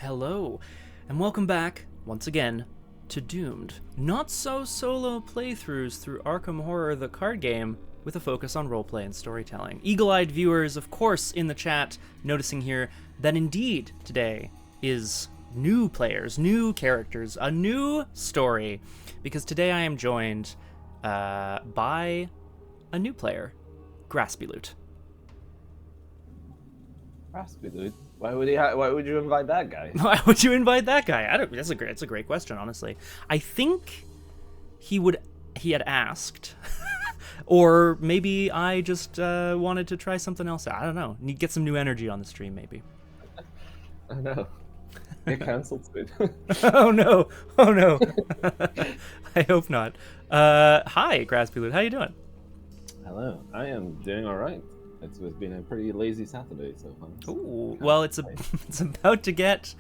Hello, and welcome back, once again, to Doomed. Not so solo playthroughs through Arkham Horror the card game, with a focus on roleplay and storytelling. Eagle-eyed viewers, of course, in the chat, noticing here that indeed today is new players, new characters, a new story, because today I am joined by a new player, Graspiloot. Graspiloot? Why would you invite that guy? Why would you invite that guy? That's a great question, honestly. I think he had asked, or maybe I just wanted to try something else out. I don't know. Need get some new energy on the stream, maybe. I know. Get cancelled soon. Oh no! Oh no! I hope not. Hi, Graspiloot. How you doing? Hello. I am doing all right. It's been a pretty lazy Saturday so far. Ooh, well, it's about to get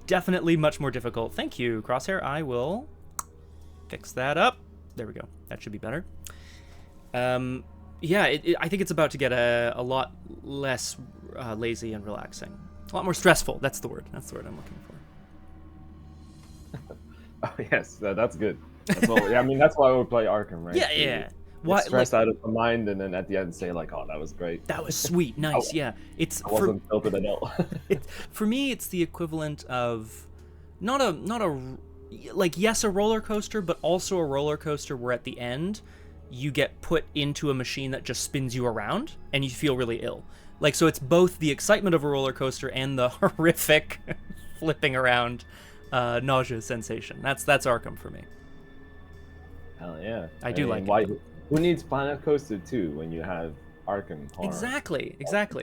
definitely much more difficult. Thank you, Crosshair. I will fix that up. There we go. That should be better. Yeah, I think it's about to get a lot less lazy and relaxing. A lot more stressful. That's the word. That's the word I'm looking for. Oh yes, that's good. That's all, yeah, I mean that's why we play Arkham, right? Yeah, yeah. Why, stress out of the mind, and then at the end say like, "Oh, that was great. That was sweet, nice." Yeah, I wasn't tilted at all. For me, it's the equivalent of not a like yes, a roller coaster, but also a roller coaster where at the end you get put into a machine that just spins you around and you feel really ill. Like, so it's both the excitement of a roller coaster and the horrific flipping around nausea sensation. That's Arkham for me. Hell yeah. I do like why, it. Who needs Planet Coaster 2 when you have Arkham Horror? Exactly.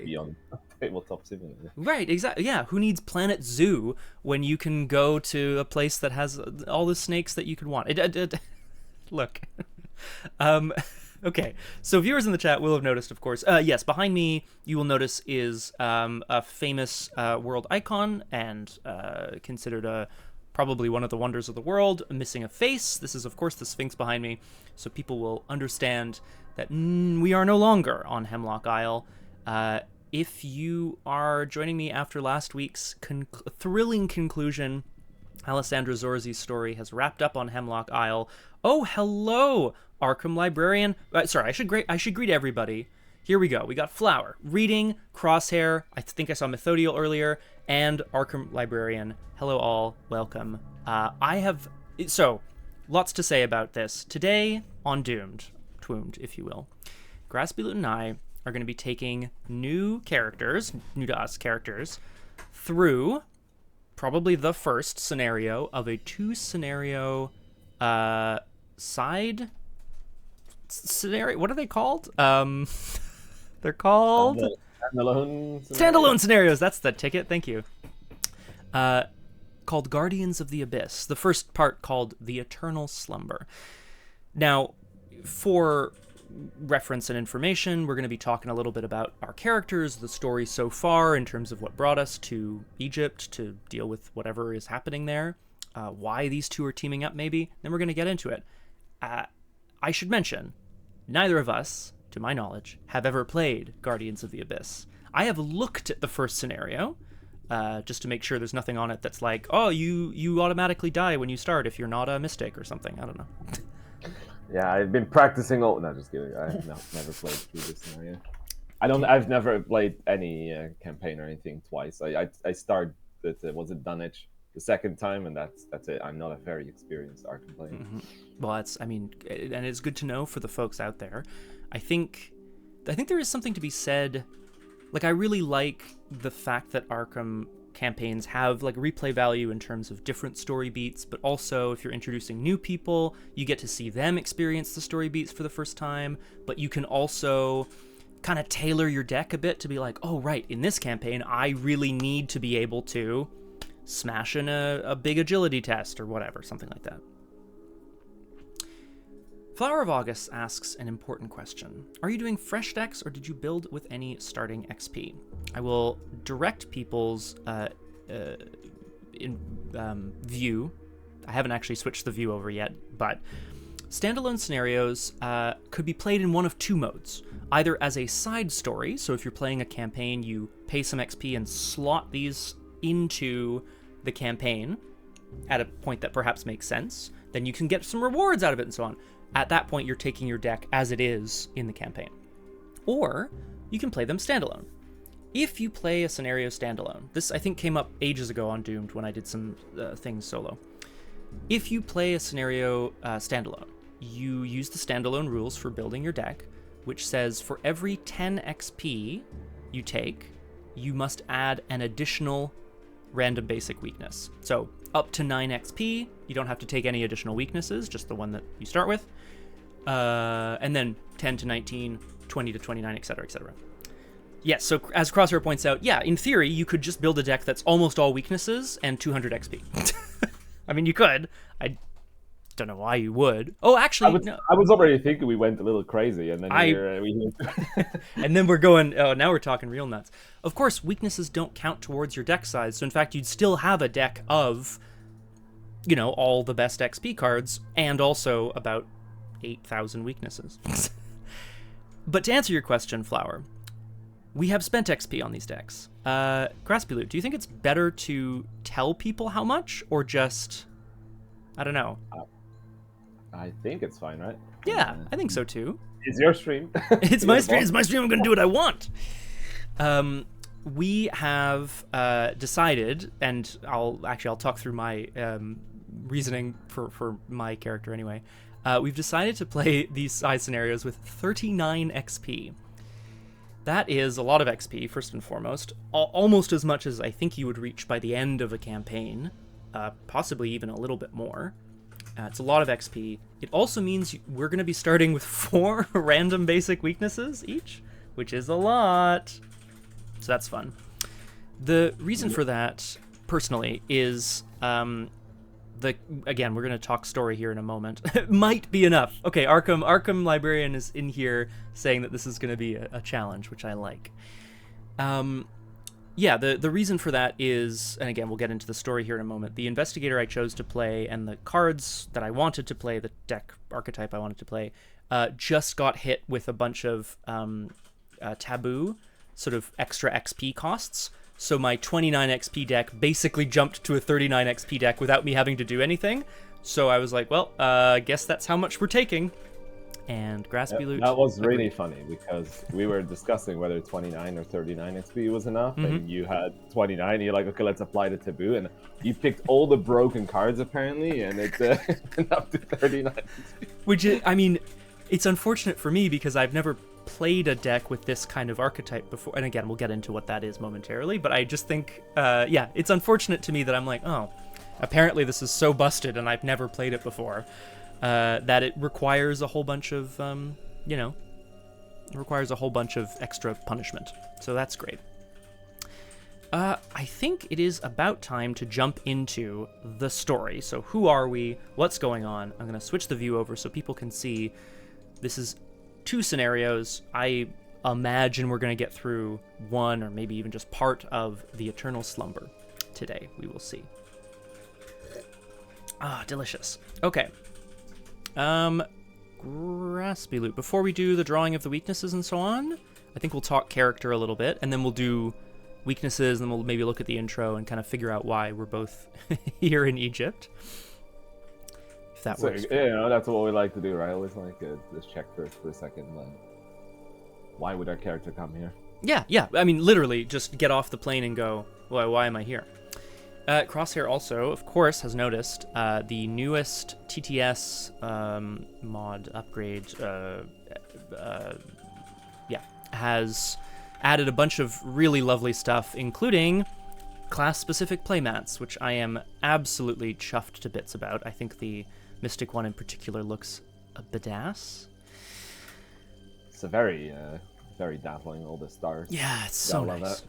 Beyond tabletop simulator. Right, exactly. Yeah, who needs Planet Zoo when you can go to a place that has all the snakes that you could want? Look. Okay, so viewers in the chat will have noticed, of course, yes, behind me, you will notice is a famous world icon and considered probably one of the wonders of the world, missing a face. This is, of course, the Sphinx behind me, so people will understand that we are no longer on Hemlock Isle. If you are joining me after last week's thrilling conclusion, Alessandra Zorzi's story has wrapped up on Hemlock Isle. Oh, hello, Arkham Librarian. Sorry, I should greet everybody. Here we go. We got Flower, Reading, Crosshair, I think I saw Methodial earlier, and Arkham Librarian. Hello all, welcome. So, lots to say about this. Today, on Doomed, if you will, Graspiloot and I are going to be taking new to us characters, through probably the first scenario of a 2-scenario side scenario. What are they called? They're called standalone scenarios. That's the ticket. Thank you. Called Guardians of the Abyss. The first part called The Eternal Slumber. Now, for reference and information, we're going to be talking a little bit about our characters, the story so far in terms of what brought us to Egypt to deal with whatever is happening there, why these two are teaming up maybe, then we're going to get into it. I should mention, neither of us, to my knowledge, have ever played Guardians of the Abyss. I have looked at the first scenario, just to make sure there's nothing on it that's like, oh, you automatically die when you start if you're not a mystic or something. I don't know. Yeah, I've been practicing. No, just kidding. I've never played through this scenario. I've never played any campaign or anything twice. I started with was it Dunwich the second time, and that's it. I'm not a very experienced Arkham player. Mm-hmm. Well, and it's good to know for the folks out there. I think there is something to be said. Like, I really like the fact that Arkham campaigns have like replay value in terms of different story beats, but also if you're introducing new people, you get to see them experience the story beats for the first time, but you can also kind of tailor your deck a bit to be like, oh, right, in this campaign, I really need to be able to smash in a big agility test or whatever, something like that. Flower of August asks an important question. Are you doing fresh decks or did you build with any starting XP? I will direct people's view. I haven't actually switched the view over yet, but standalone scenarios could be played in one of two modes. Either as a side story, so if you're playing a campaign, you pay some XP and slot these into the campaign at a point that perhaps makes sense, then you can get some rewards out of it and so on. At that point, you're taking your deck as it is in the campaign. Or you can play them standalone. If you play a scenario standalone, this I think came up ages ago on Doomed when I did some things solo. If you play a scenario standalone, you use the standalone rules for building your deck, which says for every 10 XP you take, you must add an additional random basic weakness. So up to 9 XP, you don't have to take any additional weaknesses, just the one that you start with. And then 10 to 19, 20 to 29, etc., etc. Yes, so as Crosshair points out, yeah, in theory, you could just build a deck that's almost all weaknesses and 200 XP. I mean, you could. I don't know why you would. Oh, actually, no. I was already thinking we went a little crazy, and then and then we're going, oh, now we're talking real nuts. Of course, weaknesses don't count towards your deck size, so in fact, you'd still have a deck of, you know, all the best XP cards, and also about 8,000 weaknesses. But to answer your question, Flower, we have spent XP on these decks. Graspiloot, do you think it's better to tell people how much, or just, I don't know? I think it's fine, right? Yeah, I think so too. It's your stream. It's my stream. It's my stream. I'm going to do what I want. We have decided, and I'll talk through my reasoning for my character anyway. We've decided to play these side scenarios with 39 XP. That is a lot of XP, first and foremost. Almost as much as I think you would reach by the end of a campaign. Possibly even a little bit more. It's a lot of XP. It also means we're going to be starting with 4 random basic weaknesses each, which is a lot. So that's fun. The reason for that, personally, is... Again, we're going to talk story here in a moment. Might be enough. Okay, Arkham Librarian is in here saying that this is going to be a challenge, which I like. Yeah, the reason for that is, and again, we'll get into the story here in a moment, the investigator I chose to play and the cards that I wanted to play, the deck archetype I wanted to play, just got hit with a bunch of taboo, sort of extra XP costs. So my 29 XP deck basically jumped to a 39 XP deck without me having to do anything. So I was like, well, I guess that's how much we're taking. And Graspiloot... That was really funny, because we were discussing whether 29 or 39 XP was enough, and you had 29, and you're like, okay, let's apply the taboo, and you picked all the broken cards, apparently, and it went up to 39 XP. Which, I mean, it's unfortunate for me, because I've never played a deck with this kind of archetype before, and again, we'll get into what that is momentarily, but I just think, yeah, it's unfortunate to me that I'm like, oh, apparently this is so busted, and I've never played it before. That it requires a whole bunch of, you know, it requires a whole bunch of extra punishment. So that's great. I think it is about time to jump into the story. So who are we? What's going on? I'm going to switch the view over so people can see. This is 2 scenarios. I imagine we're going to get through one or maybe even just part of the Eternal Slumber today. We will see. Ah, delicious. Okay. Graspiloot. Before we do the drawing of the weaknesses and so on, I think we'll talk character a little bit, and then we'll do weaknesses, and then we'll maybe look at the intro and kind of figure out why we're both here in Egypt. If that works. Yeah, you know, that's what we like to do, right? I always like just check first for a second. Like, why would our character come here? Yeah. I mean, literally, just get off the plane and go, well, why am I here? Crosshair also, of course, has noticed the newest TTS mod upgrade has added a bunch of really lovely stuff, including class-specific playmats, which I am absolutely chuffed to bits about. I think the Mystic one in particular looks a badass. It's a very dazzling, all the stars. Yeah, it's so nice. That.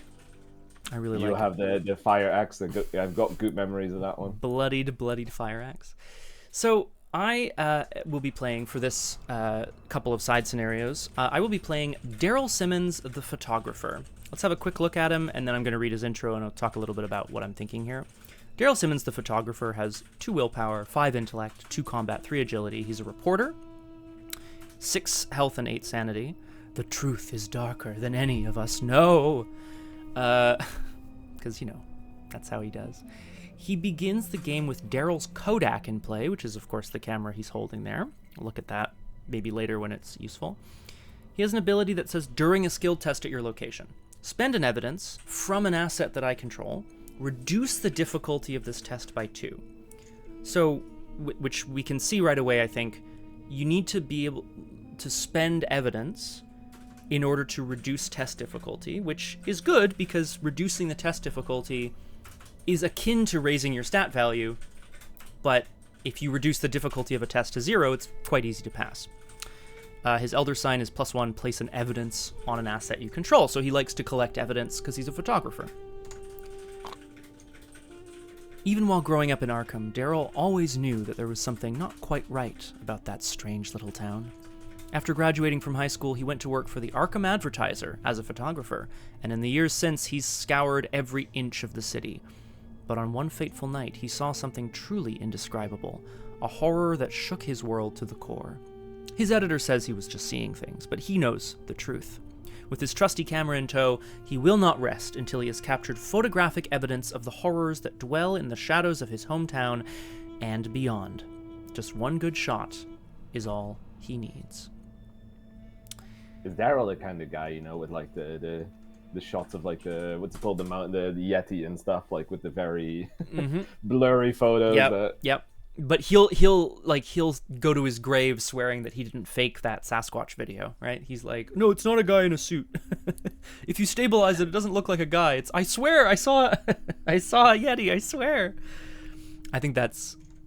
I really like it. You have the fire axe. I've got good memories of that one. Bloodied fire axe. So I will be playing for this couple of side scenarios. I will be playing Darrell Simmons, the photographer. Let's have a quick look at him, and then I'm going to read his intro, and I'll talk a little bit about what I'm thinking here. Darrell Simmons, the photographer, has 2 willpower, 5 intellect, 2 combat, 3 agility. He's a reporter, 6 health, and 8 sanity. The truth is darker than any of us know. Because, you know, That's how he does. He begins the game with Darrell's Kodak in play, which is, of course, the camera he's holding there. We'll look at that maybe later when it's useful. He has an ability that says, during a skill test at your location, spend an evidence from an asset that I control, reduce the difficulty of this test by 2. So, which we can see right away, I think, you need to be able to spend evidence in order to reduce test difficulty, which is good because reducing the test difficulty is akin to raising your stat value, but if you reduce the difficulty of a test to 0, it's quite easy to pass. His elder sign is +1, place an evidence on an asset you control, so he likes to collect evidence because he's a photographer. Even while growing up in Arkham, Darrell always knew that there was something not quite right about that strange little town. After graduating from high school, he went to work for the Arkham Advertiser as a photographer, and in the years since, he's scoured every inch of the city. But on one fateful night, he saw something truly indescribable, a horror that shook his world to the core. His editor says he was just seeing things, but he knows the truth. With his trusty camera in tow, he will not rest until he has captured photographic evidence of the horrors that dwell in the shadows of his hometown and beyond. Just one good shot is all he needs. Is Darrell the kind of guy, you know, with like the shots of like the what's it called, the Yeti and stuff, like with the very blurry photos? Yep. But he'll go to his grave swearing that he didn't fake that Sasquatch video, right? He's like, no, it's not a guy in a suit. If you stabilize it, it doesn't look like a guy. I swear, I saw a Yeti. I swear. I think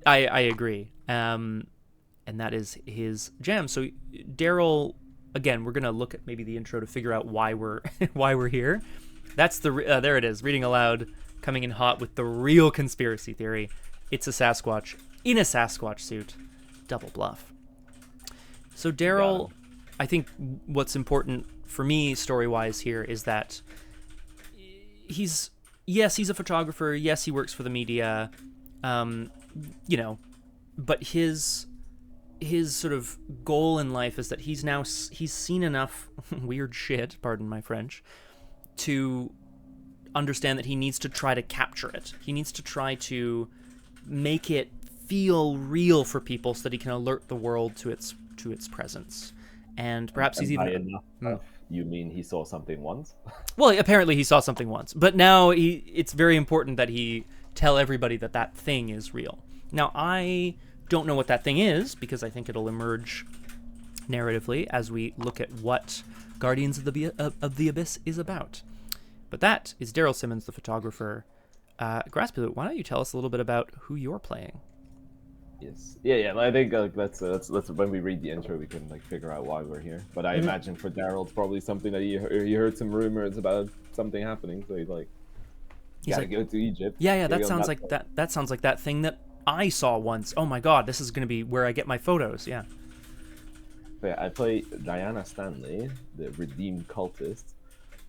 I agree. And that is his jam. So Darrell, again, we're gonna look at maybe the intro to figure out why we're here. That's there it is, reading aloud, coming in hot with the real conspiracy theory. It's a Sasquatch in a Sasquatch suit. Double bluff. So Darrell, I think what's important for me story-wise here is that he's a photographer. Yes, he works for the media. But his sort of goal in life is that he's seen enough weird shit, pardon my French, to understand that he needs to try to capture it. He needs to try to make it feel real for people so that he can alert the world to its presence. And perhaps he's even... You mean he saw something once? Well, apparently he saw something once, but now it's very important that he tell everybody that thing is real. Now, I don't know what that thing is, because I think it'll emerge narratively as we look at what Guardians of the Abyss is about. But that is Darrell Simmons, the photographer. Graspiloot, why don't you tell us a little bit about who you're playing? Yes. Yeah. I think let's when we read the intro, we can figure out why we're here. But I imagine for Darrell, it's probably something that he heard some rumors about something happening, so he's gotta go to Egypt. Yeah. That sounds like that. That sounds like that thing that I saw once. Oh my God, this is going to be where I get my photos. Yeah. Yeah, I play Diana Stanley, the redeemed cultist,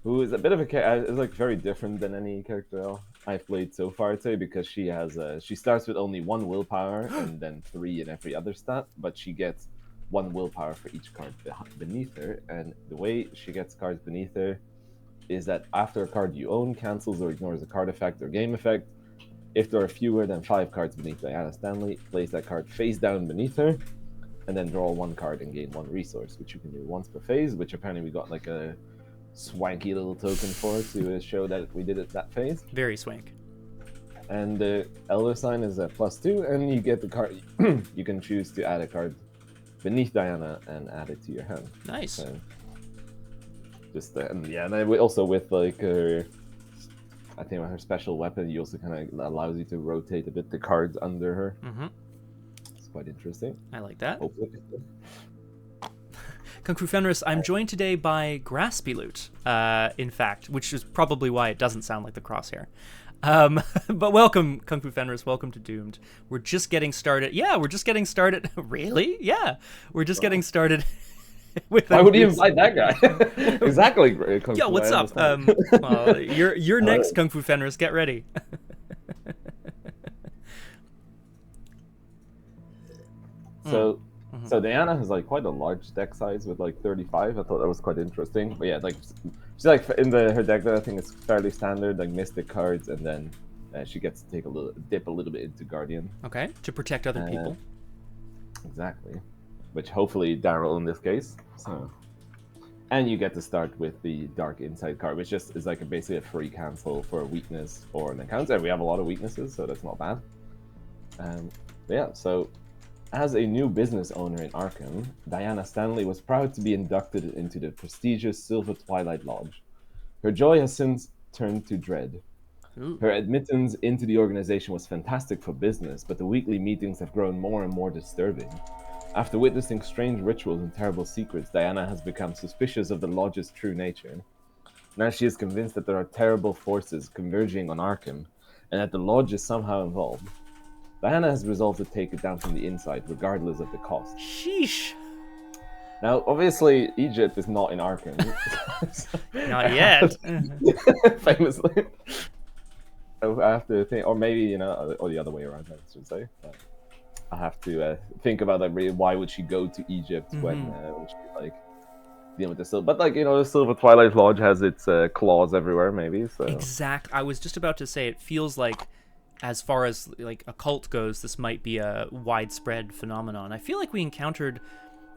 who is a bit of is very different than any character I've played so far, I'd say, because she starts with only 1 willpower and then 3 in every other stat, but she gets 1 willpower for each card beneath her, and the way she gets cards beneath her is that after a card you own cancels or ignores a card effect or game effect, if there are fewer than 5 cards beneath Diana Stanley, place that card face down beneath her, and then draw 1 card and gain 1 resource, which you can do once per phase, which apparently we got a swanky little token for to show that we did it that phase. Very swank. And the elder sign is a +2, and you get the card. You can choose to add a card beneath Diana and add it to your hand. Nice. So, and also with her, I think her special weapon, you also kind of allows you to rotate a bit the cards under her. Mm-hmm. It's quite interesting. I like that. Hopefully. Kung Fu Fenris, I'm joined today by Graspiloot, in fact, which is probably why it doesn't sound like the crosshair. But welcome, Kung Fu Fenris, welcome to Doomed. We're just getting started. Yeah, we're just getting started. Really? Yeah, we're just getting started. Why would you invite that guy? Exactly. Kung Fu, what's up? You're next, Kung Fu Fenris. Get ready. So Diana has quite a large deck size with 35. I thought that was quite interesting. But yeah, she's in her deck that I think is fairly standard, Mystic cards and then She gets to take a little bit into Guardian. Okay, to protect other people. Exactly. Which hopefully Darrell in this case. So, and you get to start with the Dark Insight card, which just is like basically a free cancel for a weakness or an encounter. And we have a lot of weaknesses, so that's not bad. Yeah, so as a new business owner in Arkham, Diana Stanley was proud to be inducted into the prestigious Silver Twilight Lodge. Her joy has since turned to dread. Ooh. Her admittance into the organization was fantastic for business, but the weekly meetings have grown more and more disturbing. After witnessing strange rituals and terrible secrets, Diana has become suspicious of the Lodge's true nature. Now she is convinced that there are terrible forces converging on Arkham, and that the Lodge is somehow involved. Diana has resolved to take it down from the inside, regardless of the cost. Sheesh. Now, obviously, Egypt is not in Arkham. Not yet. Famously. I have to think, or maybe, or the other way around, I should say. I have to think about that. Really, why would she go to Egypt when she like dealing with the silver? But the Silver Twilight Lodge has its claws everywhere, maybe. So Exact. I was just about to say, it feels like, as far as like a cult goes, this might be a widespread phenomenon. I feel like we encountered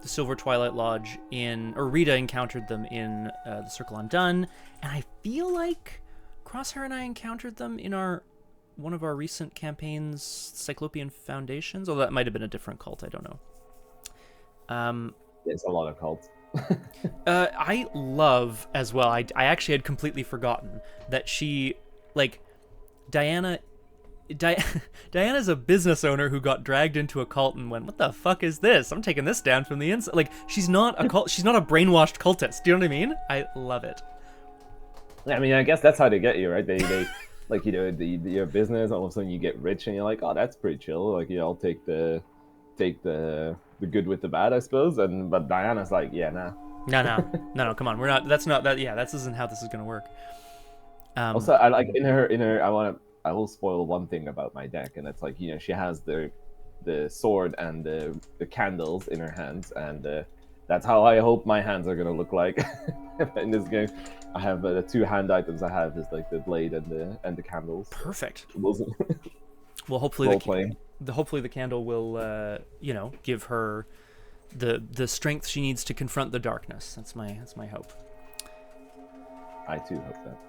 the Silver Twilight Lodge or Rita encountered them in the Circle Undone, and I feel like Crosshair and I encountered them in one of our recent campaigns, Cyclopean Foundations. Although that might have been a different cult, I don't know. There's a lot of cults. I love as well. I actually had completely forgotten that she, Diana's a business owner who got dragged into a cult and went, "What the fuck is this? I'm taking this down from the inside." She's not a cult. She's not a brainwashed cultist. Do you know what I mean? I love it. I mean, I guess that's how they get you, right? They your business, all of a sudden you get rich, and you're like, "Oh, that's pretty chill." I'll take the good with the bad, I suppose. But Diana's like, "Yeah, nah." No. Come on, we're not. That's not that. Yeah, that isn't how this is gonna work. Also, I like in her. I will spoil one thing about my deck, and it's she has the sword and the candles in her hands, and that's how I hope my hands are gonna look like in this game. I have the two hand items I have is the blade and the candles. Perfect. Well, hopefully the candle will give her the strength she needs to confront the darkness. That's my hope. I too hope that.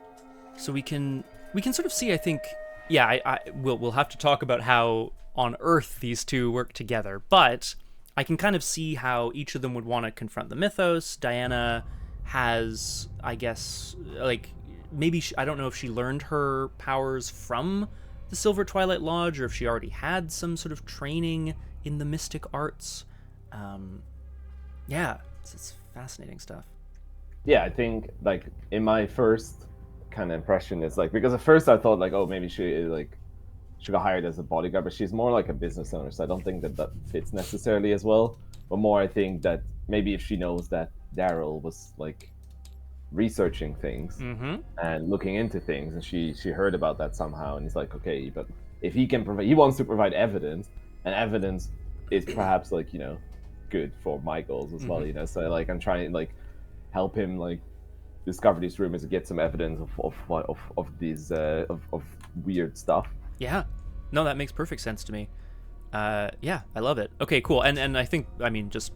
So we can sort of see, I think, we'll have to talk about how on Earth these two work together, but I can kind of see how each of them would want to confront the mythos. Diana has, I guess, maybe I don't know if she learned her powers from the Silver Twilight Lodge or if she already had some sort of training in the mystic arts. It's fascinating stuff. Yeah, I think in my first kind of impression is because at first I thought oh, maybe she got hired as a bodyguard, but she's more like a business owner, so I don't think that fits necessarily as well. But more, I think that maybe if she knows that Darrell was researching things and looking into things, and she heard about that somehow, and he's like, okay, but if he can provide, he wants to provide evidence, and evidence is perhaps good for my goals as well, So I'm trying to help him discover these rumors and get some evidence of these of weird stuff. Yeah, no, that makes perfect sense to me. I love it. Okay, cool. And I think, just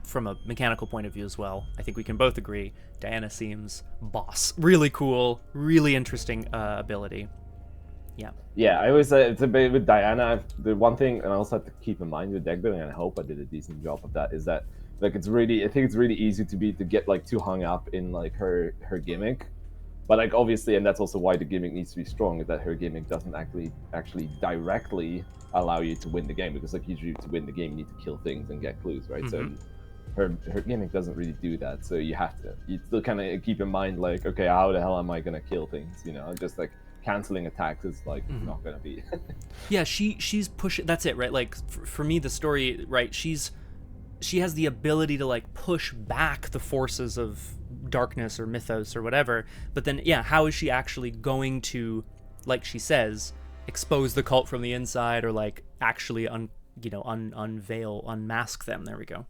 from a mechanical point of view as well, I think we can both agree Diana seems boss. Really cool, really interesting ability. Yeah, I always it's a bit with Diana. The one thing, and I also have to keep in mind with deck building, and I hope I did a decent job of that, is that I think it's really easy to get too hung up in her gimmick. But obviously, and that's also why the gimmick needs to be strong, is that her gimmick doesn't actually directly allow you to win the game, because usually to win the game you need to kill things and get clues, right? So her gimmick doesn't really do that. So you still kind of keep in mind okay, how the hell am I gonna kill things? Just canceling attacks is not gonna be. Yeah, she's pushing. That's it, right? For me, the story, right? She has the ability to push back the forces of darkness or mythos or whatever, but then how is she actually going to, she says, expose the cult from the inside, or actually unmask them? There we go.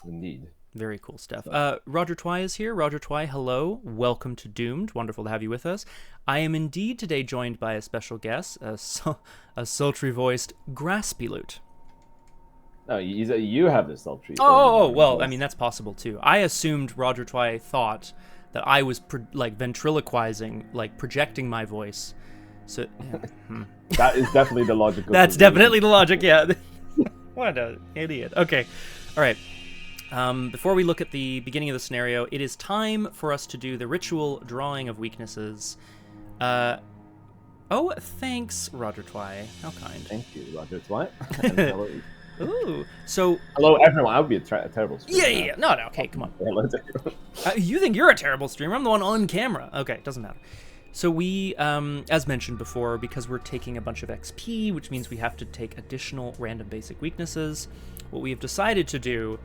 Indeed. Very cool stuff. Roger Twy is here. Roger Twy, hello. Welcome to Doomed. Wonderful to have you with us. I am indeed today joined by a special guest, a sultry-voiced Graspiloot. No, you have the sultry. Well, I mean, that's possible too. I assumed Roger Twy thought that I was ventriloquizing, like projecting my voice. So that is definitely the logic. That's definitely the logic, yeah. What an idiot. Okay, all right. Before we look at the beginning of the scenario, it is time for us to do the ritual drawing of weaknesses. Oh, thanks, Roger Twy. How kind. Thank you, Roger Twy. And hello. Ooh, so... Hello, everyone. I would be a terrible streamer. Yeah. No, okay, come on. You think you're a terrible streamer? I'm the one on camera. Okay, doesn't matter. So we, as mentioned before, because we're taking a bunch of XP, which means we have to take additional random basic weaknesses, what we have decided to do,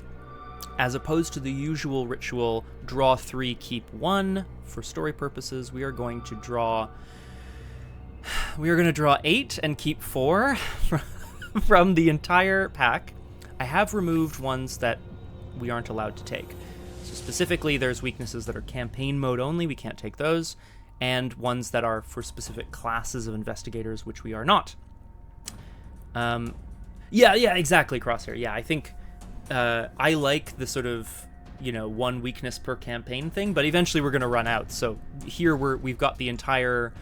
as opposed to the usual ritual, draw 3, keep 1, for story purposes, we are going to draw 8 and keep 4 from the entire pack. I have removed ones that we aren't allowed to take. So specifically, there's weaknesses that are campaign mode only, we can't take those, and ones that are for specific classes of investigators, which we are not. Yeah, exactly, Crosshair. Yeah, I think I like the sort of, one weakness per campaign thing, but eventually we're going to run out. So here we've got the entire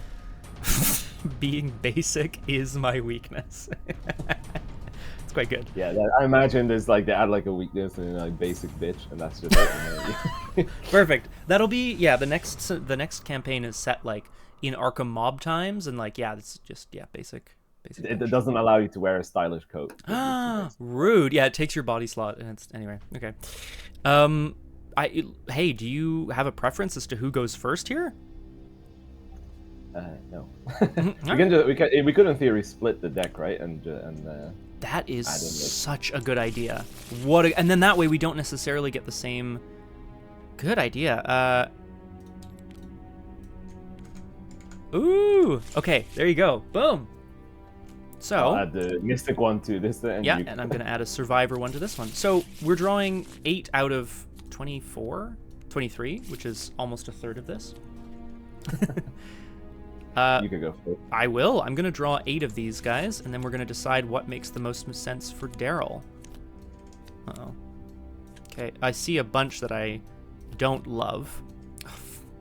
being basic is my weakness. It's quite good. Yeah, I imagine there's they add a weakness and basic bitch, and that's just it. Perfect. That'll be the next campaign is set in Arkham mob times, and it's just basic. It doesn't allow you to wear a stylish coat. Rude. Yeah, it takes your body slot, and it's anyway. Okay. Hey, do you have a preference as to who goes first here? No. We could in theory split the deck, right? And that is such a good idea. And then that way we don't necessarily get the same. Good idea. Ooh. Okay. There you go. Boom. So I'll add the mystic one to this. And and I'm gonna add a survivor one to this one. So we're drawing 8 out of 23, which is almost a third of this. You could go first. I will. I'm going to draw 8 of these guys, and then we're going to decide what makes the most sense for Darrell. Uh-oh. Okay, I see a bunch that I don't love.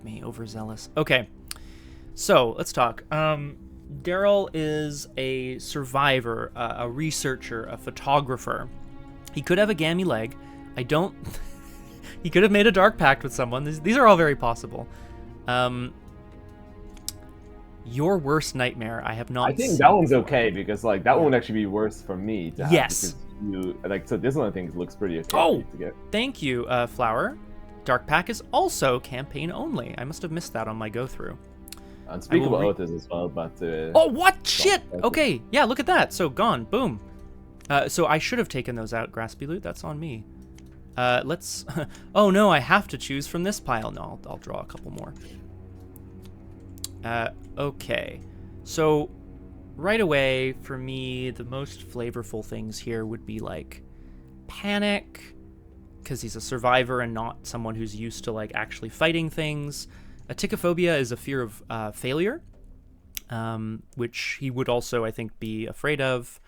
Me, overzealous. Okay, so let's talk. Darrell is a survivor, a researcher, a photographer. He could have a gammy leg. I don't... He could have made a dark pact with someone. These are all very possible. Your worst nightmare, I have not I think that one's okay, because that one would actually be worse for me to have. Yes. So this one I think looks pretty okay. Oh, to get. Thank you, Flower. Dark Pack is also campaign only. I must have missed that on my go-through. Unspeakable Oath is as well, but... oh, what? Shit! Okay, yeah, look at that. So, gone. Boom. So I should have taken those out, Graspiloot. That's on me. Let's... oh, no, I have to choose from this pile. No, I'll draw a couple more. Okay. So, right away, for me, the most flavorful things here would be, Panic, because he's a survivor and not someone who's used to, actually fighting things. Aticophobia is a fear of failure, which he would also, I think, be afraid of.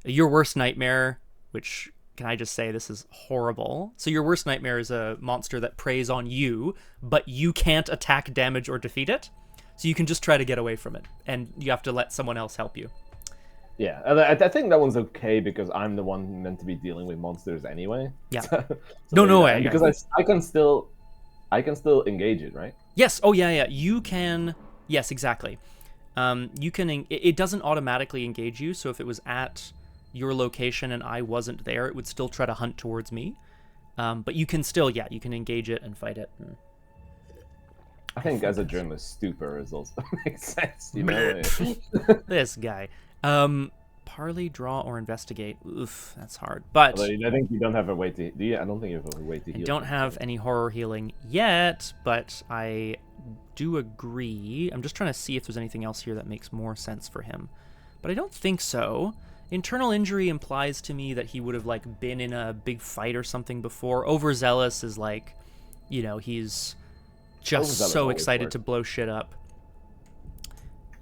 Your worst nightmare, which, can I just say, this is horrible. So your worst nightmare is a monster that preys on you, but you can't attack, damage, or defeat it. So you can just try to get away from it, and you have to let someone else help you. Yeah, I think that one's okay, because I'm the one meant to be dealing with monsters anyway. Yeah. No way. Because I can still engage it, right? Yes. Oh yeah. You can. Yes, exactly. You can. It doesn't automatically engage you. So if it was at your location and I wasn't there, it would still try to hunt towards me. But you can still, you can engage it and fight it. I think as a journalist, stupor is also makes sense. You know. This guy. Parley, draw, or investigate. Oof, that's hard. But I think you don't have a way to. Do you? I don't think you have a way to heal. I don't have any horror healing yet, but I do agree. I'm just trying to see if there's anything else here that makes more sense for him. But I don't think so. Internal injury implies to me that he would have like been in a big fight or something before. Overzealous is like, you know, he's just Overzealous so always excited works. to blow shit up.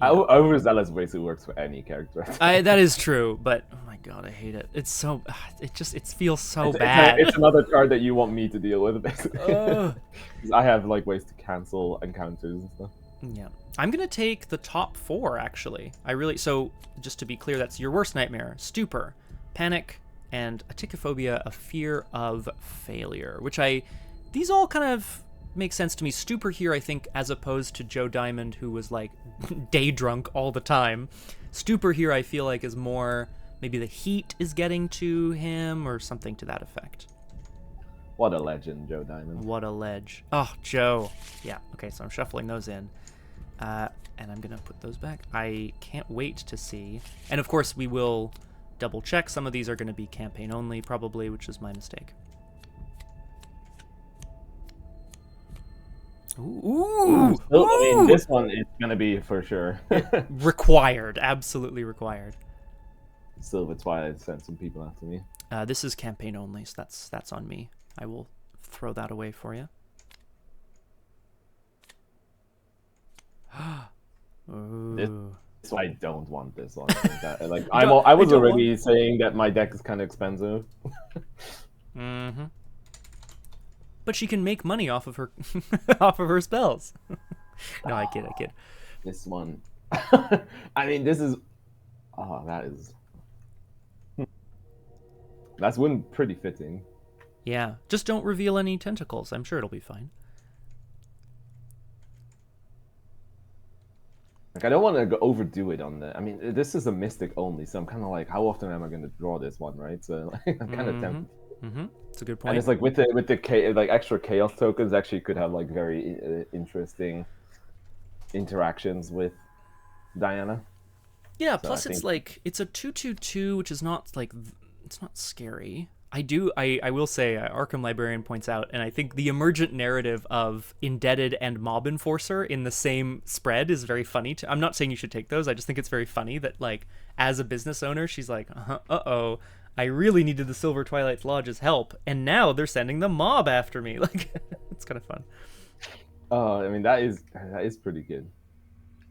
Overzealous basically works for any character. That is true, but oh my god, I hate it. It's so it feels so bad. It's another card that you want me to deal with, basically. Ugh. 'Cause I have like ways to cancel encounters and stuff. Yeah. I'm going to take the top 4 actually. So just to be clear, that's your worst nightmare, stupor, panic, and atychophobia, a fear of failure, these all kind of make sense to me. Stupor here, I think, as opposed to Joe Diamond, who was like day drunk all the time. Stupor here, I feel like, is more maybe the heat is getting to him or something to that effect. What a legend, Joe Diamond. What a ledge. Oh, Joe. Yeah, okay, so I'm shuffling those in. And I'm going to put those back. I can't wait to see. And of course, we will double check. Some of these are going to be campaign only, probably, which is my mistake. Ooh! I mean, this one is going to be for sure. Required. Absolutely required. Silver Twilight sent some people after me. This is campaign only, so that's on me. I will throw that away for you. That's why I don't want this one. I was already saying that my deck is kind of expensive. Mm-hmm. But she can make money off of her off of her spells. No, I kid. This one, I mean, this is. Oh, that's one pretty fitting. Yeah, just don't reveal any tentacles. I'm sure it'll be fine. Like, I don't want to overdo it on the. I mean, this is a mystic only, so I'm kind of like, how often am I going to draw this one, right? So like, I'm kind of tempted. Mm-hmm. It's a good point. And it's like with the like extra chaos tokens, actually could have like very interesting interactions with Diana. Yeah. So plus, it's a 2/2/2, which is not like it's not scary. I will say, Arkham Librarian points out, and I think the emergent narrative of Indebted and Mob Enforcer in the same spread is very funny. I'm not saying you should take those. I just think it's very funny that, like, as a business owner, she's like, uh-oh, I really needed the Silver Twilight Lodge's help, and now they're sending the mob after me. Like, it's kind of fun. I mean, that is pretty good.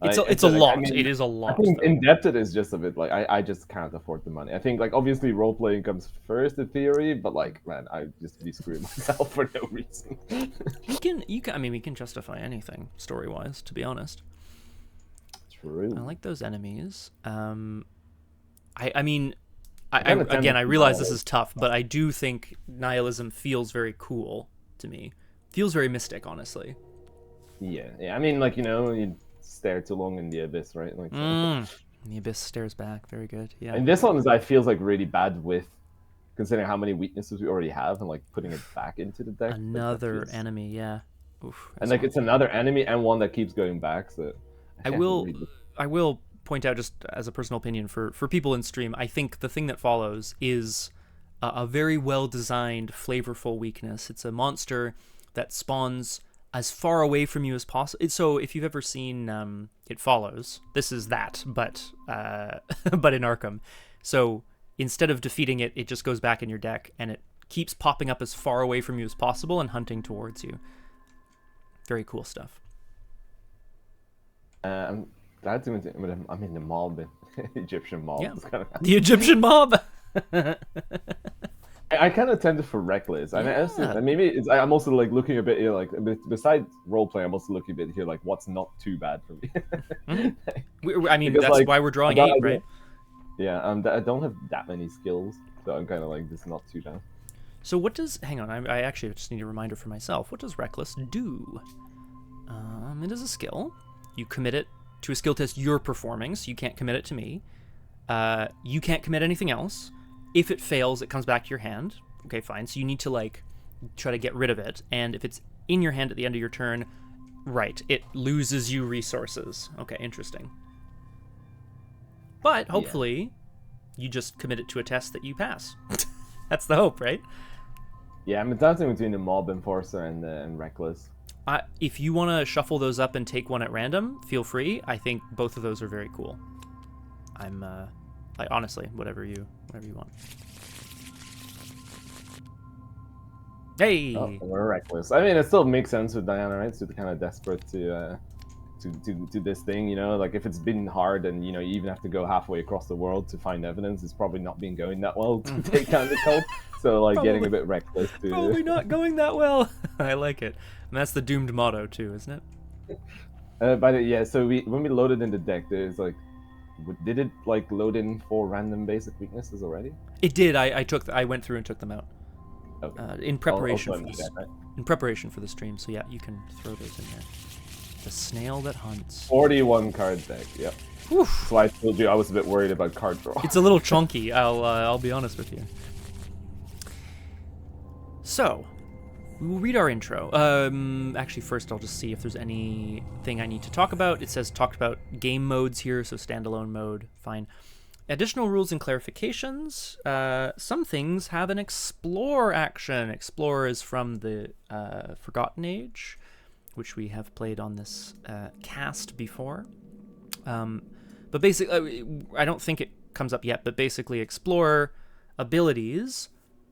It's a lot. I mean, it is a lot. I think Indebted is just a bit like I just can't afford the money. I think like obviously role playing comes first in theory, but like man, I just be screwing myself for no reason. we can justify anything story wise, to be honest. True. I like those enemies. I realize this is tough, but I do think nihilism feels very cool to me. Feels very mystic, honestly. Yeah. I mean, like, you know, you stare too long in the abyss, right? Like, the abyss stares back. Very good. Yeah. And this one feels like really bad with considering how many weaknesses we already have and like putting it back into the deck. Another enemy, yeah. Oof, and like it's another enemy and one that keeps going back. So I will point out, just as a personal opinion for people in stream, I think the thing that follows is a very well designed, flavorful weakness. It's a monster that spawns as far away from you as possible. So if you've ever seen It Follows, this is that, but in Arkham. So instead of defeating it, it just goes back in your deck, and it keeps popping up as far away from you as possible and hunting towards you. Very cool stuff. I'm glad to I'm in the mob, Egyptian mob. Yeah. The Egyptian mob. I kind of tended for reckless. Yeah. I mean, maybe I'm also like looking a bit here, like besides roleplay, I'm also looking a bit here, like what's not too bad for me. I mean, because, that's like, why we're drawing 8, right? Yeah, I don't have that many skills, so I'm kind of like, this is not too bad. So what does... Hang on, I actually just need a reminder for myself. What does Reckless do? It is a skill. You commit it to a skill test you're performing, so you can't commit it to me. You can't commit anything else. If it fails, it comes back to your hand. Okay, fine. So you need to, like, try to get rid of it. And if it's in your hand at the end of your turn, right, it loses you resources. Okay, interesting. But hopefully, you just commit it to a test that you pass. That's the hope, right? Yeah, I'm dancing between the Mob Enforcer and Reckless. If you want to shuffle those up and take one at random, feel free. I think both of those are very cool. I'm Like, honestly, whatever you want. Hey! Oh, we're reckless. I mean, it still makes sense with Diana, right? So they're kind of desperate to this thing, you know? Like, if it's been hard and, you know, you even have to go halfway across the world to find evidence, it's probably not been going that well to take down the cult. So, like, getting a bit reckless to... Probably not going that well. I like it. And that's the doomed motto, too, isn't it? Yeah, so when we loaded in the deck, there's, like... Did it, like, load in 4 random basic weaknesses already? It did. I went through and took them out. Okay. In preparation for this, right? In preparation for the stream, so yeah, you can throw those in there. The snail that hunts. 41 card deck. Yep. Oof. So I told you I was a bit worried about card draw. It's a little chunky. I'll be honest with you. So, we'll read our intro. Actually, first I'll just see if there's anything I need to talk about. It says talked about game modes here, so standalone mode, fine. Additional rules and clarifications. Some things have an explore action. Explore is from the Forgotten Age, which we have played on this cast before. But basically, I don't think it comes up yet, but basically explore abilities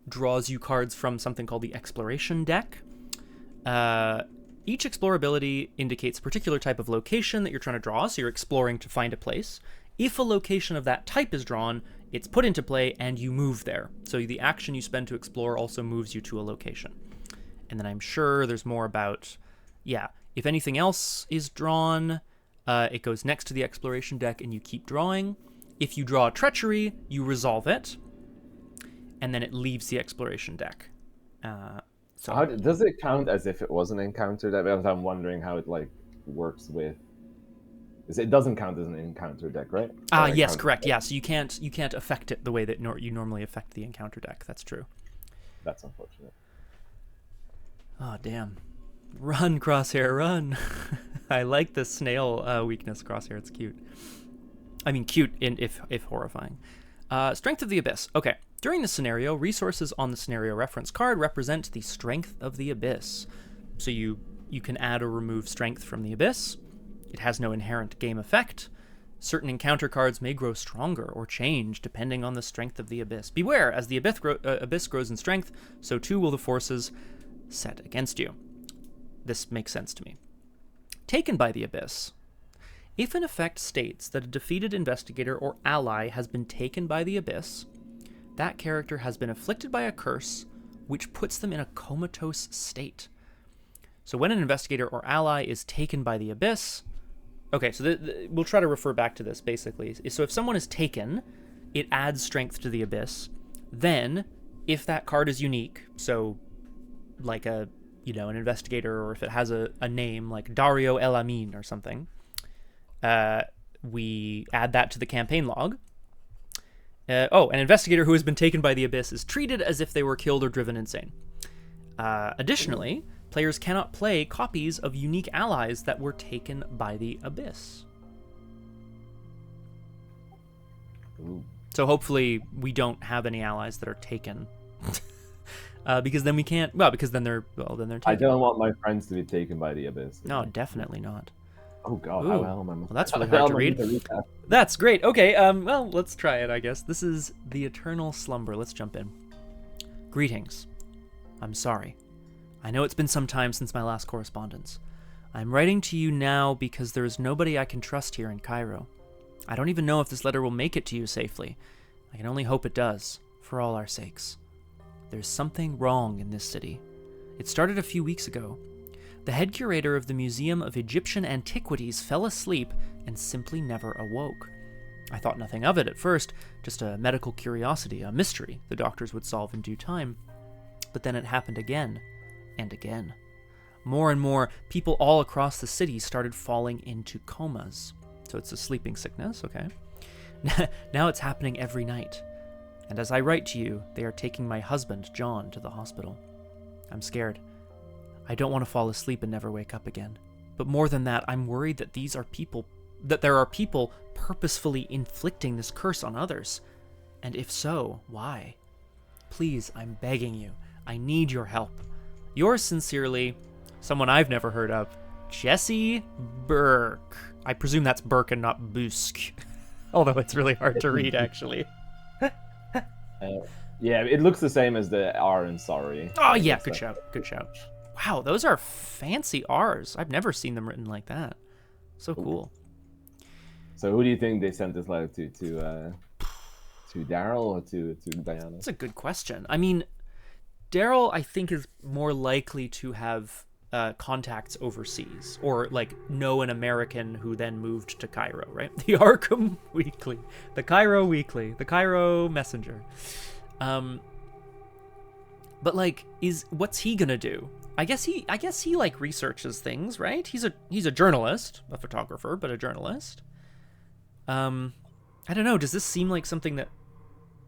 draws you cards from something called the exploration deck. Each explore ability indicates a particular type of location that you're trying to draw, so you're exploring to find a place. If a location of that type is drawn, it's put into play and you move there. So the action you spend to explore also moves you to a location. And then I'm sure there's more about, yeah, if anything else is drawn, it goes next to the exploration deck and you keep drawing. If you draw a treachery, you resolve it, and then it leaves the exploration deck. So how does it count as if it was an encounter deck? Because I'm wondering how it like works with. It doesn't count as an encounter deck, right? Yes, correct. Yeah, so you can't affect it the way that you normally affect the encounter deck. That's true. That's unfortunate. Oh damn! Run, Crosshair, run! I like the snail weakness, Crosshair. It's cute. I mean, cute if horrifying. Strength of the Abyss. Okay. During this scenario, resources on the scenario reference card represent the strength of the Abyss. So you can add or remove strength from the Abyss. It has no inherent game effect. Certain encounter cards may grow stronger or change depending on the strength of the Abyss. Beware, as the Abyss grows in strength, so too will the forces set against you. This makes sense to me. Taken by the Abyss. If an effect states that a defeated investigator or ally has been taken by the Abyss, that character has been afflicted by a curse which puts them in a comatose state. So when an investigator or ally is taken by the Abyss... Okay, so we'll try to refer back to this, basically. So if someone is taken, it adds strength to the Abyss. Then, if that card is unique, so like an investigator, or if it has a name like Dario El Amin or something, we add that to the campaign log. An investigator who has been taken by the Abyss is treated as if they were killed or driven insane. Additionally, players cannot play copies of unique allies that were taken by the Abyss. Ooh. So hopefully we don't have any allies that are taken. Because then we can't... Well, because then they're taken. I don't want my friends to be taken by the Abyss. No, definitely not. Oh god, Ooh. how am I? Well, that's really hard to read. That's great. Okay, well, let's try it, I guess. This is the Eternal Slumber. Let's jump in. Greetings. I'm sorry. I know it's been some time since my last correspondence. I'm writing to you now because there is nobody I can trust here in Cairo. I don't even know if this letter will make it to you safely. I can only hope it does, for all our sakes. There's something wrong in this city. It started a few weeks ago. The head curator of the Museum of Egyptian Antiquities fell asleep and simply never awoke. I thought nothing of it at first, just a medical curiosity, a mystery the doctors would solve in due time. But then it happened again. And again. More and more, people all across the city started falling into comas. So it's a sleeping sickness, okay? Now it's happening every night. And as I write to you, they are taking my husband, John, to the hospital. I'm scared. I don't want to fall asleep and never wake up again. But more than that, I'm worried that there are people purposefully inflicting this curse on others. And if so, why? Please, I'm begging you. I need your help. Yours sincerely, someone I've never heard of, Jesse Burke. I presume that's Burke and not Busk. Although it's really hard to read, actually. Yeah, it looks the same as the R in sorry. Oh, yeah, good shout. Good shout. Wow, those are fancy R's. I've never seen them written like that. So cool. So who do you think they sent this letter to Darrell or to Diana? That's a good question. I mean, Darrell, I think, is more likely to have contacts overseas, or like know an American who then moved to Cairo, right? The Arkham Weekly, the Cairo Weekly, the Cairo Messenger. But like, what's he gonna do? I guess he like researches things, right? He's a journalist, a photographer, but a journalist. I don't know. Does this seem like something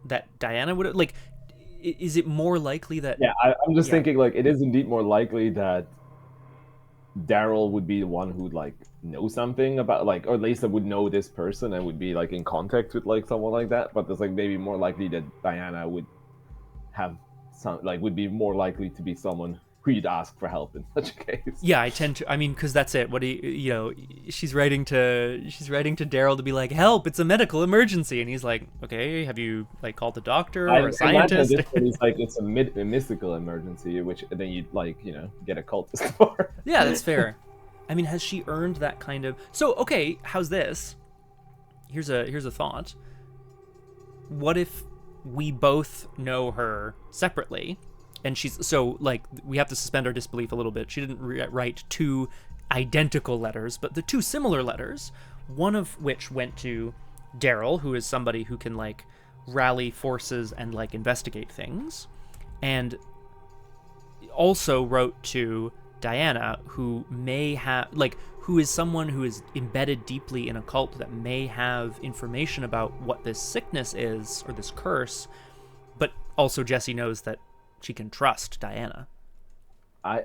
that Diana would like? Is it more likely that? Yeah, I'm just thinking like it is indeed more likely that Darrell would be the one who'd like know something about like, or at least that would know this person and would be like in contact with like someone like that. But there's like maybe more likely that Diana would have some like would be more likely to be someone who you'd ask for help in such a case. Yeah, I mean, because that's it. What do she's writing to Darrell to be like, help, it's a medical emergency, and he's like, okay, have you like called the doctor or a scientist? He's like, it's a mystical emergency, which then you'd like get a cultist for. Yeah, that's fair. I mean, has she earned that kind of? So okay, how's this? Here's a thought. What if we both know her separately? And she's so like we have to suspend our disbelief a little bit. She didn't write two identical letters, but the two similar letters, one of which went to Darrell, who is somebody who can like rally forces and like investigate things, and also wrote to Diana, who may have who is someone who is embedded deeply in a cult that may have information about what this sickness is or this curse, but also Jesse knows that she can trust Diana. I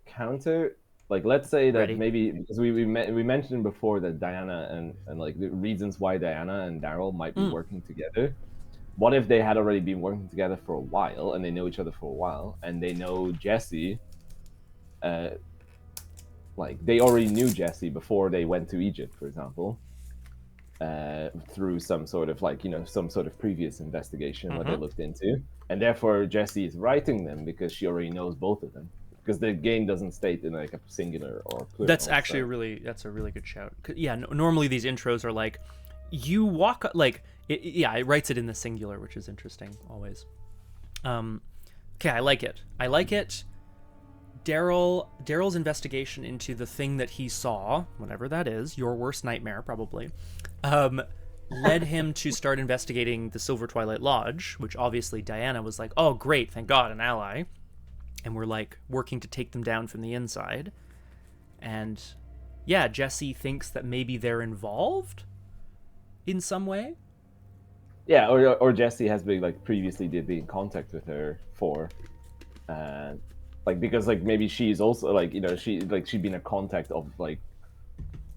counter, like, let's say that maybe because we mentioned before that Diana and like the reasons why Diana and Darrell might be working together. What if they had already been working together for a while and they know each other for a while and they know Jesse? Like they already knew Jesse before they went to Egypt, for example. Through some sort of some sort of previous investigation what they looked into, and therefore Jesse is writing them because she already knows both of them, because the game doesn't state in like a singular or plural. That's actually a really good shout. Yeah, normally these intros are like you walk like it writes it in the singular, which is interesting always. Okay, I like it. Darrell's investigation into the thing that he saw, whatever that is, your worst nightmare probably, led him to start investigating the Silver Twilight Lodge, which obviously Diana was like, oh great, thank God, an ally. And we're like working to take them down from the inside. And yeah, Jesse thinks that maybe they're involved in some way. Yeah, or Jesse has been like previously did be in contact with her for like because like maybe she's also like she'd been a contact of like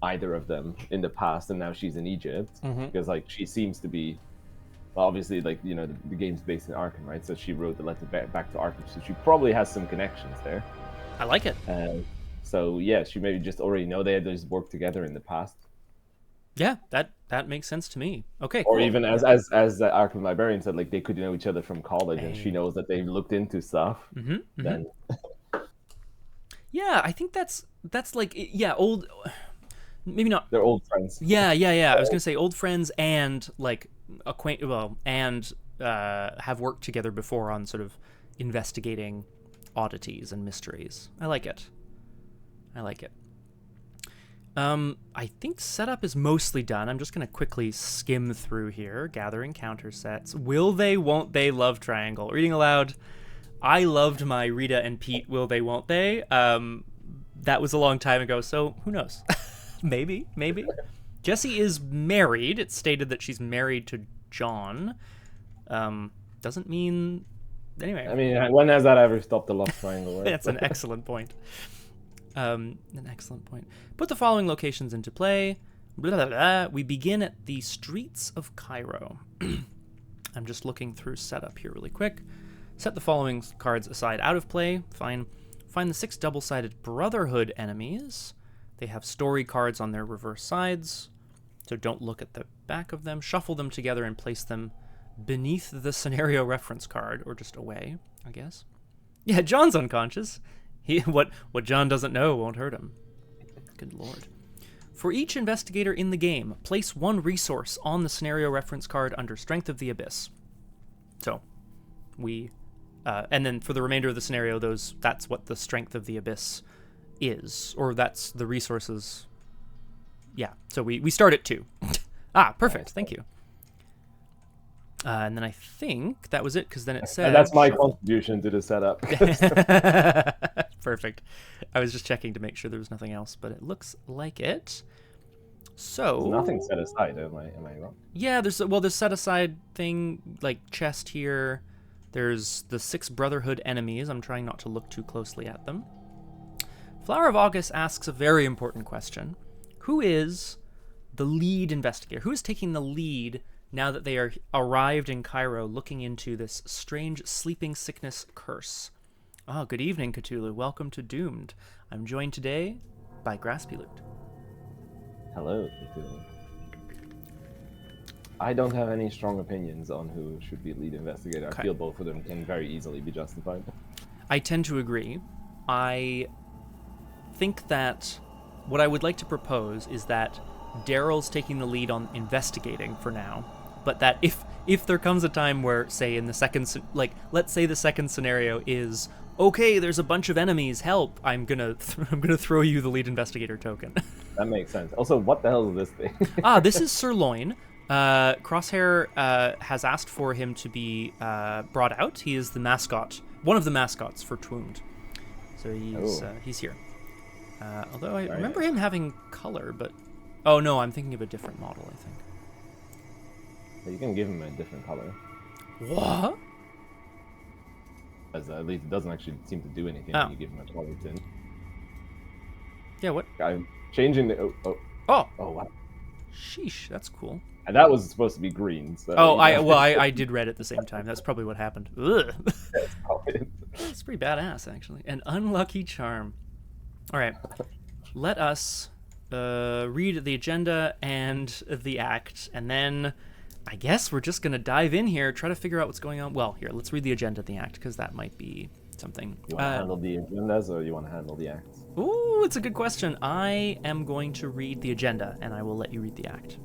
either of them in the past, and now she's in Egypt because like she seems to be, well, obviously like the game's based in Arkham, right? So she wrote the letter back to Arkham, so she probably has some connections there. I like it. So yeah, she maybe just already know they had just worked together in the past. Yeah, that makes sense to me. Okay, or cool. even as the Arkham librarian said, like they could know each other from college, and she knows that they've looked into stuff. Then yeah, I think that's like old. Maybe not. They're old friends. Yeah. I was gonna say old friends and like have worked together before on sort of investigating oddities and mysteries. I like it. I think setup is mostly done. I'm just gonna quickly skim through here, gathering counter sets. Will they, won't they, love triangle. Reading aloud. I loved my Rita and Pete will they, won't they. That was a long time ago, so who knows? Maybe. Jessie is married. It's stated that she's married to John. Doesn't mean... Anyway. I mean, when has that ever stopped the love triangle? Right? That's an excellent point. Put the following locations into play. Blah, blah, blah. We begin at the streets of Cairo. I'm just looking through setup here really quick. Set the following cards aside out of play. Fine. Find the 6 double-sided Brotherhood enemies. They have story cards on their reverse sides. So don't look at the back of them. Shuffle them together and place them beneath the scenario reference card, or just away, I guess. Yeah, John's unconscious. What John doesn't know won't hurt him. Good lord. For each investigator in the game, place one resource on the scenario reference card under Strength of the Abyss. So, and then for the remainder of the scenario, that's what the Strength of the Abyss is, or that's the resources. Yeah, so we start at 2. Perfect, thank you. And then I think that was it, because then it said... And that's my contribution to the setup. Perfect. I was just checking to make sure there was nothing else, but it looks like it. So... There's nothing set aside, am I wrong? Yeah, there's set aside thing, like chest here. There's the 6 Brotherhood enemies. I'm trying not to look too closely at them. Flower of August asks a very important question. Who is the lead investigator? Who is taking the lead now that they are arrived in Cairo, looking into this strange sleeping sickness curse? Oh, good evening, Cthulhu. Welcome to Doomed. I'm joined today by Graspiloot. Hello, Cthulhu. I don't have any strong opinions on who should be lead investigator. Okay. I feel both of them can very easily be justified. I tend to agree. I think that what I would like to propose is that Darrell's taking the lead on investigating for now, but that if there comes a time where, say, in the second, let's say the second scenario is, okay, there's a bunch of enemies, help, I'm gonna throw you the lead investigator token. That makes sense. Also, what the hell is this thing? This is Sirloin. Crosshair has asked for him to be brought out. He is the mascot, one of the mascots for Twound. So he's here. Although I remember him having color, but... Oh, no, I'm thinking of a different model, I think. You can give him a different color. What? As at least it doesn't actually seem to do anything when you give him a color tint. Yeah, what? I'm changing the... Oh, wow. sheesh, that's cool. And that was supposed to be green, so... Oh, I did red at the same time. That's probably what happened. Ugh. That's probably... It's pretty badass, actually. An unlucky charm. All right, let us read the agenda and the act, and then I guess we're just going to dive in here, try to figure out what's going on. Well, here, let's read the agenda and the act, because that might be something. You want to handle the agendas, or you want to handle the acts? Ooh, it's a good question. I am going to read the agenda, and I will let you read the act.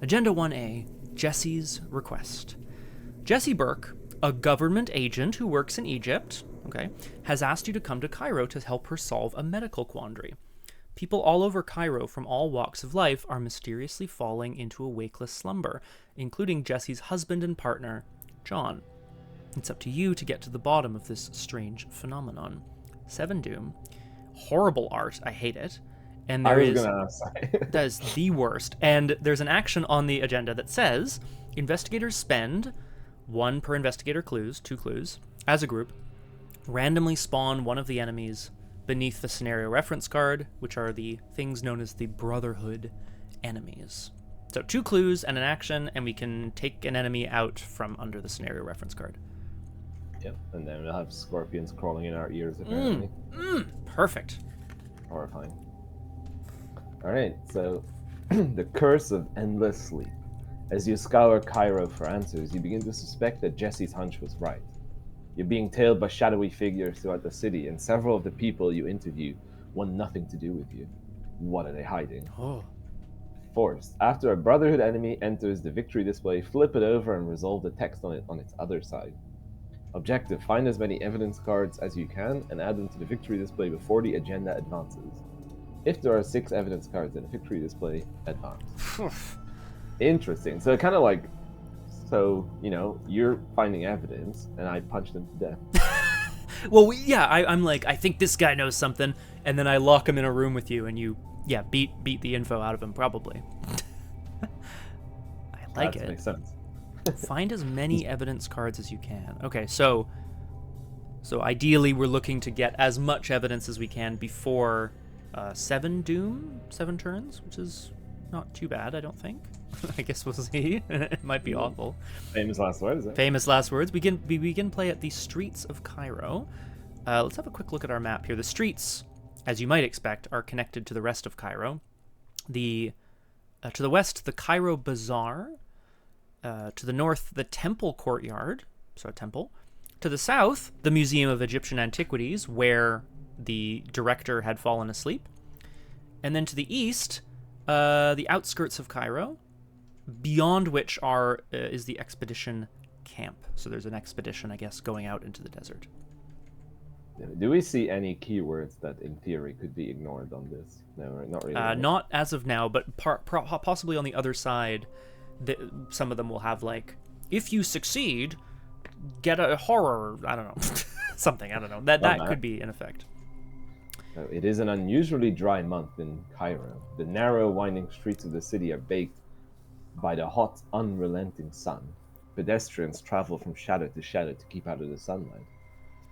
Agenda 1A, Jesse's request. Jesse Burke, a government agent who works in Egypt, has asked you to come to Cairo to help her solve a medical quandary. People all over Cairo from all walks of life are mysteriously falling into a wakeless slumber, including Jesse's husband and partner, John. It's up to you to get to the bottom of this strange phenomenon. 7 Doom. Horrible art. I hate it. And that is the worst. And there's an action on the agenda that says, investigators spend 1 per investigator clues, 2 clues, as a group, randomly spawn one of the enemies beneath the scenario reference card, which are the things known as the Brotherhood enemies. So 2 clues and an action, and we can take an enemy out from under the scenario reference card. Yep, and then we'll have scorpions crawling in our ears, apparently. Perfect. Horrifying. Alright, so the curse of endless sleep. As you scour Cairo for answers, you begin to suspect that Jesse's hunch was right. You're being tailed by shadowy figures throughout the city, and several of the people you interview want nothing to do with you. What are they hiding? Forced. After a Brotherhood enemy enters the victory display, flip it over and resolve the text on it on its other side. Objective: find as many evidence cards as you can and add them to the victory display before the agenda advances. If there are 6 evidence cards in the victory display, advance. Interesting. So kind of like, you're finding evidence, and I punch them to death. Well, I'm like, I think this guy knows something, and then I lock him in a room with you, and you, beat the info out of him, probably. I like it. That makes sense. Find as many evidence cards as you can. Okay, so ideally we're looking to get as much evidence as we can before 7 turns, which is not too bad, I don't think. I guess we'll see. It might be awful. Famous last words. Famous last words. We begin play at the streets of Cairo. Let's have a quick look at our map here. The streets, as you might expect, are connected to the rest of Cairo. The To the west, the Cairo Bazaar. To the north, the Temple Courtyard, so a temple. To the south, the Museum of Egyptian Antiquities, where the director had fallen asleep. And then to the east, the outskirts of Cairo, beyond which is the expedition camp. So there's an expedition, I guess, going out into the desert. Do we see any keywords that, in theory, could be ignored on this? No, right? Not really. Right? Not as of now, but possibly on the other side, some of them will have, like, if you succeed, get a horror, I don't know, something, I don't know. That could be in effect. It is an unusually dry month in Cairo. The narrow, winding streets of the city are baked by the hot, unrelenting sun. Pedestrians travel from shadow to shadow to keep out of the sunlight.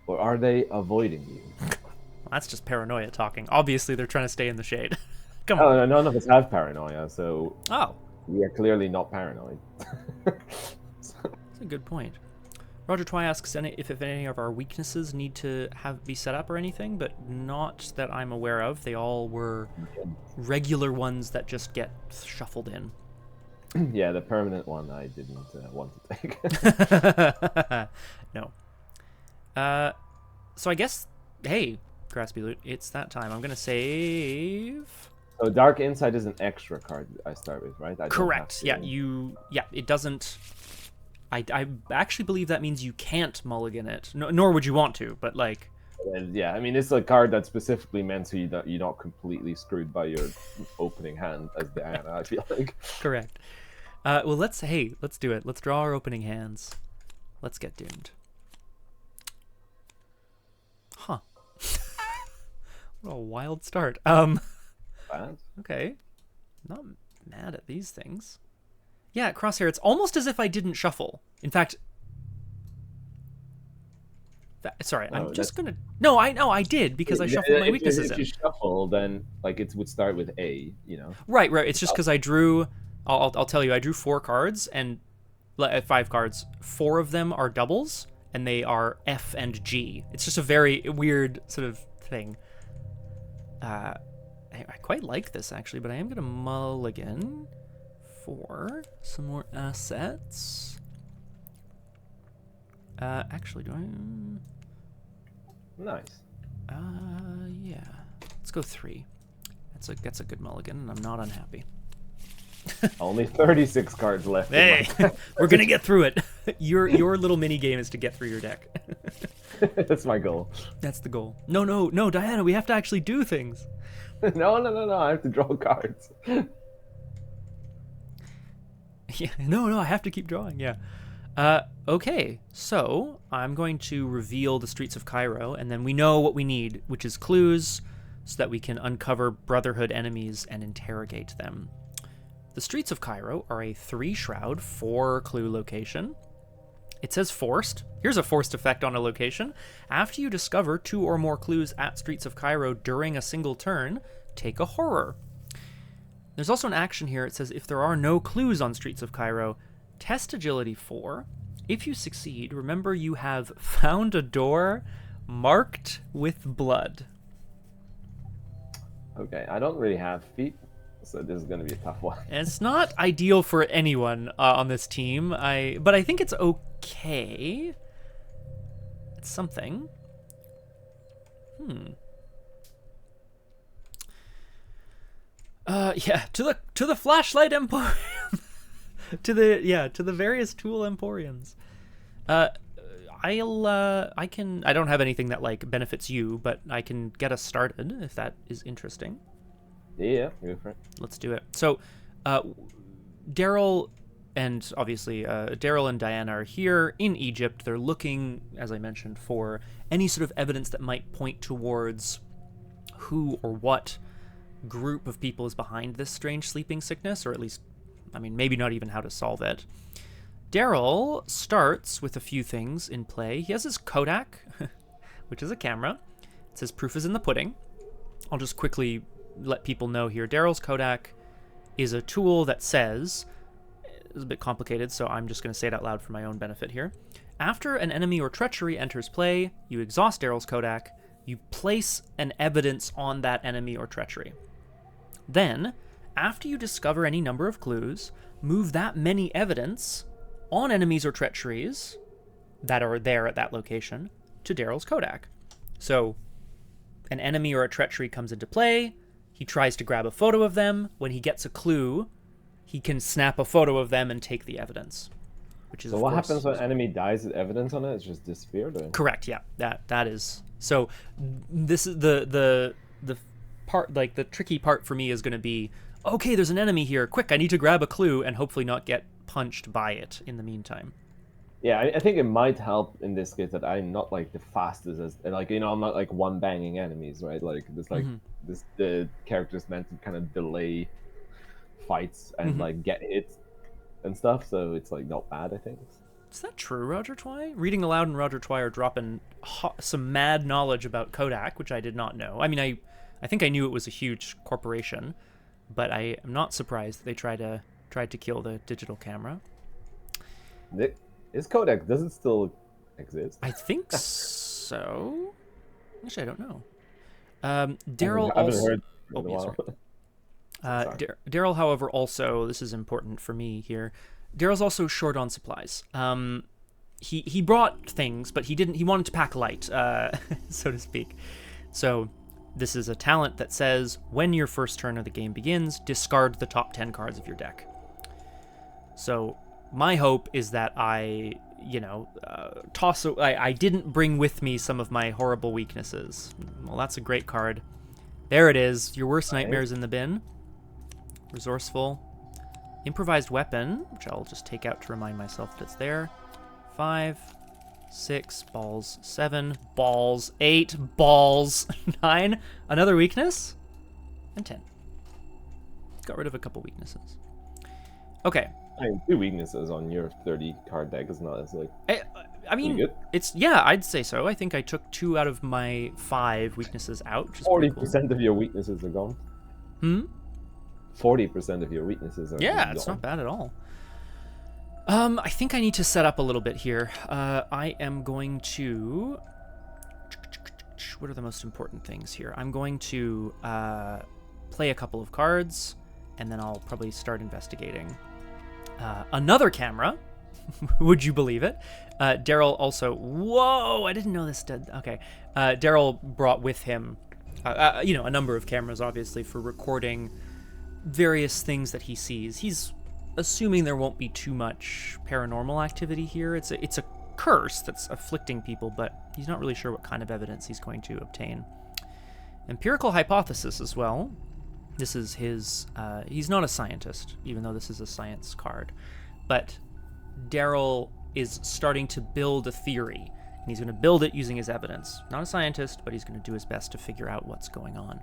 Or are they avoiding you? Well, that's just paranoia talking. Obviously, they're trying to stay in the shade. Come on. Oh, no, none of us have paranoia, so Oh, we are clearly not paranoid. that's a good point. Roger Twy asks if any of our weaknesses need to be set up or anything, but not that I'm aware of. They all were regular ones that just get shuffled in. Yeah, the permanent one I didn't want to take. No. So I guess, hey, Graspiloot, it's that time. I'm going to save... So Dark Insight is an extra card I start with, right? Correct. Yeah, it doesn't... I actually believe that means you can't mulligan it, nor would you want to, but like... Yeah, I mean, it's a card that's specifically meant so you're not completely screwed by your opening hand as Diana, I feel like. Correct. Well, let's do it. Let's draw our opening hands. Let's get doomed. Huh. What a wild start. Okay. Not mad at these things. Yeah, Crosshair, it's almost as if I didn't shuffle. In fact... I'm just gonna... No, I know, I did, because I shuffled my weaknesses in. If you shuffle, then, like, it would start with A, you know? Right. It's just because I drew... I'll tell you, I drew 4 cards, and 5 cards. 4 of them are doubles, and they are F and G. It's just a very weird sort of thing. I quite like this, actually, but I am going to mulligan for some more assets. Actually, do I... Nice. Yeah. Let's go 3. That's a good mulligan, and I'm not unhappy. Only 36 cards left. Hey, we're gonna get through it. Your little mini game is to get through your deck. That's my goal. That's the goal. No, Diana, we have to actually do things. No, I have to draw cards. Yeah, no, I have to keep drawing. Yeah. Okay, so I'm going to reveal the streets of Cairo, and then we know what we need, which is clues, so that we can uncover Brotherhood enemies and interrogate them. The streets of Cairo are a 3-shroud, 4-clue location. It says forced. Here's a forced effect on a location. After you discover 2 or more clues at Streets of Cairo during a single turn, take a horror. There's also an action here. It says if there are no clues on Streets of Cairo, test agility 4. If you succeed, remember you have found a door marked with blood. Okay, I don't really have feet, so this is going to be a tough one. And it's not ideal for anyone on this team, but I think it's okay. It's something. Yeah, to the flashlight emporium. to the various tool emporiums. I don't have anything that like benefits you, but I can get us started if that is interesting. Yeah, go for it. Let's do it. So, Darrell and obviously Darrell and Diana are here in Egypt. They're looking, as I mentioned, for any sort of evidence that might point towards who or what group of people is behind this strange sleeping sickness, or at least, I mean, maybe not even how to solve it. Darrell starts with a few things in play. He has his Kodak, which is a camera. It says proof is in the pudding. I'll just quickly let people know here. Darrell's Kodak is a tool that says, it's a bit complicated, so I'm just going to say it out loud for my own benefit here. After an enemy or treachery enters play, you exhaust Darrell's Kodak, you place an evidence on that enemy or treachery. Then, After you discover any number of clues, move that many evidence on enemies or treacheries that are there at that location to Darrell's Kodak. So an enemy or a treachery comes into play. He tries to grab a photo of them. When he gets a clue, he can snap a photo of them and take the evidence. Which is, so what happens when an enemy dies with evidence on it? It's just disappeared? Or? Correct, yeah. That is. So this is the part, like the tricky part for me is going to be, okay, there's an enemy here. Quick, I need to grab a clue and hopefully not get punched by it in the meantime. Yeah, I think it might help in this case that I'm not like the fastest as like, you know, I'm not like one banging enemies, right? Like this, like this, the character's meant to kind of delay fights and like get hit and stuff, so it's like not bad, I think. Is that true, Roger Twy? Reading aloud and Roger Twy are dropping some mad knowledge about Kodak, which I did not know. I mean, I think I knew it was a huge corporation, but I am not surprised that they tried to kill the digital camera. Is Kodak, does it still exist? I think so. Actually, I don't know. Darrell also... heard for a while. Darrell, however, also, this is important for me here, Darrell's also short on supplies. He brought things, but he wanted to pack light, so to speak. So this is a talent that says, when your first turn of the game begins, discard the top 10 cards of your deck. So my hope is that I didn't bring with me some of my horrible weaknesses. Well, that's a great card. There it is. Your worst nightmares in the bin. Resourceful. Improvised weapon, which I'll just take out to remind myself that it's there. 5, 6, balls, 7, balls, 8, balls, 9. Another weakness. And 10. Got rid of a couple weaknesses. Okay. I mean, 2 weaknesses on your 30 card deck is not as like. I mean, I'd say so. I think I took 2 out of my 5 weaknesses out. 40% of your weaknesses are gone. 40% of your weaknesses are gone. It's not bad at all. I think I need to set up a little bit here. I am going to. What are the most important things here? I'm going to play a couple of cards, and then I'll probably start investigating. Another camera. Would you believe it? Darrell also... Whoa! I didn't know this did... Okay. Darrell brought with him, a number of cameras, obviously, for recording various things that he sees. He's assuming there won't be too much paranormal activity here. It's a curse that's afflicting people, but he's not really sure what kind of evidence he's going to obtain. Empirical hypothesis as well. This is his... he's not a scientist, even though this is a science card. But Darrell is starting to build a theory, and he's going to build it using his evidence. Not a scientist, but he's going to do his best to figure out what's going on.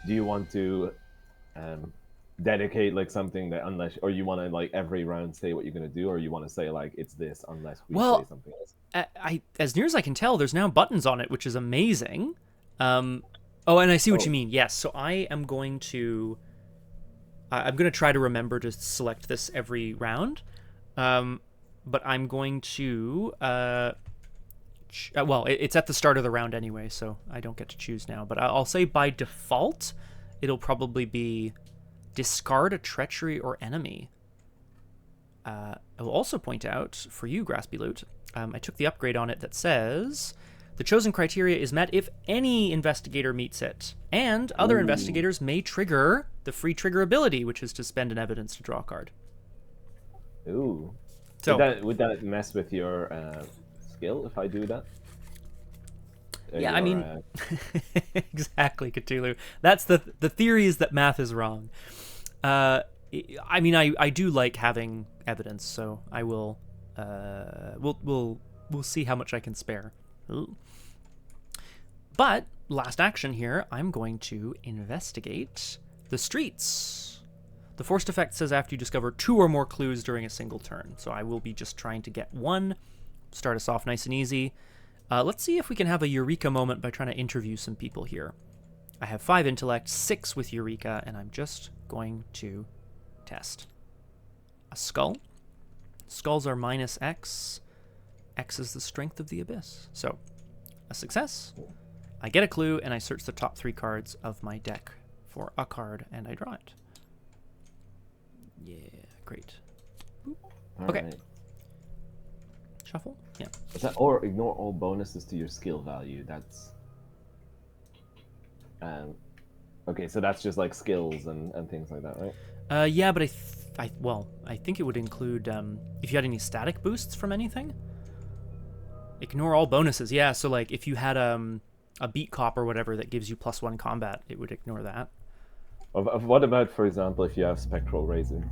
Do you want to dedicate like something that or you want to like every round say what you're going to do, or you want to say like it's this unless we say something else? As near as I can tell, there's now buttons on it, which is amazing. And I see what you mean. Yes, so I am going to... I'm going to try to remember to select this every round. But I'm going to... it's at the start of the round anyway, so I don't get to choose now. But I'll say by default, it'll probably be discard a treachery or enemy. I will also point out, for you, Graspiloot, I took the upgrade on it that says... The chosen criteria is met if any investigator meets it, and other investigators may trigger the free trigger ability, which is to spend an evidence to draw a card. Ooh. So, would that mess with your skill if I do that? I mean, exactly, Cthulhu. That's the theory is that math is wrong. I mean, I do like having evidence, so I will. We'll see how much I can spare. Ooh. But, last action here, I'm going to investigate the streets. The forced effect says after you discover 2 or more clues during a single turn. So I will be just trying to get 1. Start us off nice and easy. Let's see if we can have a Eureka moment by trying to interview some people here. I have 5 intellect, 6 with Eureka, and I'm just going to test. A skull. Skulls are minus X. X is the strength of the abyss. So, a success. I get a clue, and I search the top 3 cards of my deck for a card, and I draw it. Yeah, great. All Okay. right. Shuffle? Yeah. Is that, or ignore all bonuses to your skill value? That's okay. So that's just like skills and things like that, right? Yeah, but I think it would include if you had any static boosts from anything. Ignore all bonuses. Yeah, so like if you had a beat cop or whatever that gives you +1 combat, it would ignore that. Of what about, for example, if you have spectral razor?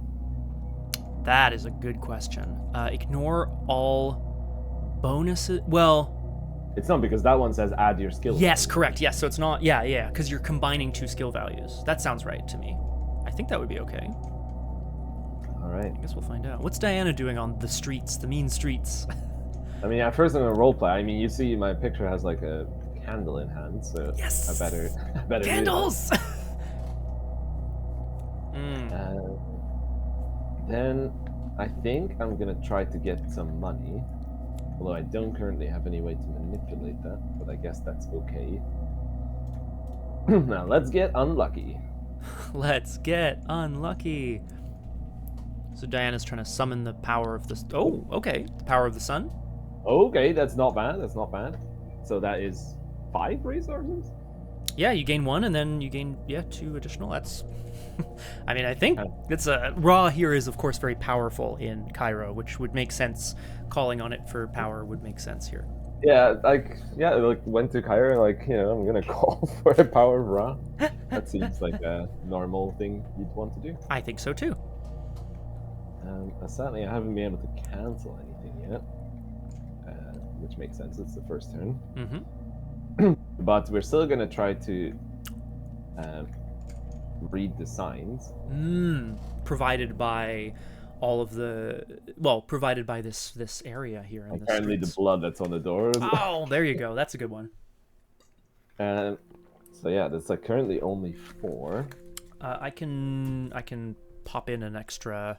That is a good question. Ignore all bonuses. Well, It's not, because that one says add your skill. yes, value. correct. Yes, so it's not. Yeah, because you're combining 2 skill values. That sounds right to me. I think that would be okay. All right. I guess we'll find out. What's Diana doing on the streets, the mean streets? I mean, at first I'm gonna roleplay. I mean, you see my picture has like a candle in hand, so Yes! I better do that. Candles! Then I think I'm gonna try to get some money, although I don't currently have any way to manipulate that, but I guess that's okay. Now let's get unlucky. Let's get unlucky. So Diana's trying to summon the power of the... Oh, okay. The power of the sun. Okay, that's not bad. That's not bad. So that is 5 resources? Yeah, you gain 1, and then you gain, 2 additional. That's... I mean, I think it's Ra here is, of course, very powerful in Cairo, which would make sense. Calling on it for power would make sense here. Yeah, like went to Cairo, like, you know, I'm gonna call for a power of Ra. That seems like a normal thing you'd want to do. I think so too. Sadly, I haven't been able to cancel anything yet, which makes sense. It's the first turn. Mm-hmm. But we're still gonna try to read the signs. Provided by all of the... Well, provided by this area here. In Apparently the blood that's on the doors. Oh, there you go. That's a good one. So yeah, there's like currently only 4. I can pop in an extra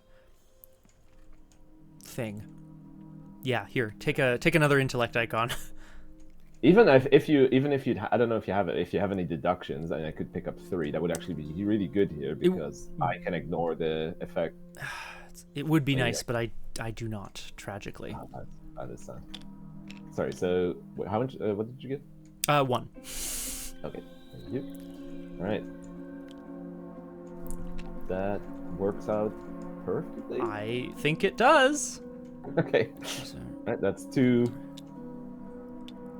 thing. Yeah, here. Take another intellect icon. Even if you I don't know if you have it. If you have any deductions, and I could pick up 3, that would actually be really good here, because I can ignore the effect. It would be nice, but I do not, tragically. That is sad. Sorry. So how much? What did you get? 1. Okay. Thank you. All right. That works out perfectly. I think it does. Okay. So, All right. That's 2.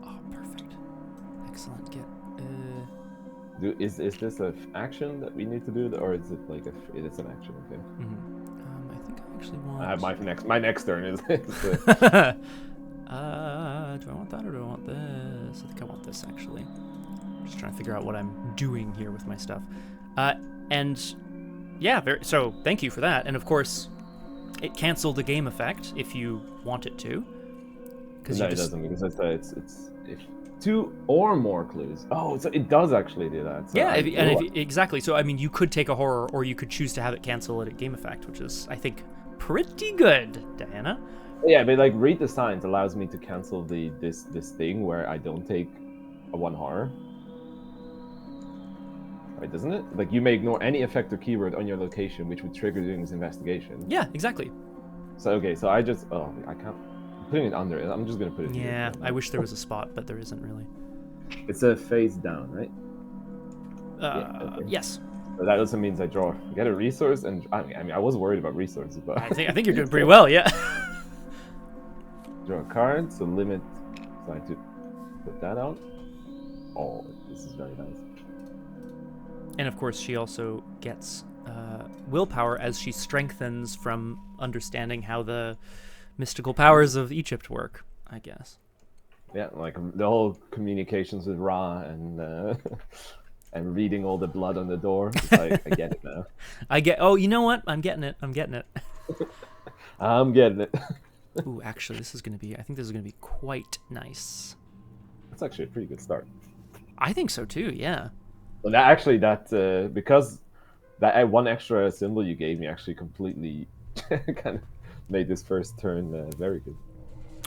oh, perfect. Excellent. Is this an action that we need to do, or is it like it is an action? Okay. I think I actually want... I have my next turn is. do I want that or do I want this? I think I want this, actually. I'm just trying to figure out what I'm doing here with my stuff. And yeah, so thank you for that. And of course, it canceled the game effect if you want it to. No, it doesn't, because it's if 2 or more clues. Oh, so it does actually do that. So yeah, exactly. So I mean, you could take a horror, or you could choose to have it cancel it at game effect, which is, I think, pretty good, Diana. Yeah, but like read the signs allows me to cancel this thing where I don't take a 1 horror. Right, doesn't it? Like, you may ignore any effect or keyword on your location which would trigger doing this investigation. Yeah, exactly. So okay, so I just I can't. I'm putting it under it. I'm just gonna put it. Yeah, here. I wish there was a spot, but there isn't really. It's a face down, right? Okay. Yes. So that also means I get a resource, and I mean I was worried about resources, but I think you're doing pretty well. Yeah. Draw a card, so limit. So I have to put that out. Oh, this is very nice. And of course, she also gets willpower as she strengthens from understanding how the mystical powers of Egypt work, I guess. Yeah, like the whole communications with Ra and and reading all the blood on the door. It's like, I get it now. Oh, you know what? I'm getting it. I'm getting it. I'm getting it. Ooh, actually, I think this is gonna be quite nice. That's actually a pretty good start. I think so too. Yeah. Well, because that 1 extra symbol you gave me actually completely kind of made this first turn very good.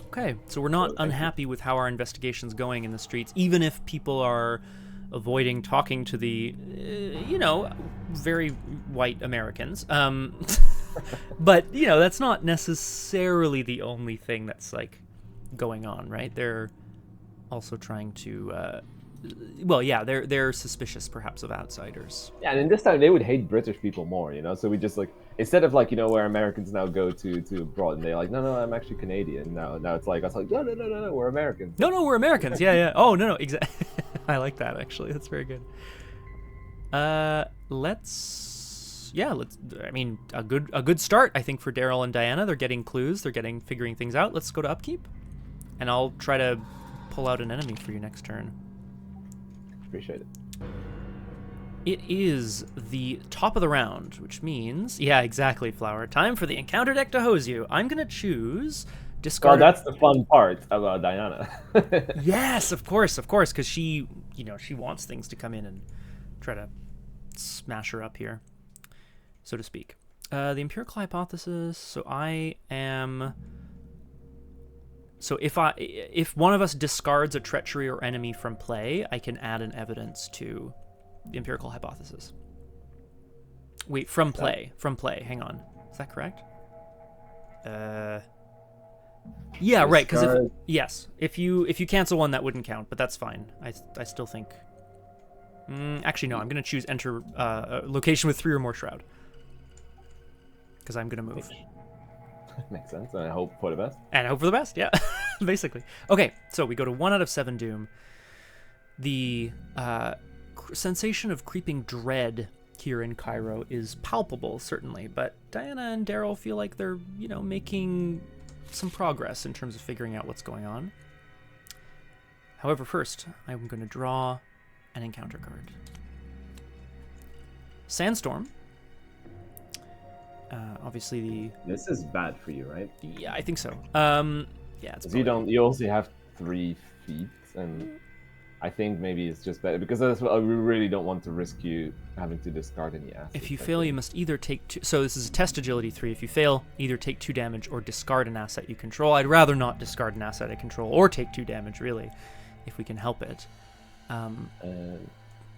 Okay, so we're not unhappy with how our investigation's going in the streets, even if people are avoiding talking to the, very white Americans. But, you know, that's not necessarily the only thing that's, like, going on, right? They're also trying to, well, yeah, they're suspicious, perhaps, of outsiders. Yeah, and in this time they would hate British people more, you know. So we just like instead of like where Americans now go to abroad and they're like, no, I'm actually Canadian. Now it's like us like no, we're Americans. No, we're Americans. Yeah. Oh no, exactly. I like that actually. That's very good. Let's. I mean, a good start, I think, for Darrell and Diana. They're getting clues. They're figuring things out. Let's go to upkeep, and I'll try to pull out an enemy for you next turn. Appreciate it. It is the top of the round, which means, yeah, exactly, Flower. Time for the encounter deck to hose you. I'm gonna choose discard. Oh, that's the fun part about Diana. Yes, of course, because she wants things to come in and try to smash her up here, so to speak. The empirical hypothesis. So I am. So if one of us discards a treachery or enemy from play, I can add an evidence to the empirical hypothesis. Wait, from play. Hang on, is that correct? Yeah, right. Because if you cancel one, that wouldn't count, but that's fine. I still think. Actually, no. I'm gonna choose enter location with 3 or more shroud because I'm gonna move. Makes sense, and I hope for the best. And I hope for the best, yeah. Basically. Okay, so we go to 1 out of 7 doom. The sensation of creeping dread here in Cairo is palpable, certainly, but Diana and Darrell feel like they're, making some progress in terms of figuring out what's going on. However, first, I'm going to draw an encounter card. Sandstorm. Obviously This is bad for you, right? Yeah, I think so. Yeah, it's probably... You also have 3 feet, and I think maybe it's just better because we really don't want to risk you having to discard any assets. If you fail, you must either take 2. So this is a test agility 3. If you fail, either take 2 damage or discard an asset you control. I'd rather not discard an asset I control or take 2 damage, really, if we can help it.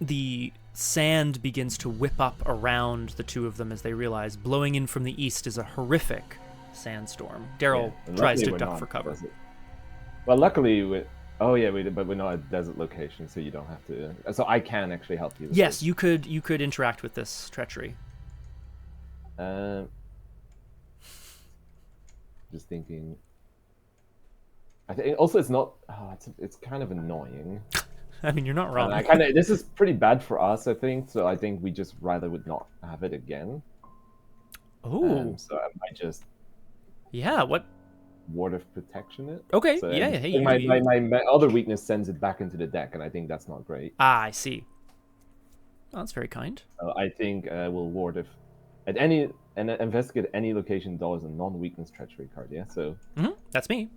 The sand begins to whip up around the 2 of them as they realize blowing in from the east is a horrific sandstorm. Darrell tries to duck for cover. Well, luckily, but we're not at a desert location, so you don't have to. So I can actually help you. Yes, you could interact with this treachery. Just thinking. I think also it's not. It's kind of annoying. I mean, you're not wrong. This is pretty bad for us, I think. So I think we just rather would not have it again. Oh. So I might just. Yeah. What? Ward of Protection it. Okay. So yeah. Hey. My other weakness sends it back into the deck, and I think that's not great. Ah, I see. Well, that's very kind. I think we'll ward if at any and investigate any location dollars a non-weakness treachery card. Yeah. So. Mm-hmm. That's me.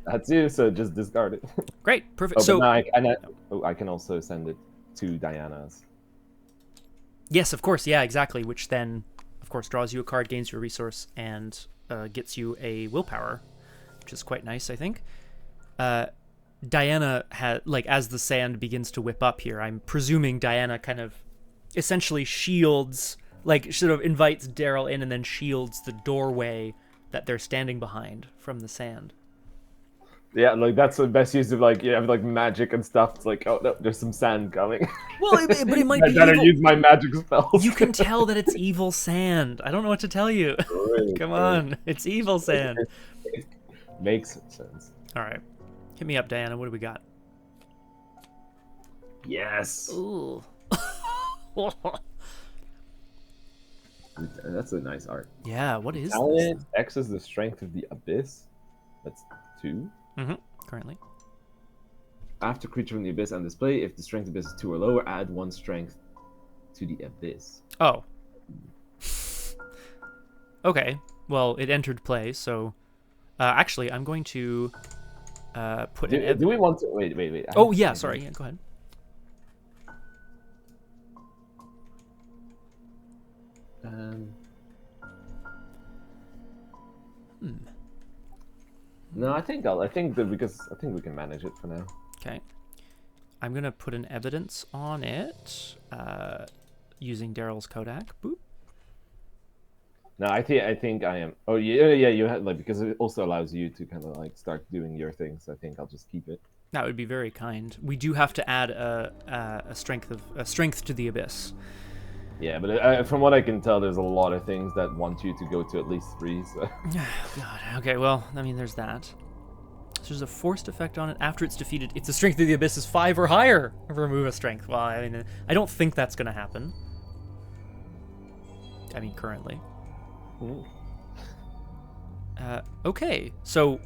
That's you, so just discard it. Great, perfect. I can also send it to Diana's. Yes, of course, yeah, exactly. Which then, of course, draws you a card, gains your resource, and gets you a willpower, which is quite nice, I think. Diana had, as the sand begins to whip up here, I'm presuming Diana kind of essentially shields, sort of invites Darrell in and then shields the doorway that they're standing behind from the sand. Yeah, that's the best use of you have magic and stuff. It's like, oh no, there's some sand coming. Well, but it might be. I better use my magic spells. You can tell that it's evil sand. I don't know what to tell you. Really? Come on, it's evil sand. Makes sense. All right, hit me up, Diana. What do we got? Yes. Ooh. That's a nice art. Yeah. What is this? X is the strength of the abyss. That's 2. Mm-hmm. Currently. After creature from the abyss on display, if the strength abyss is 2 or lower, add 1 strength to the abyss. Oh. Okay. Well, it entered play, so actually, I'm going to put. Do we want to wait? Oh yeah, sorry. Yeah, go ahead. No, I think we can manage it for now. Okay. I'm gonna put an evidence on it using Darrell's Kodak. Boop. No, I think I am. Oh yeah. You had like because it also allows you to kind of like start doing your things. I think I'll just keep it. That would be very kind. We do have to add a strength to the abyss. Yeah, but from what I can tell, there's a lot of things that want you to go to at least 3. So. God. Okay. Well, I mean, there's that. So there's a forced effect on it after it's defeated. If the strength of the abyss is 5 or higher, remove a strength. Well, I mean, I don't think that's going to happen. I mean, currently. Ooh. Okay. So,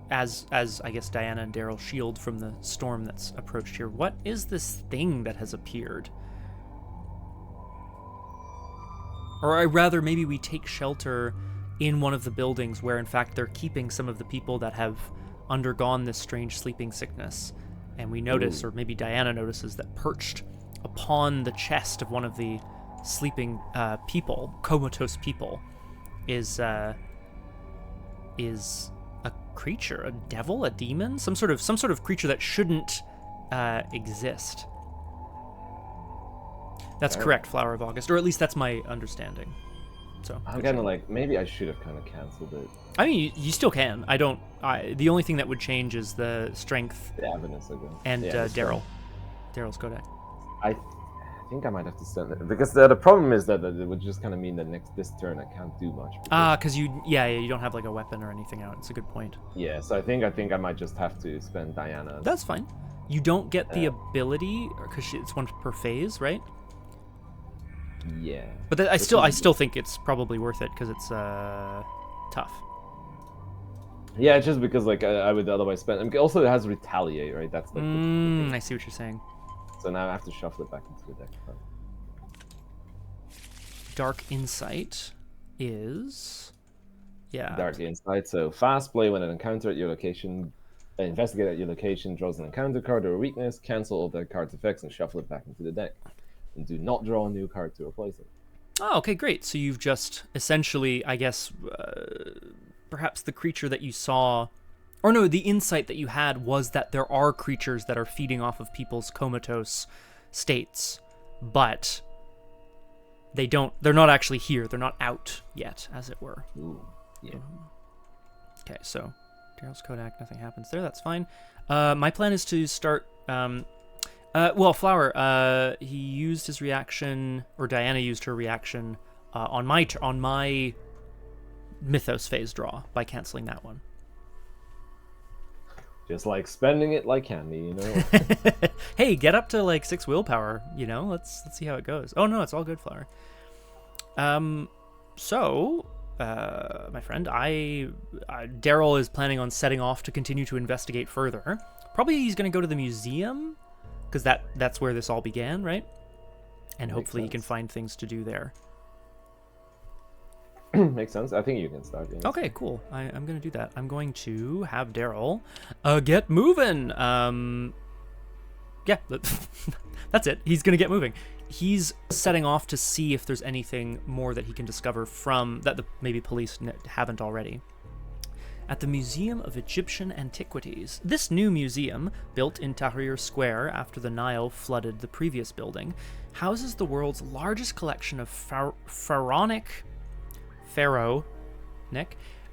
as I guess Diana and Darrell shield from the storm that's approached here, what is this thing that has appeared? Or rather, maybe we take shelter in one of the buildings where, in fact, they're keeping some of the people that have undergone this strange sleeping sickness. And we notice, or maybe Diana notices, that perched upon the chest of one of the sleeping people, comatose people, is a creature, a devil, a demon, some sort of creature that shouldn't exist. That's correct, Flower of August, or at least that's my understanding. So I'm kind of like, maybe I should have kind of canceled it. I mean, you still can. The only thing that would change is the strength. The evidence, I guess. And Darrell. Darrell's Kodak. I think I might have to send it because the problem is that it would just kind of mean that this turn I can't do much. Because you don't have like a weapon or anything out. It's a good point. Yeah, so I think I might just have to spend Diana. That's fine. You don't get the ability because it's one per phase, right? Yeah. But I still think it's probably worth it because it's tough. Yeah, it's just because like I would otherwise spend. And also, it has retaliate, right? That's like. I see what you're saying. So now I have to shuffle it back into the deck. Dark Insight is. Yeah. Dark Insight. So fast play when an encounter at your location, investigate at your location, draws an encounter card or a weakness, cancel all that card's effects, and shuffle it back into the deck. And do not draw a new card to replace it. Oh, okay, great. So you've just essentially, I guess, perhaps the creature that you saw, or no, the insight that you had was that there are creatures that are feeding off of people's comatose states, but they're not actually here. They're not out yet, as it were. Ooh, yeah. Okay, so Darrell's Kodak, nothing happens there. That's fine. My plan is to start. Flower, he used his reaction, or Diana used her reaction on my mythos phase draw by canceling that one. Just like spending it like candy, you know. Hey, get up to like 6 willpower, you know. Let's see how it goes. Oh no, it's all good, Flower. My friend, Darrell is planning on setting off to continue to investigate further. Probably he's going to go to the museum. Because that's where this all began, right? And hopefully he can find things to do there. Makes sense. I think you can start. Yeah. Okay, cool. I'm going to do that. I'm going to have Darrell get moving. Yeah, that's it. He's going to get moving. He's setting off to see if there's anything more that he can discover from that the maybe police haven't already. At the Museum of Egyptian Antiquities. This new museum, built in Tahrir Square after the Nile flooded the previous building, houses the world's largest collection of pharaonic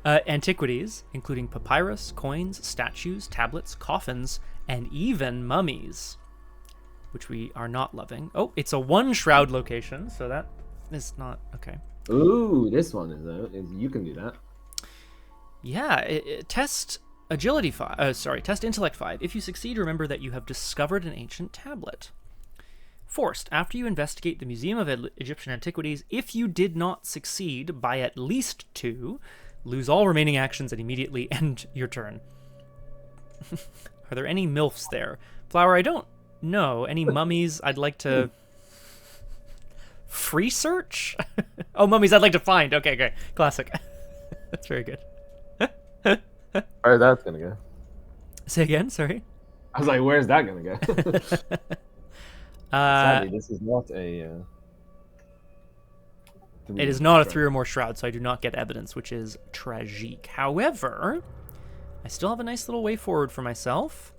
antiquities, including papyrus, coins, statues, tablets, coffins, and even mummies, which we are not loving. Oh, it's a 1 shroud location, so that is not okay. Ooh, this one is you can do that. Yeah, test agility 5. Test intellect 5. If you succeed, remember that you have discovered an ancient tablet. Forced. After you investigate the Museum of Egyptian Antiquities, if you did not succeed by at least 2, lose all remaining actions and immediately end your turn. Are there any MILFs there? Flower, I don't know. Any mummies I'd like to... Free search? Oh, mummies I'd like to find. Okay, great. Classic. That's very good. Where's that gonna go? Say again, sorry. I was like, where's that gonna go? Sadly, this is not a. It is not a 3 or more shroud, so I do not get evidence, which is tragique. However, I still have a nice little way forward for myself,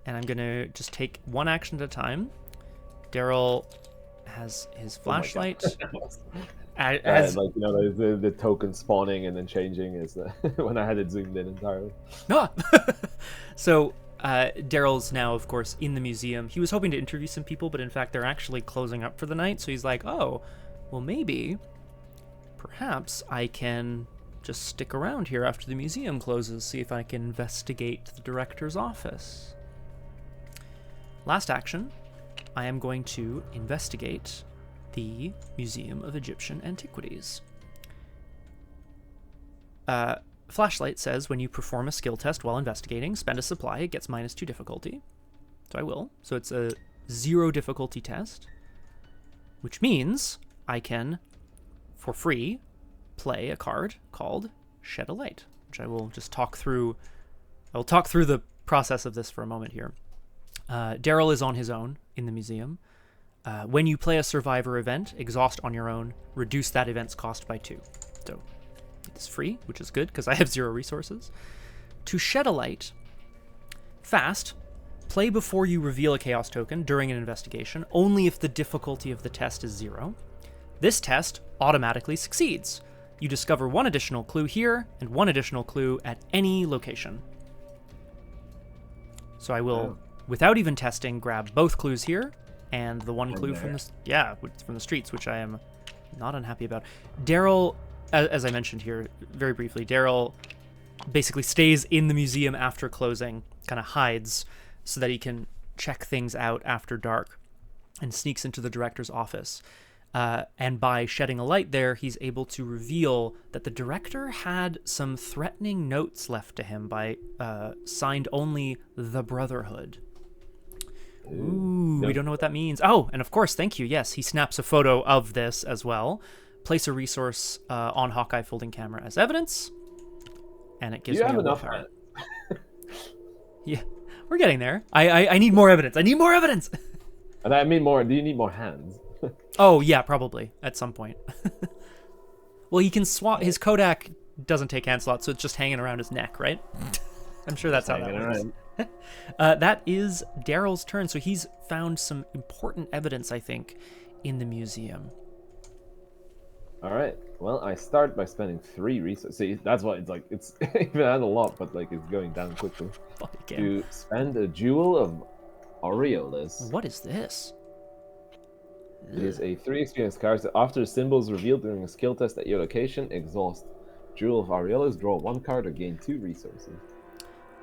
and I'm gonna just take 1 action at a time. Darrell has his flashlight. As Like, you know, the token spawning and then changing is when I had it zoomed in entirely. ah! So Darrell's now, of course, in the museum. He was hoping to interview some people, but in fact, they're actually closing up for the night. So he's like, oh, well, perhaps I can just stick around here after the museum closes, see if I can investigate the director's office. Last action, I am going to investigate the Museum of Egyptian Antiquities. Flashlight says when you perform a skill test while investigating, spend a supply, it gets -2 difficulty. So I will. So it's a 0 difficulty test, which means I can, for free, play a card called Shed a Light, which I will just talk through. I will talk through the process of this for a moment here. Darrell is on his own in the museum. When you play a survivor event, exhaust on your own, reduce that event's cost by 2. So it's free, which is good because I have 0 resources. To Shed a Light, fast, play before you reveal a chaos token during an investigation, only if the difficulty of the test is 0. This test automatically succeeds. You discover 1 additional clue here and 1 additional clue at any location. So I will, without even testing, grab both clues here and the 1 clue from the streets, which I am not unhappy about. Darrell, as I mentioned here very briefly, Darrell basically stays in the museum after closing, kind of hides so that he can check things out after dark, and sneaks into the director's office. And by shedding a light there, he's able to reveal that the director had some threatening notes left to him by signed only the Brotherhood. Ooh, we don't know what that means. Oh, and of course, thank you. Yes, he snaps a photo of this as well. Place a resource on Hawkeye folding camera as evidence, and it gives me enough. Yeah, we're getting there. I need more evidence. I need more evidence. And I mean more. Do you need more hands? Oh yeah, probably at some point. Well, he can swap. His Kodak doesn't take hand slots, so it's just hanging around his neck, right? I'm sure that's how that works. That is Darrell's turn. So he's found some important evidence, I think, in the museum. All right. Well, I start by spending 3 resources. See, that's why it's like it's even had a lot, but like it's going down quickly. To spend a Jewel of Aureolus. What is this? It is a 3 experience card. So after a symbol is revealed during a skill test at your location, exhaust Jewel of Aureolus, draw 1 card or gain 2 resources.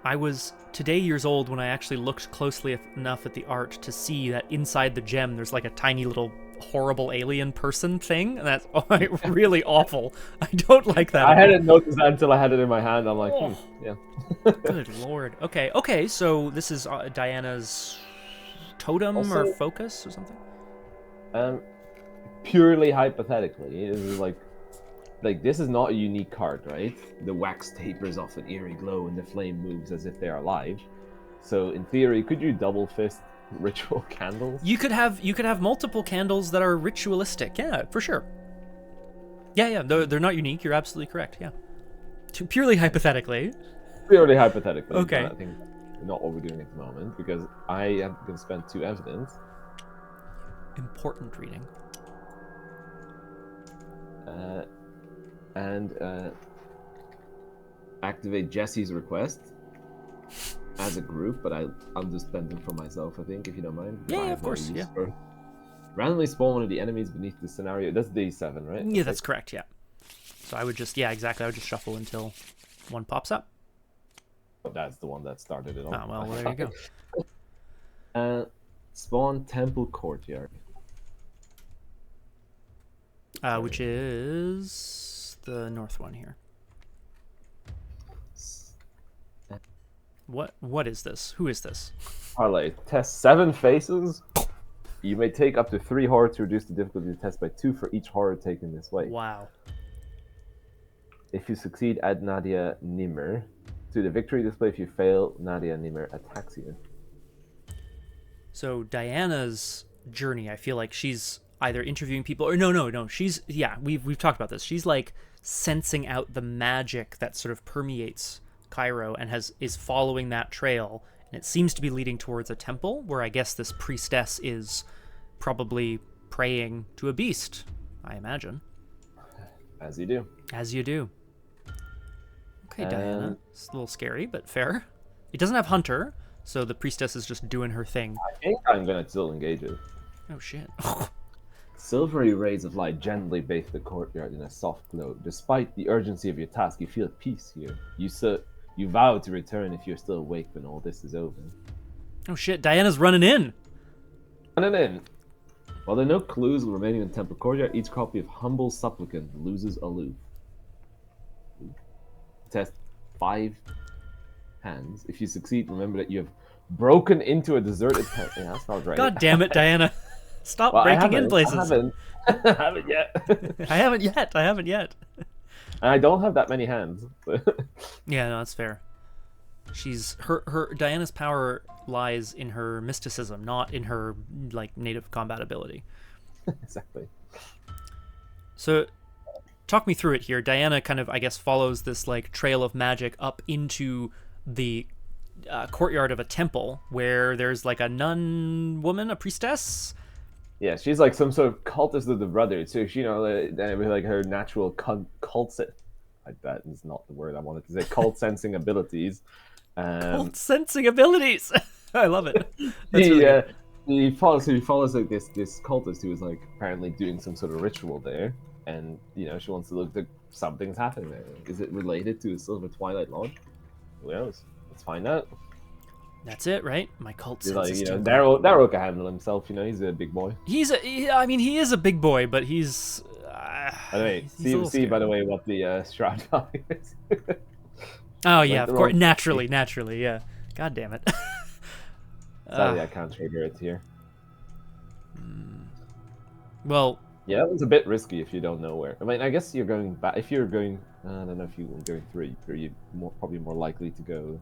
I was today years old when I actually looked closely enough at the art to see that inside the gem there's like a tiny little horrible alien person thing, and that's really awful. I don't like that. I hadn't noticed that until I had it in my hand. I'm like, yeah. Good lord. Okay, so this is Diana's totem also, or focus or something? Purely hypothetically, it is like this is not a unique card, right? The wax tapers off an eerie glow and the flame moves as if they are alive. So in theory, could you double fist ritual candles? You could have multiple candles that are ritualistic. Yeah, for sure. Yeah. They're not unique. You're absolutely correct. Yeah. Purely hypothetically. Purely hypothetically. Okay. I think not what we're doing at the moment because I am going to spend 2 evidence. Important reading. And activate Jesse's request as a group, but I'll just spend them for myself, I think, if you don't mind. Yeah, of course, yeah. Randomly spawn one of the enemies beneath the scenario. That's D7, right? Yeah, that's correct, yeah. So I would just, exactly, I would just shuffle until one pops up. Oh, that's the one that started it all. Oh, well, there you go. Spawn Temple Courtyard. Which is the north one here. What is this? Who is this? Parlay. Test 7 faces. You may take up to 3 horror to reduce the difficulty of the test by 2 for each horror taken this way. Wow. If you succeed, add Nadia Nimmer to the victory display. If you fail, Nadia Nimmer attacks you. So Diana's journey, I feel like she's either interviewing people or no. She's we've talked about this. She's like sensing out the magic that sort of permeates Cairo and is following that trail, and it seems to be leading towards a temple where I guess this priestess is probably praying to a beast, I imagine. As you do. As you do. Okay, And Diana. It's a little scary, but fair. It doesn't have Hunter, so the priestess is just doing her thing. I think I'm gonna still engage it. Oh, shit. Silvery rays of light gently bathe the courtyard in a soft glow. Despite the urgency of your task, you feel at peace here. You vow to return if you're still awake when all this is over. Oh, shit. Diana's running in. And then, while there are no clues remaining in the temple courtyard, each copy of Humble Supplicant loses aloof. Test 5 hands. If you succeed, remember that you have broken into a deserted tent. Yeah, that's not right. God damn it, Diana. Stop breaking in places. I haven't. I haven't yet. I haven't yet. And I don't have that many hands. Yeah, no, that's fair. She's her Diana's power lies in her mysticism, not in her like native combat ability. Exactly. So talk me through it here. Diana kind of, I guess, follows this like trail of magic up into the courtyard of a temple where there's like a nun woman, a priestess. Yeah, she's like some sort of cultist of the brothers. So she, with like her natural cult that is not the word I wanted to say. Cult sensing abilities. Cult sensing abilities. I love it. That's really good. He follows like this cultist who is like apparently doing some sort of ritual there, and she wants to look at something's happening there. Is it related to the Silver Twilight Lodge? Who knows? Let's find out. That's it, right? My cult sense like, is Darrell can handle himself. He's a big boy. He is a big boy, but he's. By the way, see by the way what the shroud value is. Oh yeah, of course. Naturally, yeah. God damn it. Sadly, I can't trigger it here. Well. Yeah, that was a bit risky if you don't know where. I mean, I guess you're going back. If you're going, I don't know if you're going 3, or you're probably more likely to go.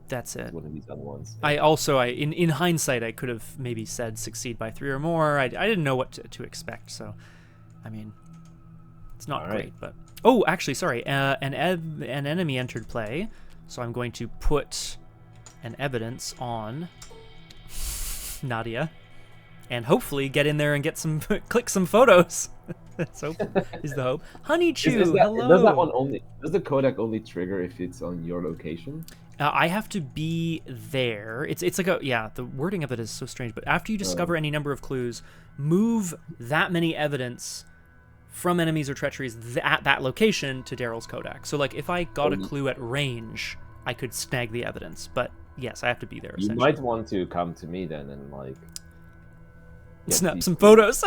That's it. One of these other ones. In hindsight, I could have maybe said succeed by 3 or more. I didn't know what to expect, so I mean, it's not great. But oh, actually, sorry, an enemy entered play, so I'm going to put an evidence on Nadia, and hopefully get in there and get some click some photos. So is the hope. Honeychew, hello. Does the codec only trigger if it's on your location? I have to be there. It's like the wording of it is so strange. But after you discover any number of clues, move that many evidence from enemies or treacheries at that location to Darrell's Kodak. So like if I got a clue at range, I could snag the evidence. But yes, I have to be there. You might want to come to me then and like snap some photos.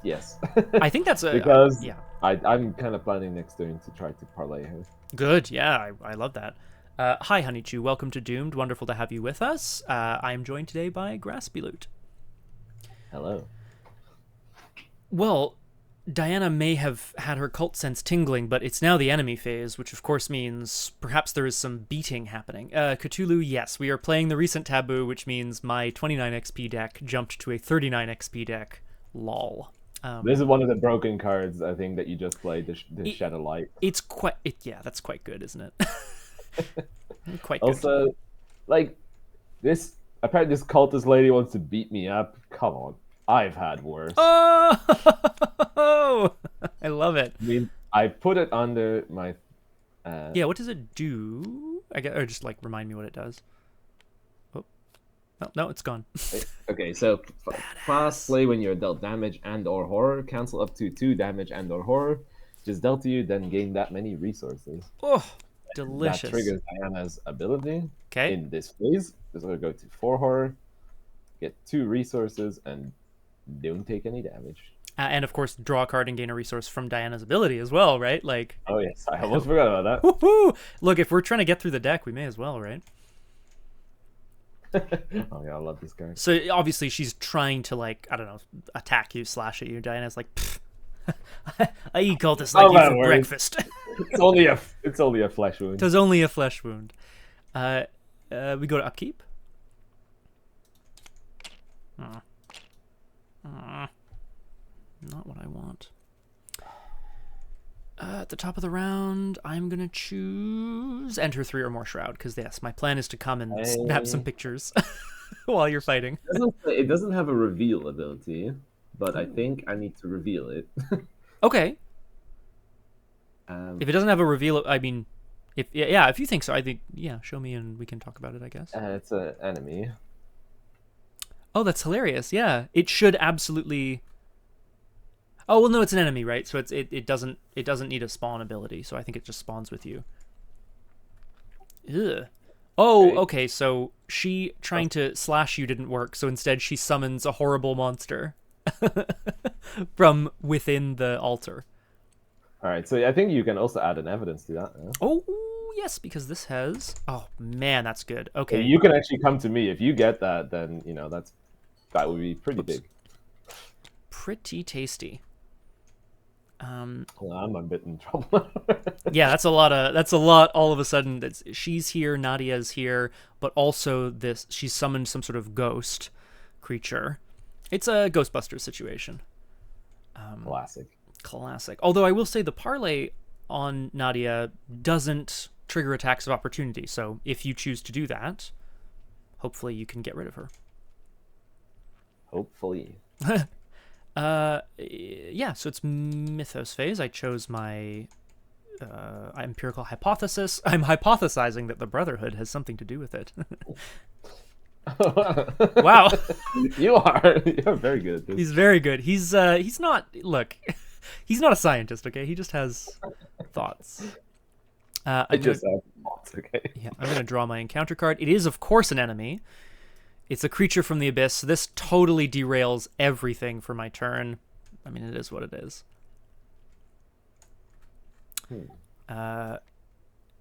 Yes. I think that's because I'm kind of planning next turn to try to parlay her. Good. Yeah, I love that. Hi, Honeychew. Welcome to Doomed. Wonderful to have you with us. I am joined today by Graspiloot. Hello. Well, Diana may have had her cult sense tingling, but it's now the enemy phase, which of course means perhaps there is some beating happening. Cthulhu, yes, we are playing the recent taboo, which means my 29 XP deck jumped to a 39 XP deck. Lol. This is one of the broken cards, I think, that you just played, the Shadow Light. It's quite... that's quite good, isn't it? Quite good. Also, like, apparently this cultist lady wants to beat me up. Come on. I've had worse. Oh! I love it. I mean, I put it under my... yeah, what does it do? Or just, like, remind me what it does. Oh. No, it's gone. Okay, so fast play when you're dealt damage and or horror. Cancel up to 2 damage and or horror. Just dealt to you, then gain that many resources. Oh, delicious. That triggers Diana's ability. Okay. In this phase, just gonna go to 4 horror, get 2 resources, and don't take any damage. And of course, draw a card and gain a resource from Diana's ability as well, right? Like. Oh yes, I almost forgot about that. Woohoo! Look, if we're trying to get through the deck, we may as well, right? Oh yeah, I love this guy. So obviously she's trying to, like, I don't know, attack you, slash at you. Diana's like, I eat cultists like you for breakfast. It's only a flesh wound. It was only a flesh wound. We go to upkeep. Not what I want. At the top of the round, I'm gonna choose enter 3 or more shroud, because yes, my plan is to come and snap some pictures while you're fighting. It doesn't have a reveal ability, but I think I need to reveal it. Okay. If it doesn't have a reveal, I mean, if you think so, I think show me and we can talk about it, I guess. It's an enemy. Oh, that's hilarious. Yeah, it should absolutely. Oh well, no, it's an enemy, right? So it doesn't need a spawn ability. So I think it just spawns with you. Ugh. Oh, okay. So she trying to slash you didn't work. So instead, she summons a horrible monster from within the altar. All right. So I think you can also add an evidence to that. Yeah? Oh yes, because this has. Oh man, that's good. Okay. You can actually come to me if you get that. Then that would be pretty big. Pretty tasty. Well, I'm a bit in trouble. Yeah, that's a lot all of a sudden. She's here, Nadia's here, but also she's summoned some sort of ghost creature. It's a Ghostbusters situation. Classic. Although I will say the parlay on Nadia doesn't trigger attacks of opportunity, so if you choose to do that, hopefully you can get rid of her. Hopefully. Yeah, so it's mythos phase. I chose my empirical hypothesis. I'm hypothesizing that the Brotherhood has something to do with it. Wow. You're very good at this. He's very good. He's not, look, he's not a scientist, okay? He just has thoughts. I just have thoughts, okay? Yeah, I'm going to draw my encounter card. It is, of course, an enemy. It's a creature from the abyss. So this totally derails everything for my turn. I mean, it is what it is.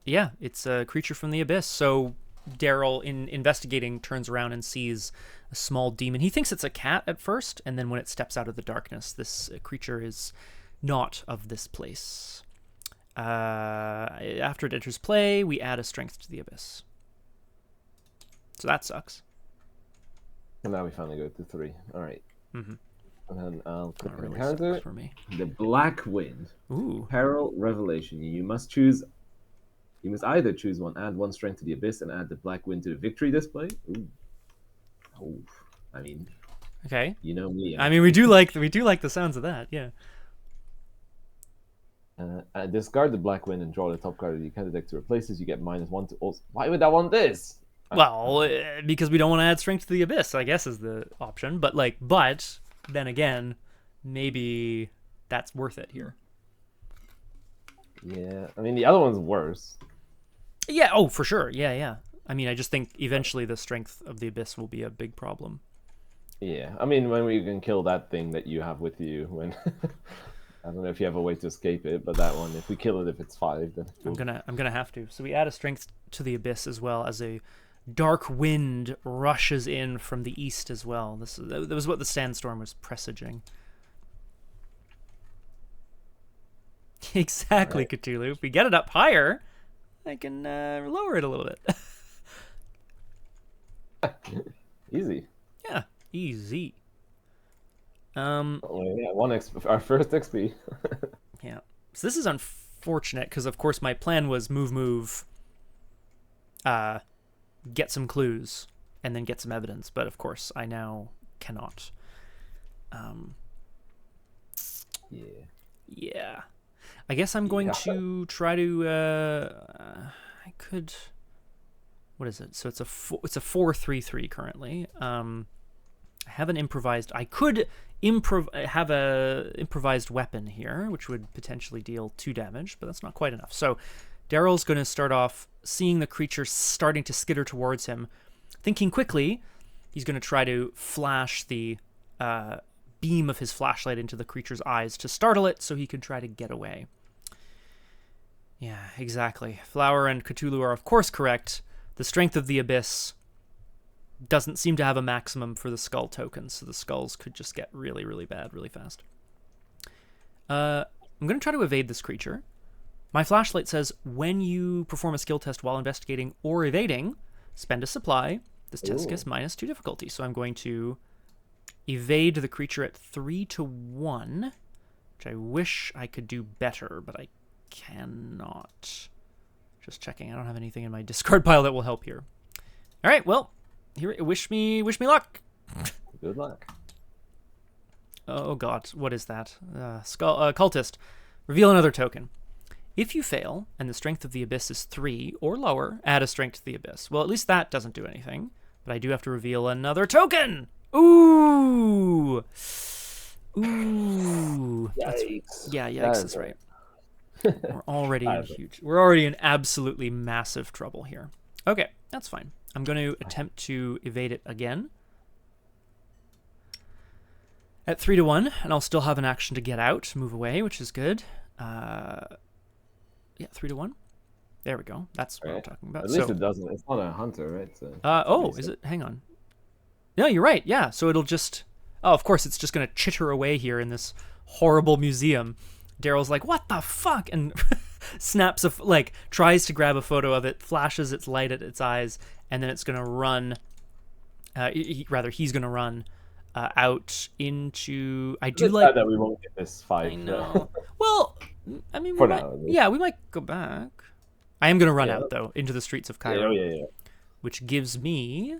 Yeah, it's a creature from the abyss. So Darrell, in investigating, turns around and sees a small demon. He thinks it's a cat at first, and then when it steps out of the darkness, this creature is not of this place. After it enters play, we add a strength to the abyss. So that sucks. And now we finally go to 3. All right. Mm-hmm. And then I'll put That the really encounter. sucks for me. The Black Wind. Ooh. Peril Revelation. You must choose. You must either choose one, add 1 strength to the abyss, and add the Black Wind to the victory display. Ooh. Oh. I mean. Okay. You know me. I mean, we do like the sounds of that. Yeah. Discard the Black Wind and draw the top card of the encounter deck to replace this. You get -1 to all. Why would I want this? Well, because we don't want to add strength to the abyss, I guess, is the option. But then again, maybe that's worth it here. Yeah, I mean the other one's worse. Yeah. Oh, for sure. Yeah. I mean, I just think eventually the strength of the abyss will be a big problem. Yeah, I mean when we can kill that thing that you have with you when. I don't know if you have a way to escape it, but that one, if we kill it, if it's 5, then I'm gonna have to. So we add a strength to the abyss as well as a dark wind rushes in from the east as well. That was what the sandstorm was presaging. Exactly, right. Cthulhu. If we get it up higher, I can lower it a little bit. Easy. Yeah, easy. Our first XP. Yeah. So this is unfortunate because, of course, my plan was move, get some clues, and then get some evidence. But, of course, I now cannot. Yeah. I guess I'm going to try to... I could... What is it? So it's a 4/3/3 currently. I have an improvised... I could... have a improvised weapon here, which would potentially deal 2 damage, but that's not quite enough. So Darrell's going to start off seeing the creature starting to skitter towards him. Thinking quickly, he's going to try to flash the beam of his flashlight into the creature's eyes to startle it so he can try to get away. Yeah, exactly. Flower and Cthulhu are, of course, correct. The strength of the abyss doesn't seem to have a maximum for the skull tokens, so the skulls could just get really, really bad really fast. I'm going to try to evade this creature. My flashlight says, when you perform a skill test while investigating or evading, spend a supply. This test gets -2 difficulty, so I'm going to evade the creature at 3-1, which I wish I could do better, but I cannot. Just checking. I don't have anything in my discard pile that will help here. All right, well, here, wish me luck. Good luck. Oh God, what is that? Cultist. Reveal another token. If you fail, and the strength of the abyss is 3 or lower, add a strength to the abyss. Well, at least that doesn't do anything. But I do have to reveal another token! Ooh! Ooh. Yikes. Yeah, yikes is right. We're already in absolutely massive trouble here. Okay, that's fine. I'm going to attempt to evade it again. At 3-1, and I'll still have an action to get out, move away, which is good. Yeah, 3-1. There we go. That's what I'm talking about. At least it doesn't. It's not a hunter, right? So, is it? Hang on. No, you're right. Yeah, so it'll just... Oh, of course, it's just going to chitter away here in this horrible museum. Darrell's like, what the fuck? And snaps, tries to grab a photo of it, flashes its light at its eyes, and then it's going to run... he's going to run out into... I do like... that we won't get this fight. I know. Well, I mean, for now. We might go back. I am going to run out, though, into the streets of Cairo. Yeah. Which gives me...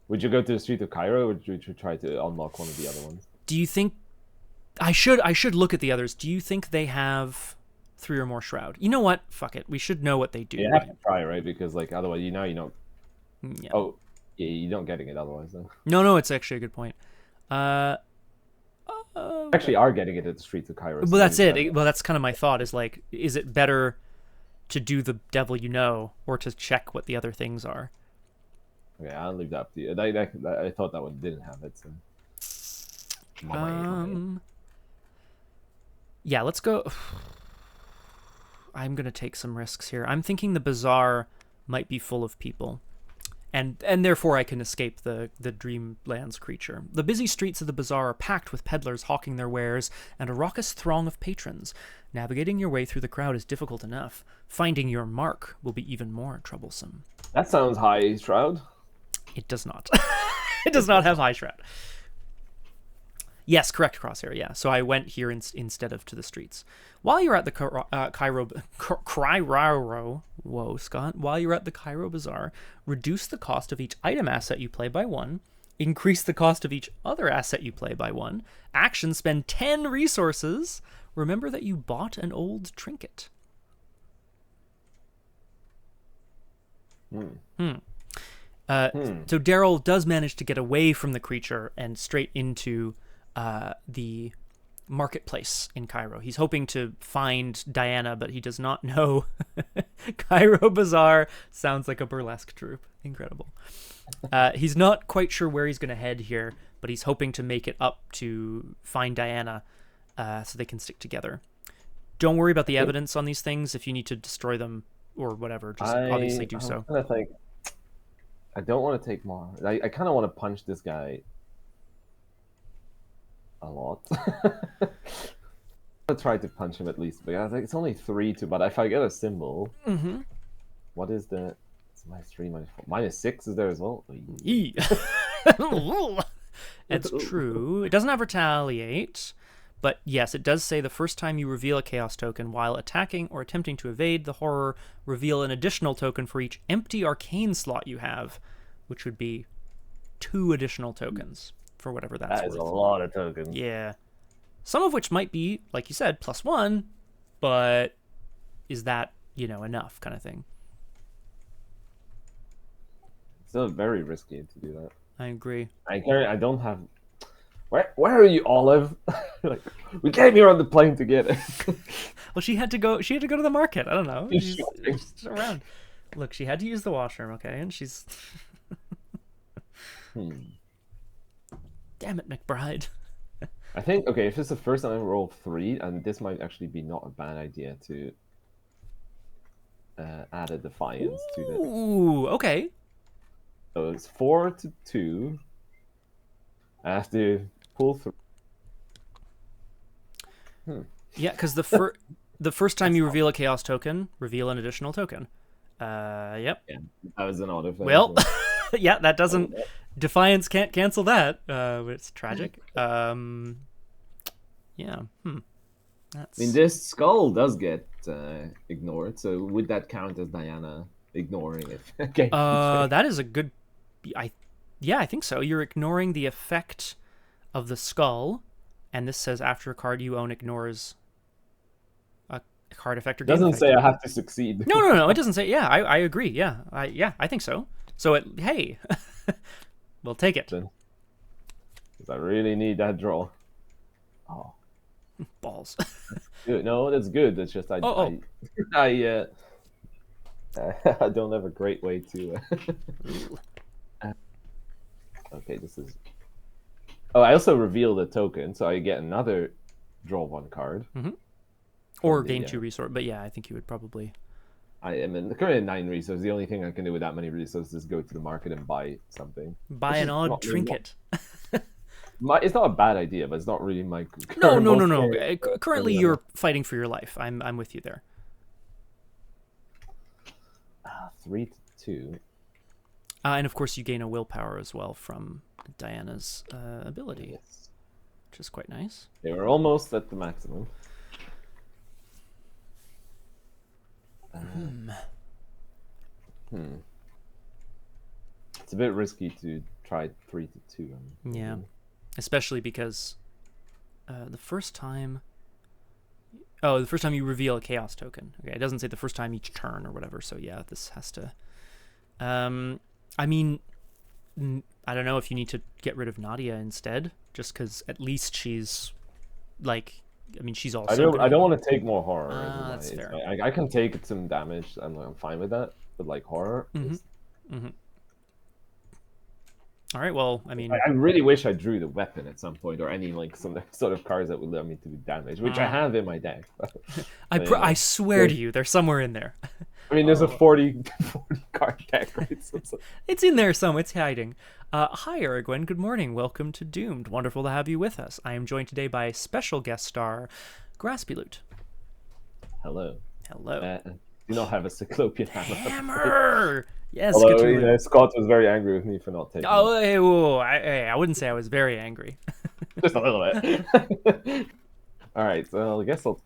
Would you go to the street of Cairo, or would you try to unlock one of the other ones? Do you think... I should look at the others. Do you think they have 3 or more shroud? You know what? Fuck it. We should know what they do. You have to try, right? Because, otherwise, you don't... Yeah. Oh, yeah, you don't getting it otherwise, then. No, it's actually a good point. Actually are getting it at the streets of Cairo. Well, that's it. Well, that's kind of my thought, is it better to do the devil you know, or to check what the other things are? Okay, I'll leave that up to you. I thought that one didn't have it, so... Yeah, let's go... I'm going to take some risks here. I'm thinking the bazaar might be full of people. And therefore I can escape the Dreamlands creature. The busy streets of the bazaar are packed with peddlers hawking their wares and a raucous throng of patrons. Navigating your way through the crowd is difficult enough. Finding your mark will be even more troublesome. That sounds high, Shroud. It does not. It does not have high shroud. Yes, correct, Crosshair, yeah. So I went here instead of to the streets. While you're at the Cairo... Whoa, Scott. While you're at the Cairo Bazaar, reduce the cost of each item asset you play by 1. Increase the cost of each other asset you play by 1. Action, spend 10 resources. Remember that you bought an old trinket. So Darrell does manage to get away from the creature and straight into the marketplace in Cairo. He's hoping to find Diana, but he does not know. Cairo Bazaar sounds like a burlesque troupe. Incredible. He's not quite sure where he's going to head here, but he's hoping to make it up to find Diana so they can stick together. Don't worry about the evidence on these things. If you need to destroy them or whatever, just obviously do so. I don't want to take more. I kind of want to punch this guy a lot. I'll try to punch him at least, but I think it's only 3 to. But if I get a symbol, what is the? It's -3, -4, -6 is there as well. It's true. It doesn't have retaliate, but yes, it does say the first time you reveal a chaos token while attacking or attempting to evade the horror, reveal an additional token for each empty arcane slot you have, which would be 2 additional tokens for whatever that's worth. That is a lot of tokens. Yeah. Some of which might be, like you said, +1, but is that, enough kind of thing? Still very risky to do that. I agree. I don't have... Where are you, Olive? We came here on the plane to get it. Well, she had to go to the market. I don't know. She's around. Look, she had to use the washroom, okay? And she's... Damn it, McBride. I think, okay, if it's the first time I roll 3, and this might actually be not a bad idea to add a defiance to this. Ooh, okay. So it's 4 to 2. I have to pull through. Yeah, because the first time you reveal a chaos token, reveal an additional token. Yep. Yeah, that was an auto. Well, yeah, that doesn't... Defiance can't cancel that. It's tragic. Yeah. I mean, this skull does get ignored, so would that count as Diana ignoring it? Okay. That is a good... I think so. You're ignoring the effect of the skull, and this says after a card you own ignores card effect or game Doesn't effect. say I have to succeed. No. It doesn't say. Yeah, I agree. Yeah, I think so. So hey, we'll take it. Because I really need that draw. Oh, Balls. good. No, that's good. It's just I don't have a great way to. Okay, this is. Oh, I also reveal the token, so I get another draw one card. Or gain 2 resource. But yeah, I think you would probably. I am currently at 9 resources. The only thing I can do with that many resources is go to the market and buy something. Buy an odd trinket. It's not a bad idea, but it's not really my. No. Currently, you're fighting for your life. I'm with you there. 3 to 2. And of course, you gain a willpower as well from Diana's ability, Yes. which is quite nice. They were almost at the maximum. It's a bit risky to try 3 to 2. Yeah, especially because the first time you reveal a chaos token. Okay, it doesn't say the first time each turn or whatever. So yeah, this has to. I mean, I don't know if you need to get rid of Nadia instead, just because at least she's like. I mean, she's also. I don't want to take more horror. That's fair. I can take some damage. I'm fine with that. But like horror. All right. Well, I mean, I really wish I drew the weapon at some point, or any like some sort of cards that would allow me to do damage, which I have in my deck. I swear to you, they're somewhere in there. I mean, there's a 40 card deck, right? It's in there some. It's hiding. Hi, Erigwen. Good morning. Welcome to Doomed. Wonderful to have you with us. I am joined today by special guest star, Graspiloot. Hello. Hello. Do not have a cyclopean hammer. Yes. Although Scott was very angry with me for not taking. Oh, hey, whoa, I wouldn't say I was very angry. Just a little bit. All right. So I guess I'll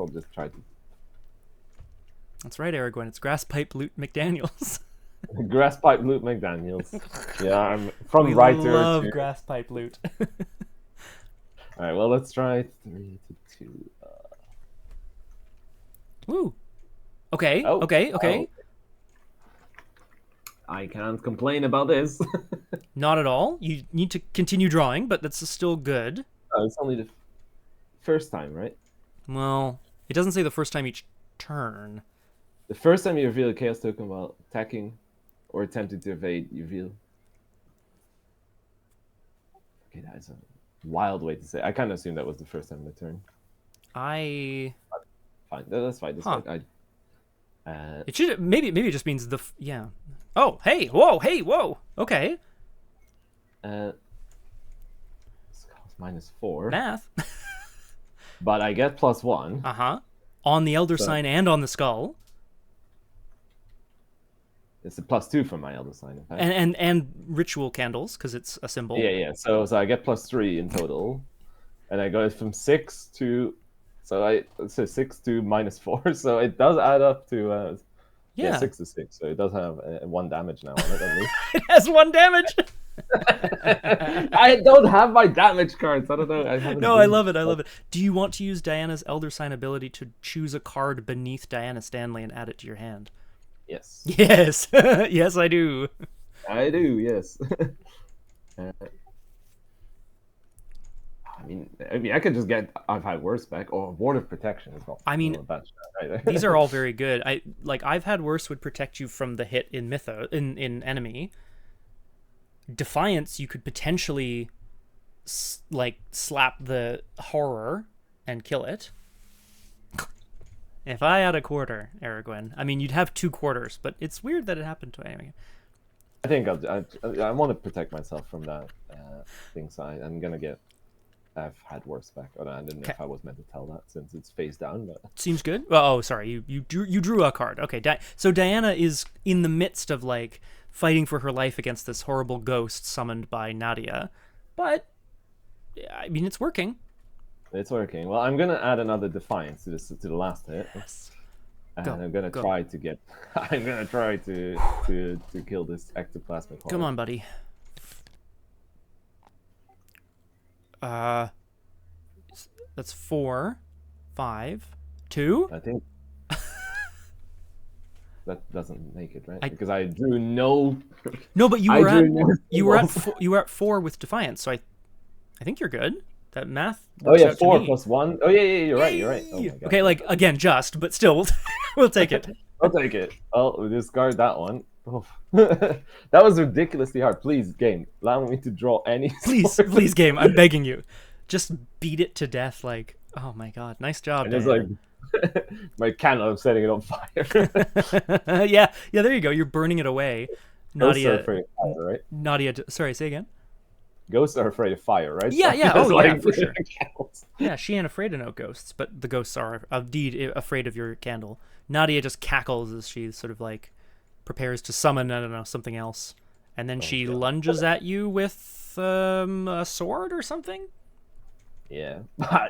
just try to. That's right, Erigwen. It's Graspiloot McDaniels. Graspiloot McDaniels. Yeah, I'm from we writer. Love Graspiloot. All right. Well, let's try 3 to 2. Woo. Okay. Oh, Okay. oh. I can't complain about this. Not at all. You need to continue drawing, but that's still good. Oh, it's only the first time, right? Well, it doesn't say the first time each turn. The first time you reveal a chaos token while attacking or attempting to evade, you reveal. Okay, that is a wild way to say. I kind of assumed that was the first time in the turn. Fine. That's fine. That's fine. It should maybe it just means yeah. Oh, hey, whoa. Okay. It's -4. Math. But I get +1. On the Elder Sign and on the skull. It's a +2 from my Elder Sign, in fact. And ritual candles, because it's a symbol. Yeah. So I get +3 in total, and I go from 6 to. So 6 to -4. So it does add up to. Yeah, 6 to 6. So it does have 1 damage now on it, at least. It has 1 damage. I don't have my damage cards. I don't know. I love it. Do you want to use Diana's Elder Sign ability to choose a card beneath Diana Stanley and add it to your hand? Yes. Yes. Yes, I do. I do, yes. I mean, I could just get I've had worse back, or Ward of Protection as well. I mean, these are all very good. I've had worse would protect you from the hit in mythos in enemy. Defiance, you could potentially slap the horror and kill it. If I had a quarter, Erigwen, I mean, you'd have 2 quarters, but it's weird that it happened to me. I think I want to protect myself from that thing, so I'm gonna get. I've had worse back. I didn't know if I was meant to tell that since it's face down. But seems good. Oh, sorry. You drew a card. Okay. So Diana is in the midst of fighting for her life against this horrible ghost summoned by Nadia, but I mean it's working. It's working. Well, I'm gonna add another Defiance to the last hit. Yes. And I'm gonna try to get. I'm gonna try to kill this ectoplasmic horror. Come on, buddy. That's 4, 5, 2? I think that doesn't make it, right? I- Because I drew no. No, but you I were at drew no you were at symbols. you were at 4 with Defiance, so I think you're good. That math Oh works yeah, out to 4 me. plus 1. Oh yeah, you're right. You're right. Oh Yay! my god. Okay, like again, just, but still, we'll take it. I'll take it. I'll discard that one. Oh. That was ridiculously hard. Please, game, allow me to draw any. Please, game, I'm begging you, just beat it to death. Like, oh my god, nice job, And it's Diana. like my candle. I'm setting it on fire. Yeah, there you go. You're burning it away. Ghosts are Nadia, afraid of fire, right? Nadia. Sorry, say again. Ghosts are afraid of fire, right? Yeah, So yeah. it's Oh, yeah, for sure. candles. Yeah, she ain't afraid of no ghosts, but the ghosts are indeed afraid of your candle. Nadia just cackles as she sort of like prepares to summon, I don't know, something else, and then she God. lunges at you with a sword or something. Yeah,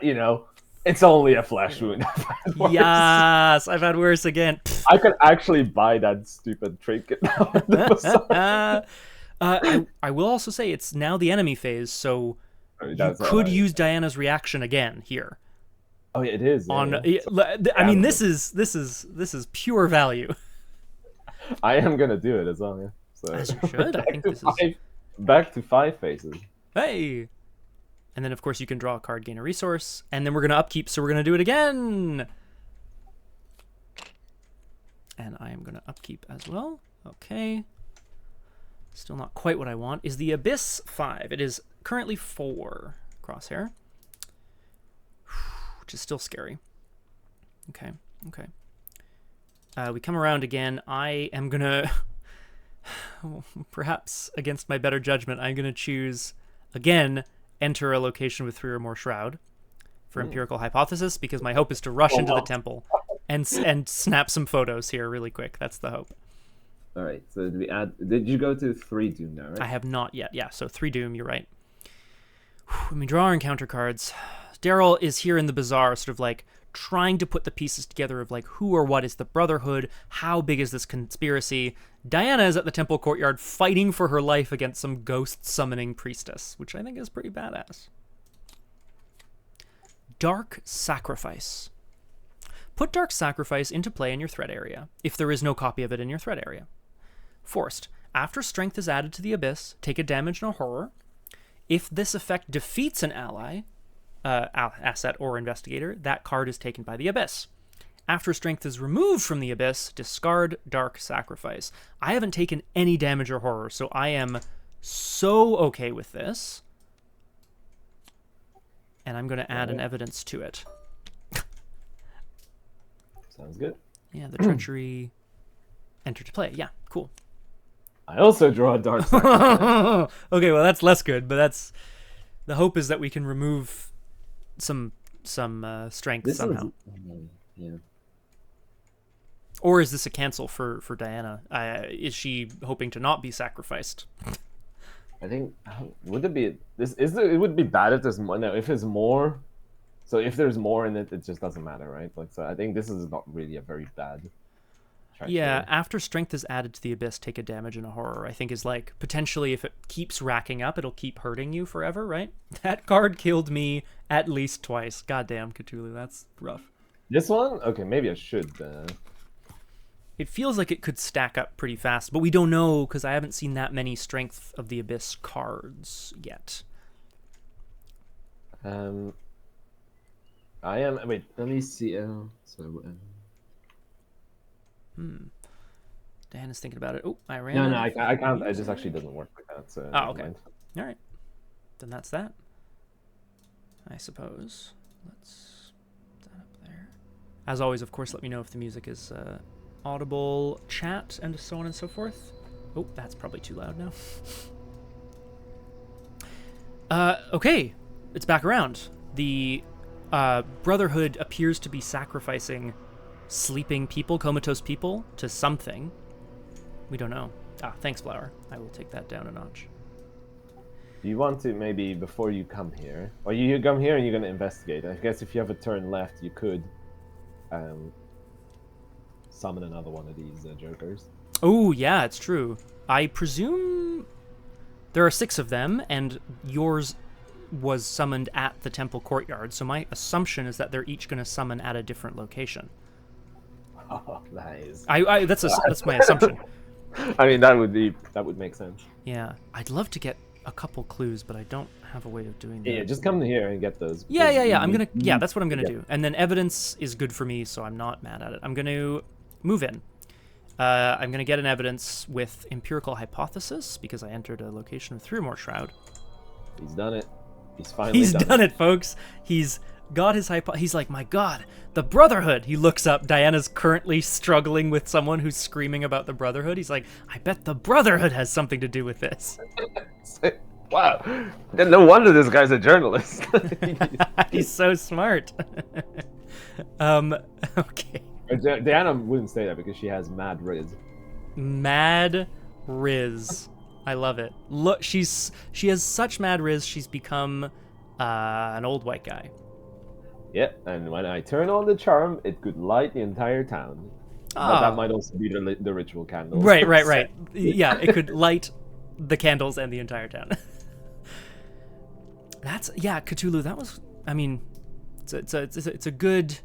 you know, it's only a flesh wound. I've had worse. Yes, I've had worse again. I could actually buy that stupid trinket now. I will also say it's now the enemy phase, so I mean, you that's could all use Diana's reaction again here. Oh yeah, it is. On, yeah. I mean, this is pure value. I am gonna do it as well. Yeah. So As you should. I think this is. Back to 5 phases. Hey! And then, of course, you can draw a card, gain a resource, and then we're going to upkeep, so we're going to do it again! And I am going to upkeep as well. Okay. Still not quite what I want. Is the Abyss 5? It is currently 4. Crosshair. Which is still scary. Okay, okay. We come around again. I am going to... perhaps against my better judgment, I'm going to choose, again, enter a location with 3 or more shroud for empirical hypothesis, because my hope is to rush into the temple and snap some photos here really quick. That's the hope. All right. So did we add? Did you go to 3 Doom now? Right. I have not yet. Yeah. So 3 Doom. You're right. Let me draw our encounter cards. Darrell is here in the bazaar, sort of like trying to put the pieces together of like who or what is the Brotherhood, how big is this conspiracy. Diana is at the temple courtyard fighting for her life against some ghost summoning priestess, which I think is pretty badass. Dark Sacrifice. Put Dark Sacrifice into play in your threat area, if there is no copy of it in your threat area. Forced. After strength is added to the Abyss, take a damage no horror. If this effect defeats an ally, asset or investigator, that card is taken by the Abyss. After strength is removed from the Abyss, discard Dark Sacrifice. I haven't taken any damage or horror, so I am so okay with this. And I'm going to add an evidence to it. Sounds good. Yeah, the treachery enter to play. Yeah, cool. I also draw a Dark Sacrifice. Okay, well that's less good, but that's the hope is that we can remove some strength somehow. Yeah. Or is this a cancel for Diana? Is she hoping to not be sacrificed? I think would it be this? It would be bad if there's more. No, if there's more. So if there's more in it, it just doesn't matter, right? Like, so I think this is not really a very bad. Yeah, after strength is added to the Abyss, take a damage and a horror. I think is like potentially if it keeps racking up, it'll keep hurting you forever, right? That card killed me at least twice. Goddamn, Cthulhu, that's rough. This one, okay, maybe I should. It feels like it could stack up pretty fast, but we don't know because I haven't seen that many Strength of the Abyss cards yet. I am. Wait, let me see. Diana's thinking about it. Oh, I ran. No, I can't. It just actually doesn't work like that. So oh, okay. All right. Then that's that. I suppose. Let's put that up there. As always, of course, let me know if the music is audible, chat, and so on and so forth. Oh, that's probably too loud now. Okay, it's back around. The Brotherhood appears to be sacrificing sleeping people, comatose people, to something. We don't know. Thanks, Flower. I will take that down a notch. Do you want to maybe before you come here, or you come here and you're gonna investigate? I guess if you have a turn left, you could summon another one of these jokers. Oh yeah, it's true. I presume there are 6 of them, and yours was summoned at the temple courtyard. So my assumption is that they're each going to summon at a different location. Oh, nice. That's my assumption. I mean, that would make sense. Yeah, I'd love to get a couple clues, but I don't have a way of doing that. Yeah, just come here and get those. Yeah. That's what I'm gonna do. And then evidence is good for me, so I'm not mad at it. I'm gonna move in. I'm gonna get an evidence with empirical hypothesis because I entered a location with Through Shroud. He's done it. He's finally done it, folks. He's got his He's like, my God, the Brotherhood. He looks up. Diana's currently struggling with someone who's screaming about the Brotherhood. He's like, I bet the Brotherhood has something to do with this. Wow. No wonder this guy's a journalist. He's so smart. Okay. Diana wouldn't say that because she has mad riz. Mad riz. I love it. Look, she has such mad riz. She's become an old white guy. Yeah, and when I turn on the charm, it could light the entire town. But that might also be the ritual candle. Right. Yeah, it could light the candles and the entire town. Cthulhu. That was. I mean, it's a good.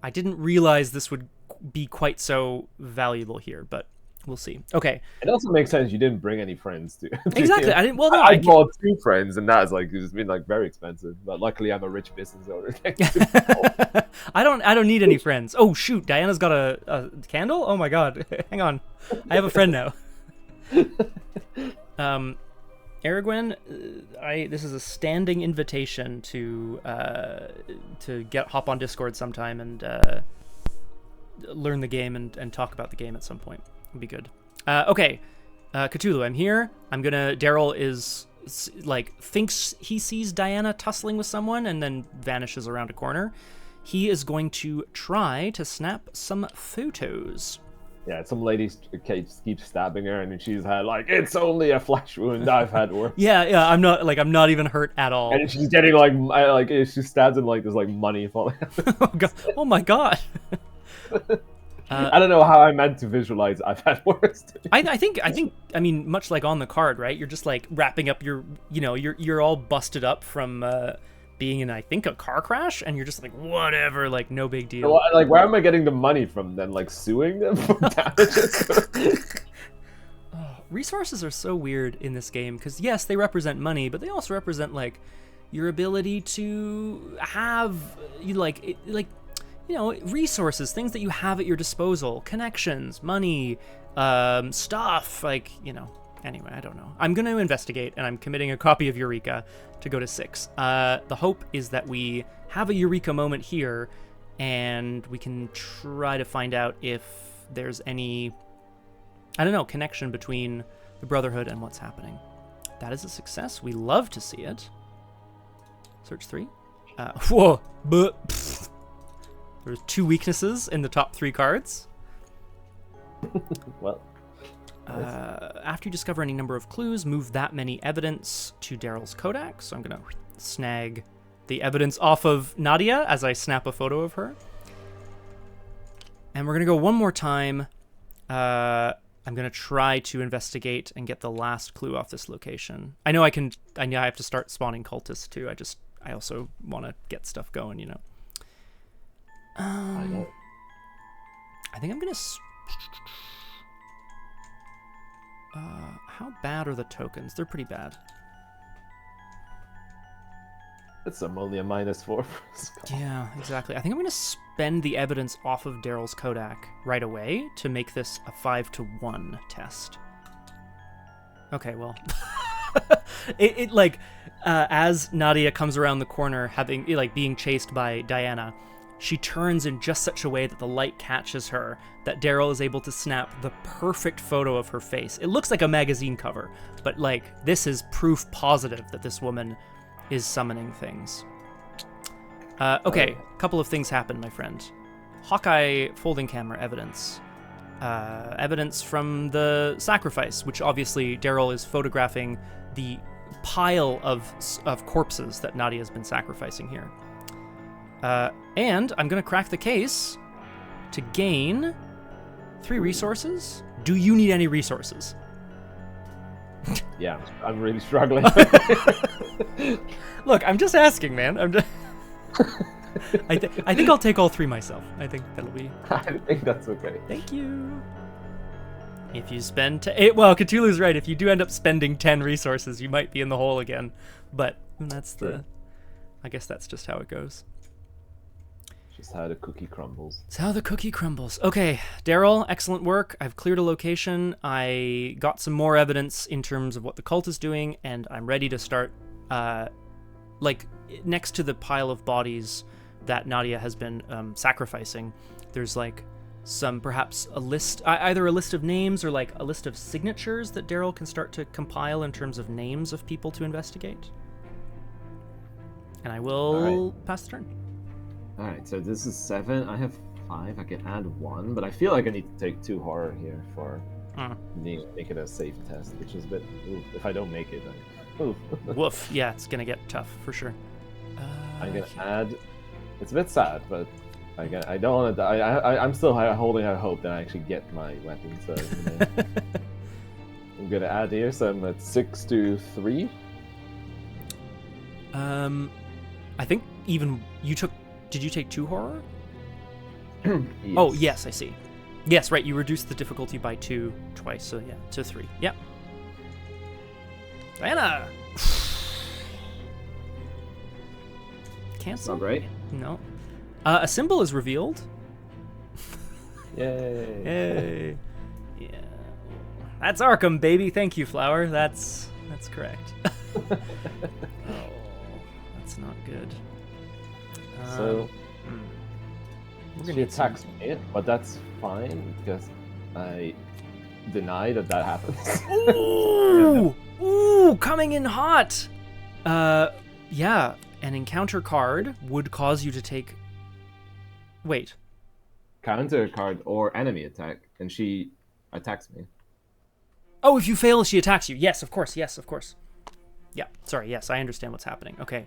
I didn't realize this would be quite so valuable here, but we'll see. Okay. It also makes sense you didn't bring any friends to exactly. I didn't. Well, no, I bought 2 friends, and that's like it's been like very expensive. But luckily, I'm a rich business owner. I don't need any friends. Oh shoot, Diana's got a candle. Oh my God, hang on, I have a friend now. Aragwen, this is a standing invitation to hop on Discord sometime and learn the game and talk about the game at some point. It'd be good. Okay, Cthulhu, I'm here. Darrell is thinks he sees Diana tussling with someone and then vanishes around a corner. He is going to try to snap some photos. Yeah, some lady keeps stabbing her, and she's had it's only a flesh wound. I've had worse. Yeah. I'm not even hurt at all. And she's getting she stabs him there's money falling out. Oh my God. I don't know how I meant to visualize I've had worse. I think much like on the card, right? You're just wrapping up you're all busted up from being in, I think, a car crash, and you're just whatever, no big deal. Well, where am I getting the money from then? Suing them for damages? Resources are so weird in this game because yes, they represent money, but they also represent your ability to have resources, things that you have at your disposal, connections, money, stuff, Anyway, I don't know. I'm going to investigate, and I'm committing a copy of Eureka to go to 6. The hope is that we have a Eureka moment here, and we can try to find out if there's any, connection between the Brotherhood and what's happening. That is a success. We love to see it. Search 3. Whoa. There's 2 weaknesses in the top 3 cards. Well. After you discover any number of clues, move that many evidence to Darrell's Kodak. So I'm going to snag the evidence off of Nadia as I snap a photo of her. And we're going to go one more time. I'm going to try to investigate and get the last clue off this location. I know I have to start spawning cultists too. I also want to get stuff going, I know. I think I'm going to... how bad are the tokens? They're pretty bad. I'm only a -4. Yeah, exactly. I think I'm going to spend the evidence off of Darrell's Kodak right away to make this a 5-to-1 test. Okay, well, as Nadia comes around the corner, being chased by Diana, she turns in just such a way that the light catches her, that Darrell is able to snap the perfect photo of her face. It looks like a magazine cover, but this is proof positive that this woman is summoning things. Okay, a couple of things happen, my friend. Hawkeye folding camera evidence. Evidence from the sacrifice, which obviously Darrell is photographing the pile of corpses that Nadia has been sacrificing here. And I'm going to crack the case to gain 3 resources. Do you need any resources? Yeah, I'm really struggling. Look, I'm just asking, man. I'm just. I think I'll take all 3 myself. I think that'll be. I think that's okay. Thank you. If you spend well, Cthulhu's right. If you do end up spending 10 resources, you might be in the hole again. But that's the. I guess that's just how it goes. Just how the cookie crumbles. It's how the cookie crumbles. Okay, Darrell, excellent work. I've cleared a location. I got some more evidence in terms of what the cult is doing, and I'm ready to start. Like next to the pile of bodies that Nadia has been sacrificing, there's like some perhaps a list, either a list of names or like a list of signatures that Darrell can start to compile in terms of names of people to investigate. And I will pass the turn. All right, so this is 7. I have 5. I can add 1, but I feel like I need to take 2 horror here for make it a safe test, which is a bit. Oof, if I don't make it, then oof. Woof. Yeah, it's gonna get tough for sure. I'm gonna add. It's a bit sad, but I don't want to die. I'm still holding out hope that I actually get my weapon. So I'm gonna add here. So I'm at 6 to 3. I think even you took. Did you take 2 horror? Yes. Oh yes, I see. Yes, right. You reduced the difficulty by 2 twice, so yeah, to 3. Yep. Diana. Cancel. Not right. No. A symbol is revealed. Yay. Yay. Yeah. That's Arkham, baby. Thank you, Flower. That's correct. Oh, that's not good. So we're she gonna attacks me, but that's fine because I deny that happens. Ooh! Ooh! Coming in hot. Yeah. An encounter card would cause you to take. Wait. Counter card or enemy attack, and she attacks me. Oh, if you fail, she attacks you. Yes, of course. Yes, of course. Yeah. Sorry. Yes, I understand what's happening. Okay.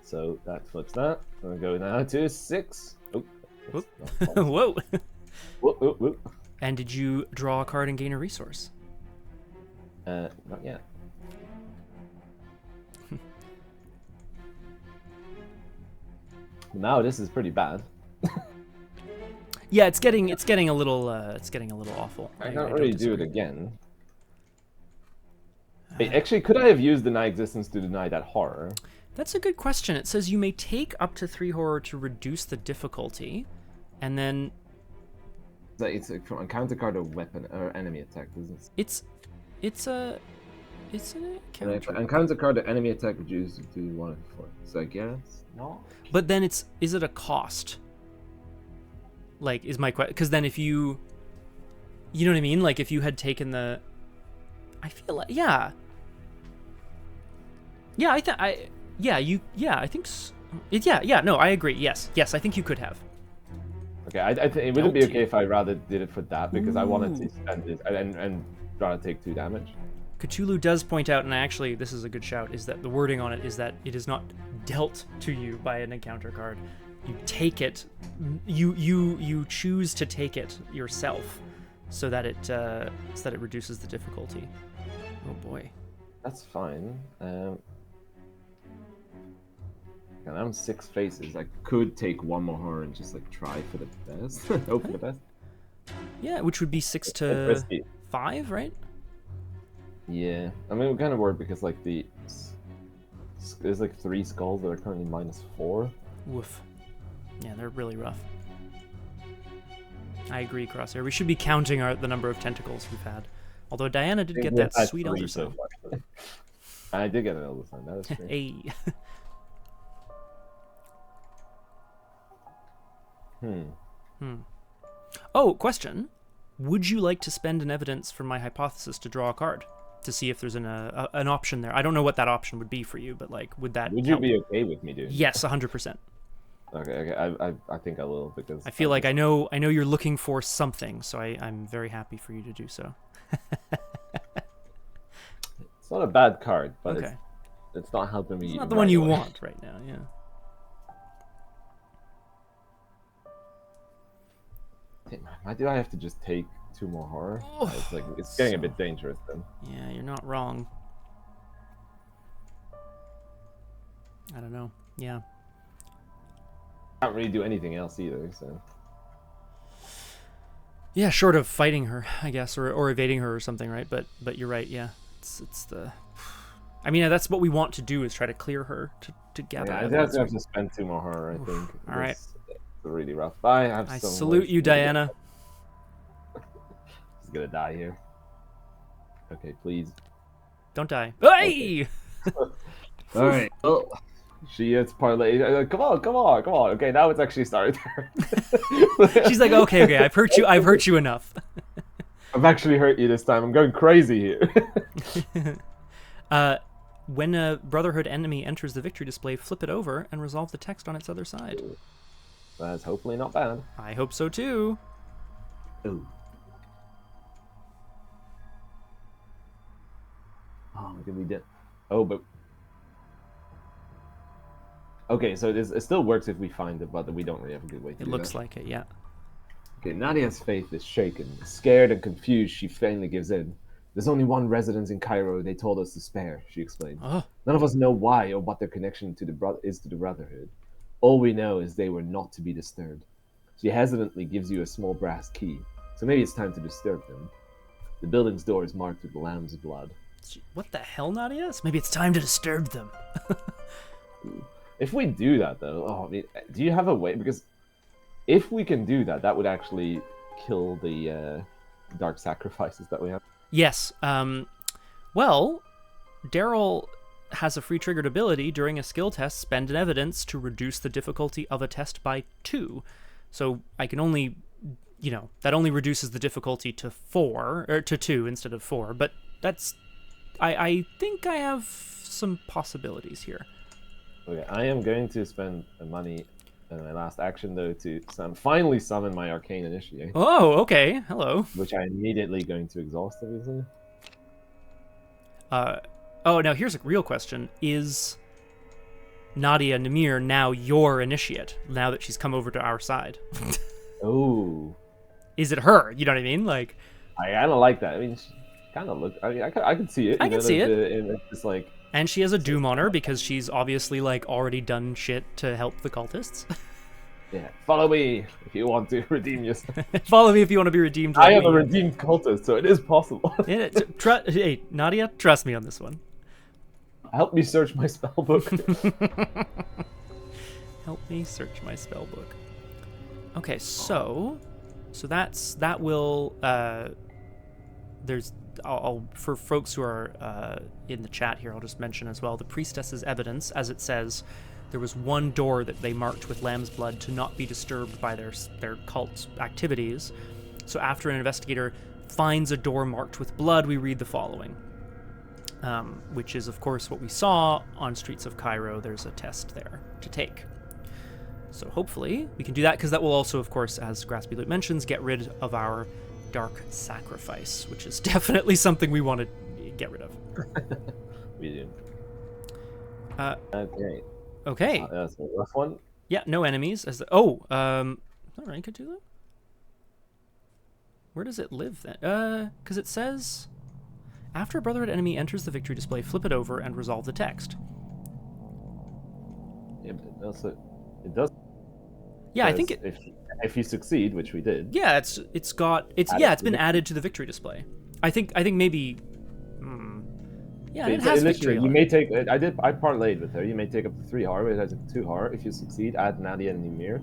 So that flips that. I'm gonna go now to 6. Oh, Whoa. whoop, whoop. And did you draw a card and gain a resource? Not yet. Now this is pretty bad. Yeah, it's getting a little awful. I can't really do it again. Wait, actually, could I have used deny existence to deny that horror? That's a good question. It says you may take up to 3 horror to reduce the difficulty, and then It's like from a counter card or weapon or enemy attack. it's an encounter. An counter card or enemy attack reduced to 1 of 4. So I guess no. But then is it a cost? Like, is my question? Because then if you know what I mean? Like if you had taken the, I feel like I agree. Yes, I think you could have. Okay, I think it wouldn't be okay if I rather did it for that because I wanted to spend it and rather take 2 damage. Cthulhu does point out, and actually this is a good shout, is that the wording on it is that it is not dealt to you by an encounter card. You take it, you choose to take it yourself, so that it reduces the difficulty. Oh boy. That's fine. And I'm 6 faces. I could take 1 more horror and just like try for the best. Hope for the best. Yeah, which would be 6 to 5, right? Yeah, I mean, we're kind of worried because like there's like 3 skulls that are currently -4. Woof. Yeah, they're really rough. I agree, Crosshair. We should be counting the number of tentacles we've had. Although Diana did get that sweet elder sign. I did get an elder sign. That is true. Hey. Oh, question. Would you like to spend an evidence from my hypothesis to draw a card? To see if there's an option there. I don't know what that option would be for you, but like, would you help? Be okay with me doing? Yes, 100%. Okay. I think I will because I feel like I know you're looking for something, so I'm very happy for you to do so. It's not a bad card, but okay. it's not helping me. It's not the one you want right now, yeah. Why do I have to just take 2 more horror. Oh, It's like it's getting a bit dangerous then. Yeah, you're not wrong. I don't know. Yeah. Can't really do anything else either. So. Yeah, short of fighting her, I guess, or evading her or something, right? But you're right. Yeah, it's the. I mean, that's what we want to do is try to clear her to gather. Yeah, I evidence. have to spend 2 more horror. I think. All right. It's really rough. I salute you, Diana. She's gonna die here. Okay, please. Don't die. Hey! Okay. All right. Well, she is parlay. Come on. Okay, now it's actually started. She's like, okay, I've hurt you enough. I've actually hurt you this time. I'm going crazy here. When a Brotherhood enemy enters the victory display, flip it over and resolve the text on its other side. That's hopefully not bad. I hope so too. Ooh. Oh, we can be dead. Oh, but okay, so it still works if we find it, but we don't really have a good way to do that. It looks like it, yeah. Okay, Nadia's faith is shaken. Scared and confused, she finally gives in. There's only one residence in Cairo they told us to spare, she explained. Oh. None of us know why or what their connection to the Brotherhood. All we know is they were not to be disturbed. She hesitantly gives you a small brass key, so maybe it's time to disturb them. The building's door is marked with lamb's blood. What the hell, Nadia? So maybe it's time to disturb them. If we do that, though, I mean, do you have a way? Because if we can do that, that would actually kill the dark sacrifices that we have. Yes. Well, Darrell has a free triggered ability during a skill test, spend an evidence to reduce the difficulty of a test by 2. So I can only, that only reduces the difficulty to 4, or to 2 instead of 4. But that's, I think I have some possibilities here. Okay, I am going to spend money in my last action, though, to finally summon my Arcane Initiate. Oh, okay. Hello. Which I'm immediately going to exhaust, obviously. Now here's a real question. Is Nadia Namir now your initiate, now that she's come over to our side? Oh. Is it her? You know what I mean? Like, I kind of like that. I mean, she kind of looked... I mean, I can see it. I can see it. It's like... And she has a doom on her because she's obviously, like, already done shit to help the cultists. Yeah, follow me if you want to redeem yourself. Follow me if you want to be redeemed. I am a redeemed cultist, so it is possible. Hey, Nadia, trust me on this one. Help me search my spellbook. Help me search my spellbook. Okay, so that will there's I'll for folks who are in the chat here, I'll just mention as well the priestess's evidence, as it says. There was one door that they marked with lamb's blood to not be disturbed by their cult activities. So after an investigator finds a door marked with blood, we read the following, which is, of course, what we saw on Streets of Cairo. There's a test there to take. So hopefully we can do that, because that will also, of course, as Graspiloot mentions, get rid of our dark sacrifice, which is definitely something we want to get rid of. We do. Okay. Okay. That's the rough one. Yeah, no enemies. All right, could do that. Where does it live then? Because it says, after a Brotherhood enemy enters the victory display, flip it over and resolve the text. Yeah, but it does. Yeah, I think if you succeed, which we did. Yeah, it's been added to the victory display. I think maybe. Yeah, it has victory. You may take. I parlayed with her. You may take up to 3 horror. It has 2 horror. If you succeed, add Nadia and Ymir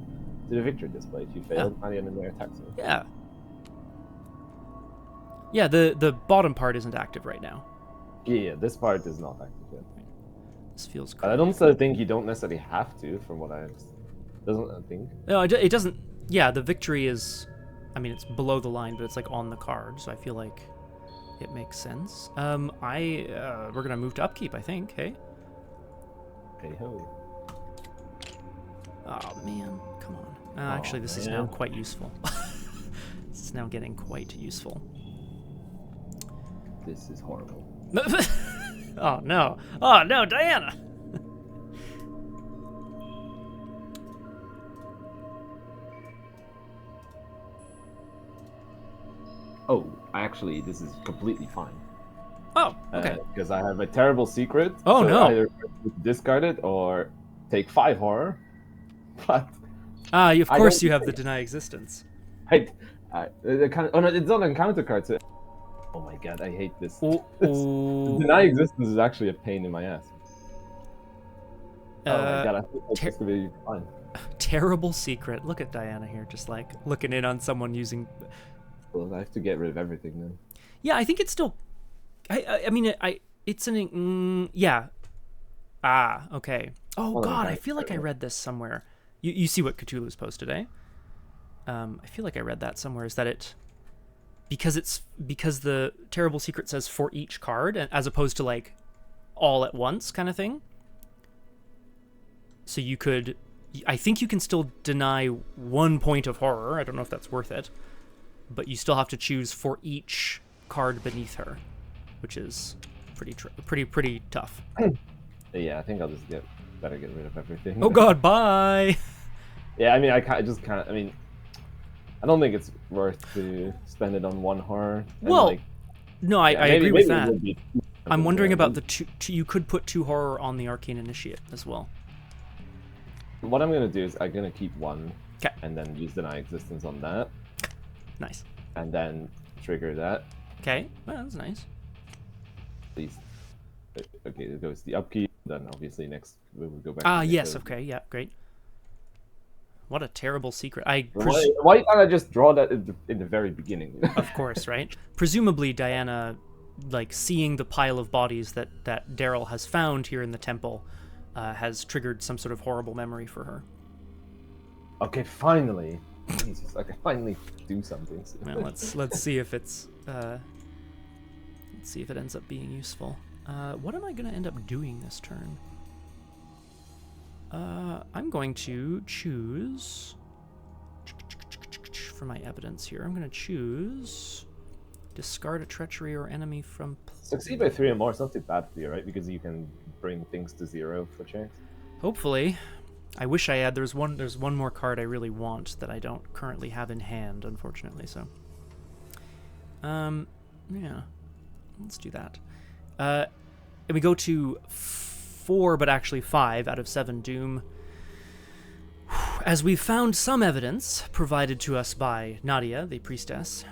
to the victory display. If you fail, Nadia and Ymir attacks you. Yeah. Yeah, the bottom part isn't active right now. Yeah, this part is not active yet. This feels cool. I don't think you don't necessarily have to, from what I think. No, it doesn't. Yeah, the victory is. I mean, it's below the line, but it's like on the card, so I feel like it makes sense. We're gonna move to upkeep, I think. Hey. Hey ho. Oh man, come on. Actually, this is now quite useful. This is now getting quite useful. This is horrible. Oh no! Oh no, Diana! Oh, actually, this is completely fine. Oh, okay. Because I have a terrible secret. Oh, so no. Either discard it or take 5 horror. But Of I course don't you have the deny existence. oh no, it's not an encounter card. So, oh my god, I hate this. Oh. Deny existence is actually a pain in my ass. Oh my god, I think that's ter- just gonna be fine. Terrible secret. Look at Diana here, just like looking in on someone using. Well, I have to get rid of everything then. Yeah, I think it's still. I mean, it's an. Yeah. Ah, okay. Oh Well, god, okay. I feel like I read this somewhere. You see what Cthulhu's posted, eh? I feel like I read that somewhere. Is that it? Because the terrible secret says for each card, as opposed to like all at once kind of thing. So you could, I think you can still deny 1 point of horror. I don't know if that's worth it, but you still have to choose for each card beneath her, which is pretty tough. Yeah, I think I'll just better get rid of everything. Oh god, bye. Yeah, I mean, I mean, I don't think it's worth to spend it on 1 horror. And Well, like, no, I yeah, agree with that. it would be I'm wondering about the two. You could put 2 horror on the Arcane Initiate as well. What I'm gonna do is I'm gonna keep 1, 'Kay. and then use deny existence on that, Nice. and then trigger that. Okay, well, that's nice. At least, okay, it goes the upkeep. Then obviously next we will go back. Yes, okay, yeah, great. What a terrible secret. Why can't I just draw that in the very beginning? Of course, right? Presumably Diana, like, seeing the pile of bodies that Darrell has found here in the temple, has triggered some sort of horrible memory for her. Okay, finally. Jesus, I can finally do something. Well, let's see if it's let's see if it ends up being useful. What am I gonna end up doing this turn? I'm going to choose for my evidence here. I'm gonna choose discard a treachery or enemy from. Succeed by 3 or more. It's not too bad for you, right? Because you can bring things to 0 for chance. Hopefully. I wish I had. There's one more card I really want that I don't currently have in hand, unfortunately. So, yeah, let's do that. And we go to 4, but actually 5 out of 7 doom. As we've found some evidence provided to us by Nadia, the priestess,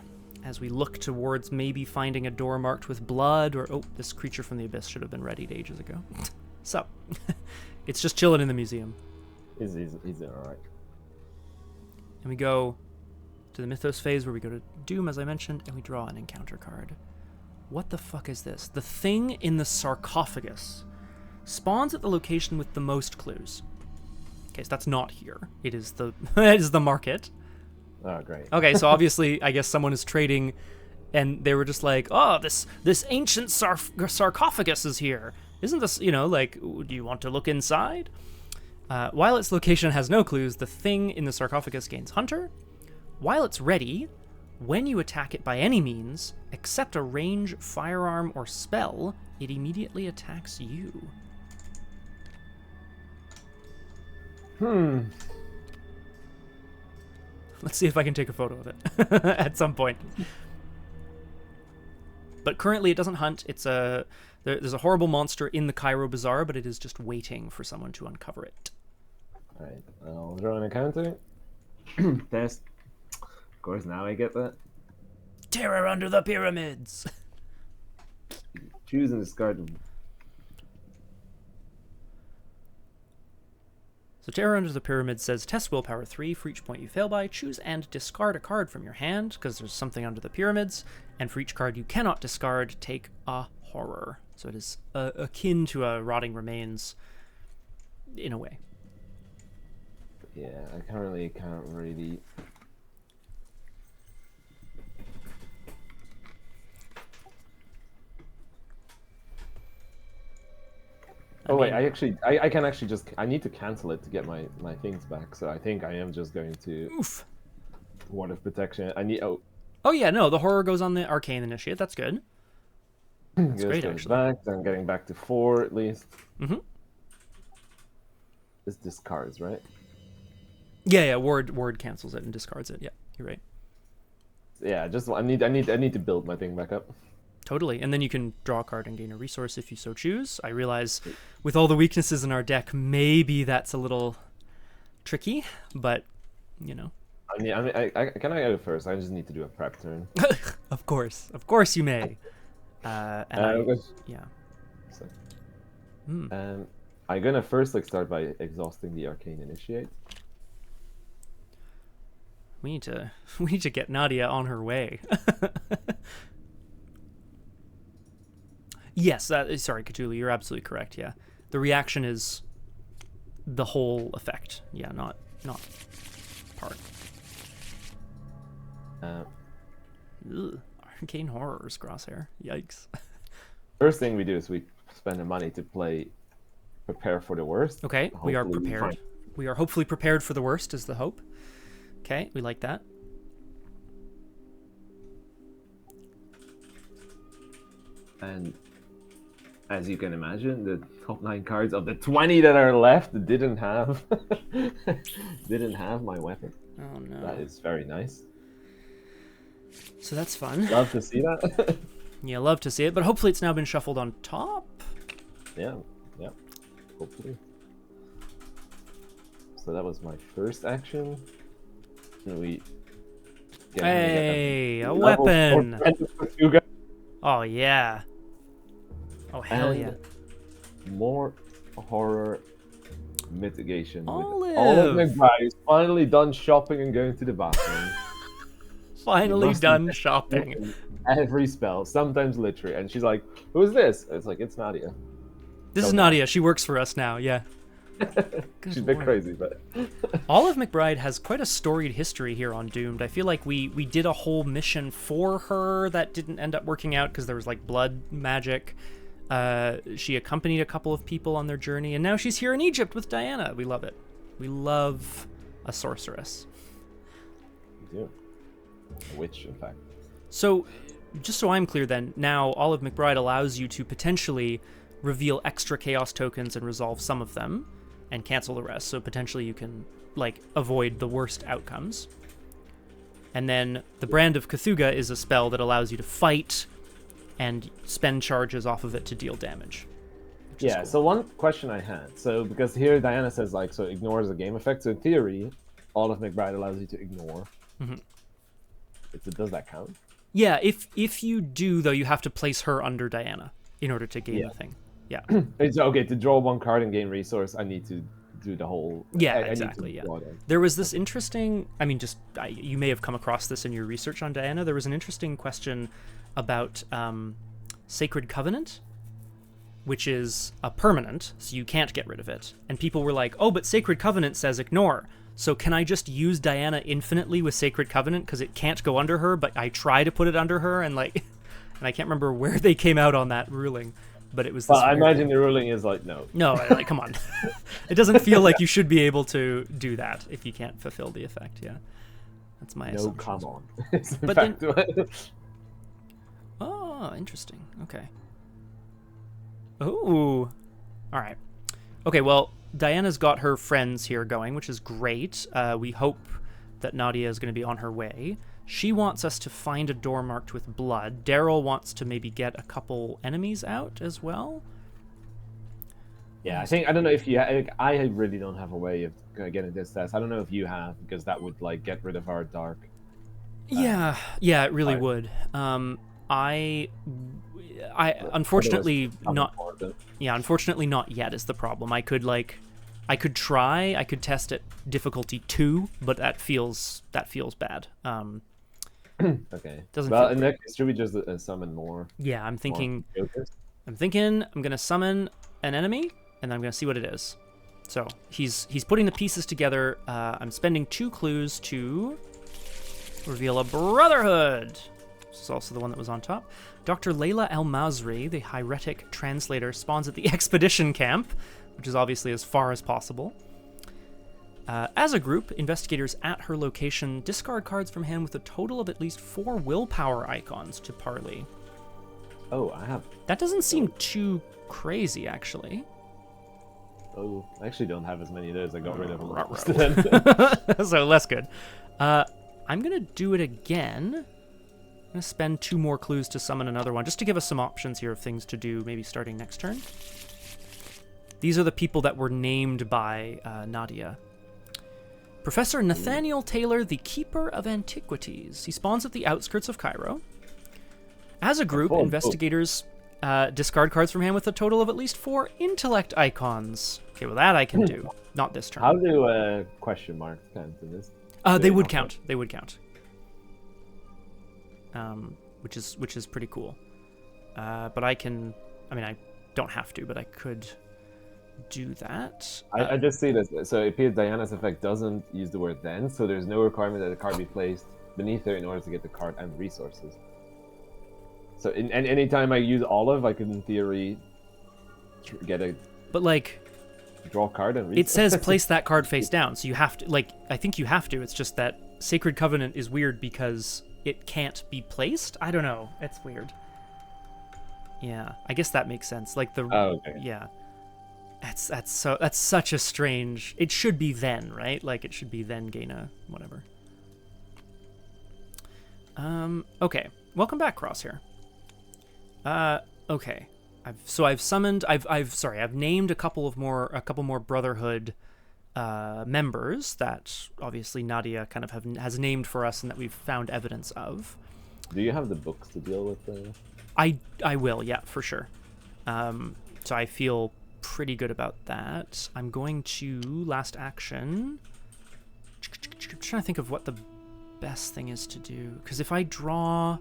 as we look towards maybe finding a door marked with blood, or this creature from the abyss should have been readied ages ago. So, it's just chilling in the museum. He's alright. And we go to the mythos phase where we go to doom, as I mentioned, and we draw an encounter card. What the fuck is this? The thing in the sarcophagus spawns at the location with the most clues. Okay, so that's not here. It is the it is the market. Oh, great. Okay, so obviously, I guess someone is trading, and they were just like, "Oh, this ancient sarcophagus is here. Isn't this, like, do you want to look inside?" While its location has no clues, the thing in the sarcophagus gains Hunter. While it's ready, when you attack it by any means, except a range, firearm, or spell, it immediately attacks you. Let's see if I can take a photo of it at some point. But currently it doesn't hunt. There's a horrible monster in the Cairo Bazaar, but it is just waiting for someone to uncover it. Alright, I'll draw an encounter. Test. Of course, now I get that. Terror under the pyramids! Choose and discard. So Terror Under the Pyramid says, test willpower 3 for each point you fail by. Choose and discard a card from your hand, because there's something under the pyramids. And for each card you cannot discard, take a horror. So it is akin to a Rotting Remains, in a way. Yeah, I currently can't really... I can actually just... I need to cancel it to get my things back, so I think I am just going to... Oof. Ward of Protection. I need... Oh yeah, no, the horror goes on the Arcane Initiate. That's good. That's great, actually. Back, then getting back to 4 at least. Mm-hmm. This discards, right? Yeah, ward cancels it and discards it. Yeah, you're right. Yeah, just I need to build my thing back up. Totally. And then you can draw a card and gain a resource if you so choose. I realize with all the weaknesses in our deck, maybe that's a little tricky, but, you know. Can I go first? I just need to do a prep turn. Of course you may. Yeah. So, I'm gonna first start by exhausting the Arcane Initiate. We need to get Nadia on her way. Yes, sorry, Cthulhu, you're absolutely correct. Yeah, the reaction is the whole effect. Yeah, not part. Arcane Horrors, Crosshair. Yikes. First thing we do is we spend the money to prepare for the worst. Okay, we are prepared. We are hopefully prepared for the worst is the hope. Okay, we like that. And as you can imagine, the top 9 cards of the 20 that are left didn't have my weapon. Oh no. That is very nice. So that's fun. Love to see that. Yeah, love to see it, but hopefully it's now been shuffled on top. Yeah, hopefully. So that was my first action. And we Hey, a weapon! Oh yeah. Oh hell yeah. More horror mitigation. Olive! Olive McBride is finally done shopping and going to the bathroom. Finally done shopping. Every spell, sometimes literally. And she's like, who's this? It's like, it's Nadia. This is Nadia. She works for us now, yeah. She's a bit crazy, but... Olive McBride has quite a storied history here on Doomed. I feel like we did a whole mission for her that didn't end up working out because there was like blood magic. She accompanied a couple of people on their journey, and now she's here in Egypt with Diana. We love it. We love a sorceress. We do. A witch, in fact. So, just so I'm clear then, now Olive McBride allows you to potentially reveal extra chaos tokens and resolve some of them and cancel the rest. So potentially you can like avoid the worst outcomes. And then the Brand of Cthulhu is a spell that allows you to fight and spend charges off of it to deal damage. Yeah, cool. So one question I had, so because here Diana says like, so ignores the game effect, so in theory, Olive McBride allows you to ignore. Mm-hmm. Does that count? Yeah, if you do, though, you have to place her under Diana in order to gain the thing. Yeah. It's okay, to draw one card and gain resource, I need to do the whole... Yeah, exactly, yeah. There was this interesting... I mean, you may have come across this in your research on Diana. There was an interesting question about Sacred Covenant, which is a permanent, so you can't get rid of it. And people were like, oh, but Sacred Covenant says ignore. So can I just use Diana infinitely with Sacred Covenant because it can't go under her, but I try to put it under her, and like, and I can't remember where they came out on that ruling, but it was. This I imagine the ruling is like no. No, like come on, it doesn't feel like you should be able to do that if you can't fulfill the effect. Yeah, that's my assumption. No, come on. But then, oh, interesting. Okay. Oh, all right. Okay, well. Diana's got her friends here going, which is great. We hope that Nadia is going to be on her way. She wants us to find a door marked with blood. Darrell wants to maybe get a couple enemies out as well. Yeah, I don't know if you... I really don't have a way of getting this test. I don't know if you have, because that would like get rid of our dark. Yeah, it really would. I unfortunately not. Yeah, unfortunately not yet is the problem. I could try. I could test at difficulty 2, but that feels bad. Okay. Doesn't. Well, in that case, should we just summon more? Yeah, I'm thinking. I'm gonna summon an enemy, and then I'm gonna see what it is. So he's putting the pieces together. I'm spending 2 clues to reveal a brotherhood. This is also the one that was on top. Dr. Layla El-Mazri, the hieratic translator, spawns at the expedition camp, which is obviously as far as possible. As a group, investigators at her location discard cards from hand with a total of at least 4 willpower icons to parley. Oh, I have... That doesn't seem too crazy, actually. Oh, I actually don't have as many of those. I got rid of them. So less good. I'm going to do it again. going to spend 2 more clues to summon another one, just to give us some options here of things to do, maybe starting next turn. These are the people that were named by Nadia. Professor Nathaniel Taylor, the Keeper of Antiquities. He spawns at the outskirts of Cairo. As a group, investigators discard cards from hand with a total of at least 4 intellect icons. Okay, well that I can do. Not this turn. How do question marks count in this? They would count. They would count. Which is pretty cool. But I can. I mean, I don't have to, but I could do that. I just see this. So it appears Diana's effect doesn't use the word then, so there's no requirement that the card be placed beneath her in order to get the card and resources. So any time I use Olive, I could in theory get a. But like. Draw card and resources. It says place that card face down, so you have to. Like, I think you have to. It's just that Sacred Covenant is weird because it can't be placed. I don't know. It's weird. Yeah, I guess that makes sense. Like the. Oh, okay. Yeah. That's such a strange. It should be then, right? Like it should be then gain a whatever. Okay. Welcome back, Crosshair. Okay. I've summoned. I've named a couple more Brotherhood members that obviously Nadia kind of has named for us and that we've found evidence of. Do you have the books to deal with the? I will, yeah, for sure. So I feel pretty good about that. I'm going to last action. I'm trying to think of what the best thing is to do, because if I draw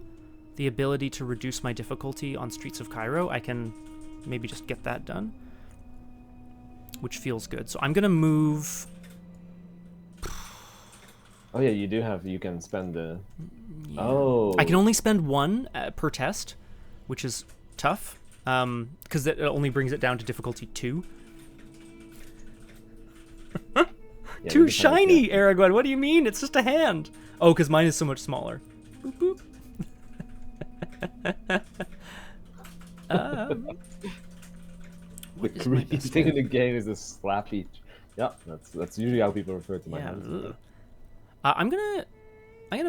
the ability to reduce my difficulty on Streets of Cairo, I can maybe just get that done, which feels good. So I'm gonna move. Oh yeah, you do have. You can spend the. Yeah. Oh. I can only spend 1 per test, which is tough. Because it only brings it down to difficulty 2. Yeah, Too shiny, Aragorn. What do you mean? It's just a hand. Oh, because mine is so much smaller. Boop, boop. The creepiest thing in the game is the slappy. Yeah, that's usually how people refer to my hands. I'm gonna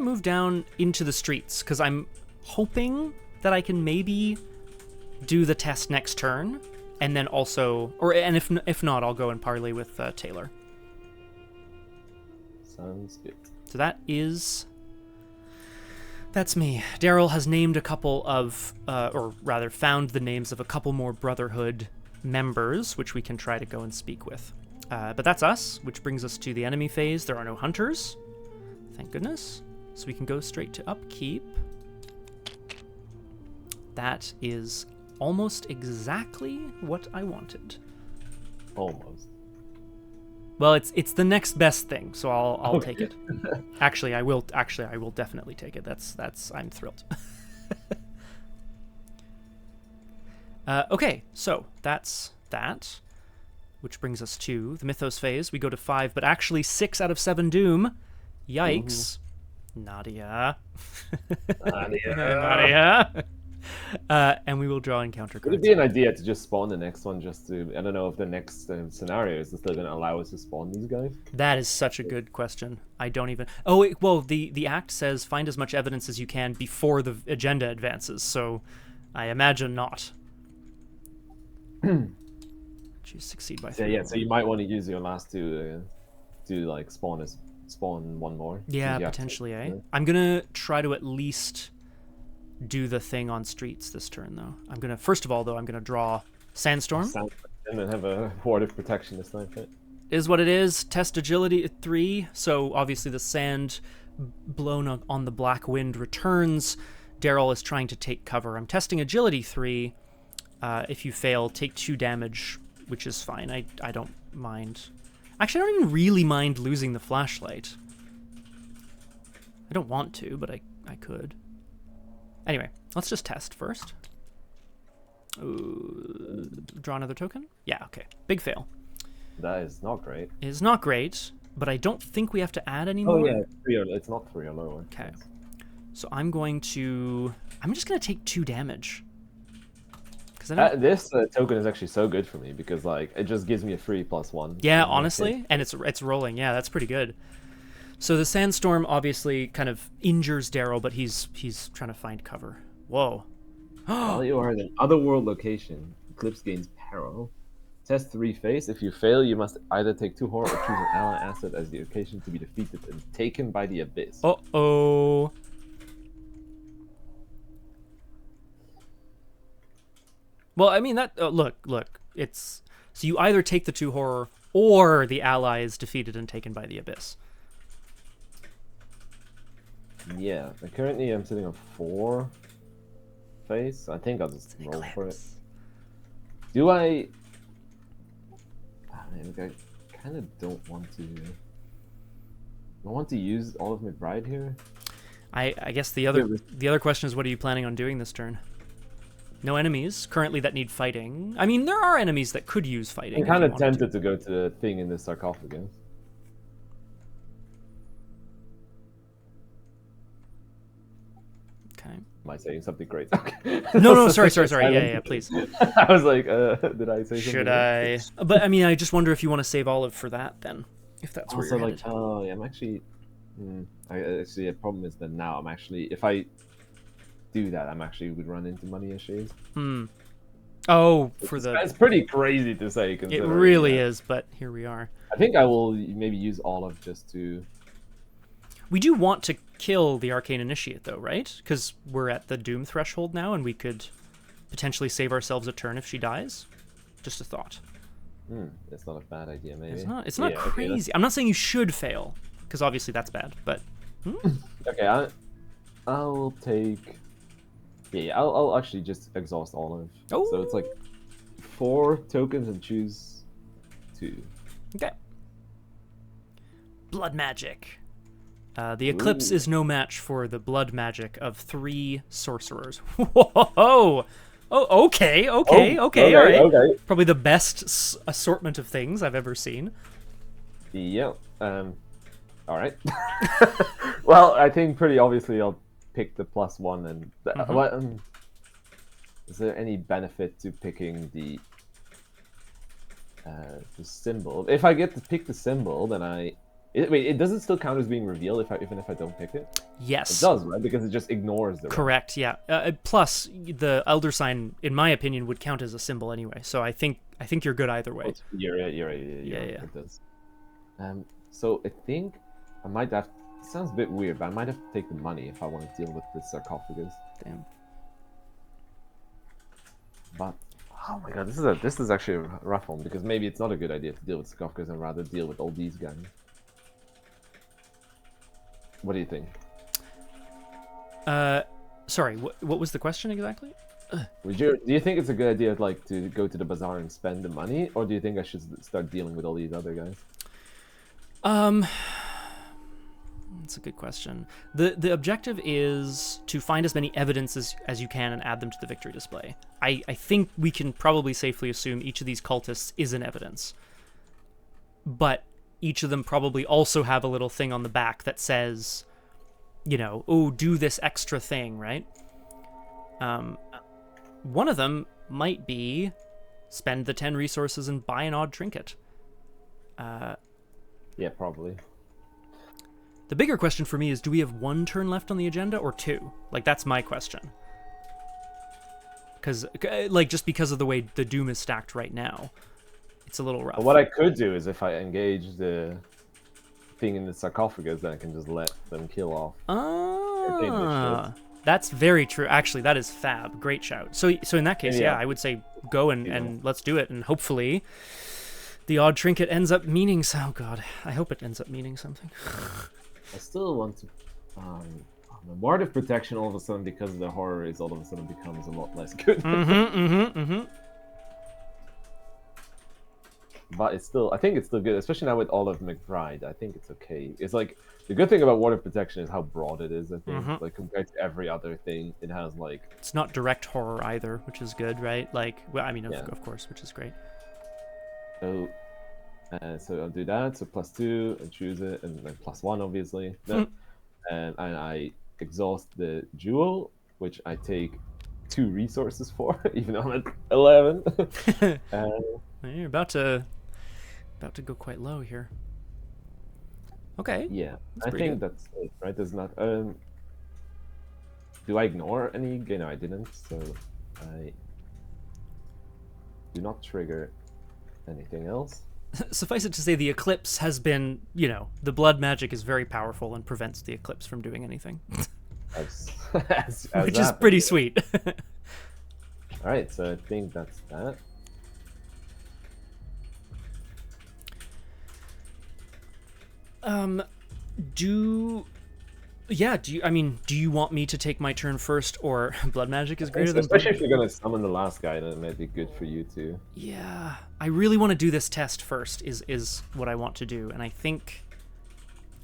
move down into the streets because I'm hoping that I can maybe do the test next turn, and then also, and if not, I'll go and parley with Taylor. Sounds good. So that's me. Darrell has named a couple of, or rather, found the names of a couple more Brotherhood members, which we can try to go and speak with. But that's us, which brings us to the enemy phase. There are no hunters, thank goodness. So we can go straight to upkeep. That is almost exactly what I wanted. Almost. Well, it's the next best thing, so I'll take it. Actually, I will definitely take it. That's I'm thrilled. Okay, so that's that, which brings us to the Mythos phase. We go to 5, but actually 6 out of 7 Doom. Yikes. Ooh. Nadia. Nadia. And we will draw encounter cards. Would it be an idea to just spawn the next one just to... I don't know if the next scenario is still going to allow us to spawn these guys? That is such a good question. I don't even... Oh, well, the act says find as much evidence as you can before the agenda advances, so I imagine not. You succeed by 3. Yeah, so you might want to use your last 2 to like spawn one more. Yeah, potentially, eh? I'm going to try to at least... do the thing on streets this turn, though. I'm gonna I'm gonna draw Sandstorm. And then have a ward of protection this time. Right? Is what it is. Test agility at 3. So obviously the sand blown on the black wind returns. Darrell is trying to take cover. I'm testing agility 3. If you fail, take 2 damage, which is fine. I don't mind. Actually, I don't even really mind losing the flashlight. I don't want to, but I could. Anyway, let's just test first. Ooh, draw another token? Yeah, okay. Big fail. That is not great. It is not great, but I don't think we have to add any more. Oh yeah, it's not 3 or lower. Okay. So I'm just going to take 2 damage. This token is actually so good for me because like it just gives me a free +1. Yeah, honestly, and it's rolling. Yeah, that's pretty good. So the sandstorm obviously kind of injures Darrell, but he's trying to find cover. Whoa. While you are in an otherworld location, Eclipse gains peril. Test 3 phase. If you fail, you must either take 2 horror or choose an ally asset as the occasion to be defeated and taken by the abyss. Uh-oh. Well, I mean, that... look. It's... So you either take the 2 horror, or the ally is defeated and taken by the abyss. Yeah. Currently, I'm sitting on 4 phase. I think I'll just roll for it. Do I... I kind of don't want to... I want to use all of McBride here. I guess the other question is, what are you planning on doing this turn? No enemies currently that need fighting. I mean, there are enemies that could use fighting. I'm kind of tempted to go to the thing in the sarcophagus. Okay. Am I saying something great? No, sorry. Yeah, please. I was like, did I say something? Should I? But I mean, I just wonder if you want to save Olive for that then, if that's where you're headed. Oh, yeah, I'm actually. Actually, the problem is that now I'm actually, if I do that, I'm actually would run into money issues. Oh, It's pretty crazy to say. It really is, but here we are. I think I will maybe use Olive just to. We do want to kill the Arcane Initiate, though, right? Because we're at the Doom threshold now, and we could potentially save ourselves a turn if she dies. Just a thought. That's not a bad idea, maybe. It's not crazy. Okay, I'm not saying you should fail, because obviously that's bad, but... Okay, I'll take... Yeah, I'll actually just exhaust Olive. Oh. So it's like 4 tokens and choose 2. Okay. Blood magic. The Eclipse is no match for the blood magic of 3 sorcerers. Whoa! Oh, okay, all right. Okay. Probably the best assortment of things I've ever seen. Yeah. All right. Well, I think pretty obviously I'll pick the +1 and... is there any benefit to picking the symbol? If I get to pick the symbol, then wait, it doesn't still count as being revealed even if I don't pick it? Yes. It does, right? Because it just ignores the... Correct, yeah. Plus, the Elder Sign, in my opinion, would count as a symbol anyway. So I think you're good either way. You're right. Yeah. It does. So I think I might have... It sounds a bit weird, but I might have to take the money if I want to deal with the sarcophagus. Damn. But... Oh my god, this is actually a rough one, because maybe it's not a good idea to deal with sarcophagus and rather deal with all these guys. What do you think? Sorry, what was the question exactly? Do you think it's a good idea, like, to go to the bazaar and spend the money, or do you think I should start dealing with all these other guys? That's a good question. The objective is to find as many evidences as you can and add them to the victory display. I think we can probably safely assume each of these cultists is an evidence. But each of them probably also have a little thing on the back that says, you know, oh, do this extra thing, right? One of them might be spend the 10 resources and buy an odd trinket. Yeah, probably. The bigger question for me is, do we have 1 turn left on the agenda or 2? Like, that's my question. Because, like, just because of the way the Doom is stacked right now, it's a little rough. What I could do is if I engage the thing in the sarcophagus, then I can just let them kill off. That's very true. Actually, that is fab. Great shout. So in that case, yeah, I would say go and let's do it, and hopefully the odd trinket ends up meaning oh god, I hope it ends up meaning something. I still want to the Ward of Protection all of a sudden, because of the horror, is all of a sudden becomes a lot less good. But it's still, I think it's still good, especially now with all of McBride. I think it's okay. It's like, the good thing about Ward of Protection is how broad it is, I think. Like, compared to every other thing, it has, like... It's not direct horror either, which is good, right? Like, well, I mean, of course, which is great. So I'll do that. So +2, and choose it, and then +1, obviously. And I exhaust the jewel, which I take 2 resources for, even though I'm at 11. You're about to go quite low here. Okay. Yeah, That's I pretty think good. that's it, right? There's not. Do I ignore any? No, I didn't. So I do not trigger anything else. Suffice it to say, the eclipse has been, the blood magic is very powerful and prevents the eclipse from doing anything, As as which is happened. pretty sweet. All right, so I think that's that. do Yeah, do you want me to take my turn first, or blood magic is greater than Especially blood? if you're gonna summon the last guy, then it might be good for you too. Yeah, I really want to do this test first. Is what I want to do, and I think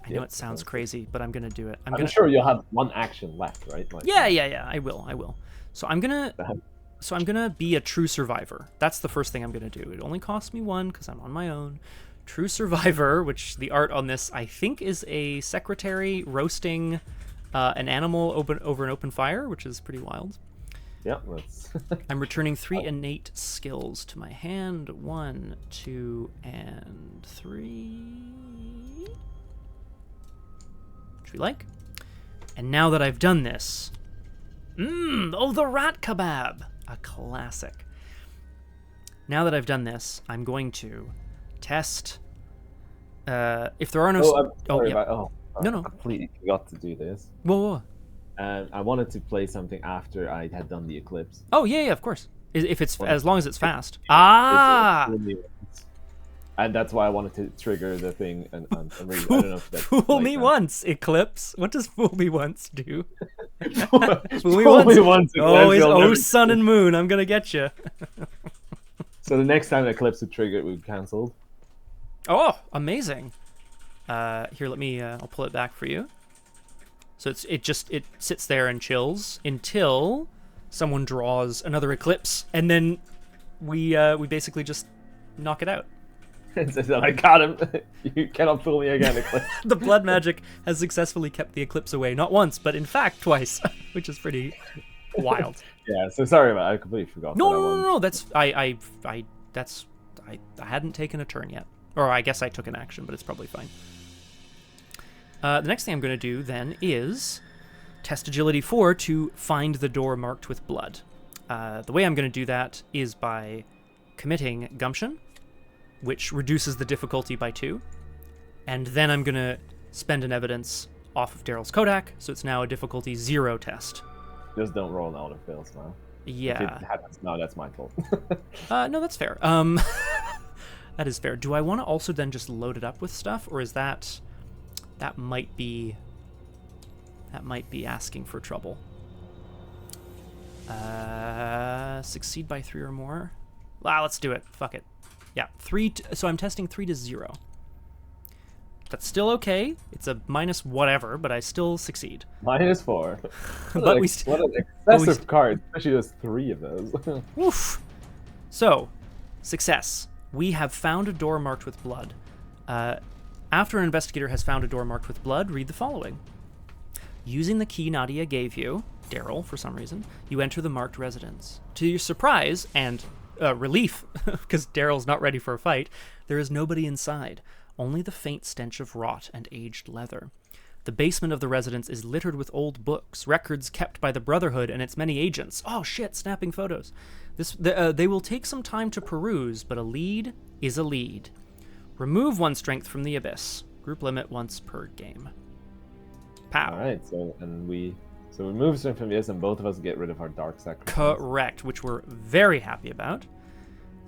I know Yep, it sounds sounds good. crazy, but I'm gonna do it. I'm sure you'll have one action left, right? Like, Yeah. I will. So I'm gonna be a true survivor. That's the first thing I'm gonna do. It only costs me one because I'm on my own. True survivor, which the art on this I think is a secretary roasting an animal over an open fire, which is pretty wild. yeah, that's. I'm returning 3 innate skills to my hand. 1, 2, and 3. Which we like. And now that I've done this, the rat kebab, a classic. Now that I've done this, I'm going to test. If there are no. Oh, I'm sorry yeah. No. I completely forgot to do this. Whoa. I wanted to play something after I had done the eclipse. Oh yeah, of course. If it's as long as it's fast. And that's why I wanted to trigger the thing. And I'm really, I don't know if that's Fool like me that. once, Eclipse. What does fool me once do? Fool me once. Oh, sun and moon, I'm gonna get you. So the next time Eclipse would trigger, it would cancelled. Oh, amazing. Here, let me. I'll pull it back for you. So it sits there and chills until someone draws another eclipse, and then we basically just knock it out. So I got him. You cannot fool me again, Eclipse. The blood magic has successfully kept the eclipse away, not once, but in fact twice, which is pretty wild. Yeah. So sorry about. I completely forgot. No. That's I hadn't taken a turn yet, or I guess I took an action, but it's probably fine. The next thing I'm going to do then is test agility 4 to find the door marked with blood. The way I'm going to do that is by committing gumption, which reduces the difficulty by 2, and then I'm going to spend an evidence off of Darrell's Kodak, so it's now a difficulty 0 test. Just don't roll now if it fails now. Yeah. If it happens now, that's my fault. No, that's fair. That is fair. Do I want to also then just load it up with stuff, or is that might be asking for trouble? Succeed by 3 or more. Let's do it. Fuck it. Yeah, 3. So I'm testing 3 to 0. That's still okay. It's a minus whatever, but I still succeed. -4. But what an excessive card, especially there's 3 of those. Oof. So, success. We have found a door marked with blood. After an investigator has found a door marked with blood, read the following. Using the key Nadia gave you, Darrell, for some reason, you enter the marked residence. To your surprise and relief, because Darrell's not ready for a fight, there is nobody inside, only the faint stench of rot and aged leather. The basement of the residence is littered with old books, records kept by the Brotherhood and its many agents. Oh shit, snapping photos. They will take some time to peruse, but a lead is a lead. Remove 1 strength from the abyss. Group limit once per game. Pow. Alright, so we remove strength from this, and both of us get rid of our dark sacrifice. Correct, which we're very happy about.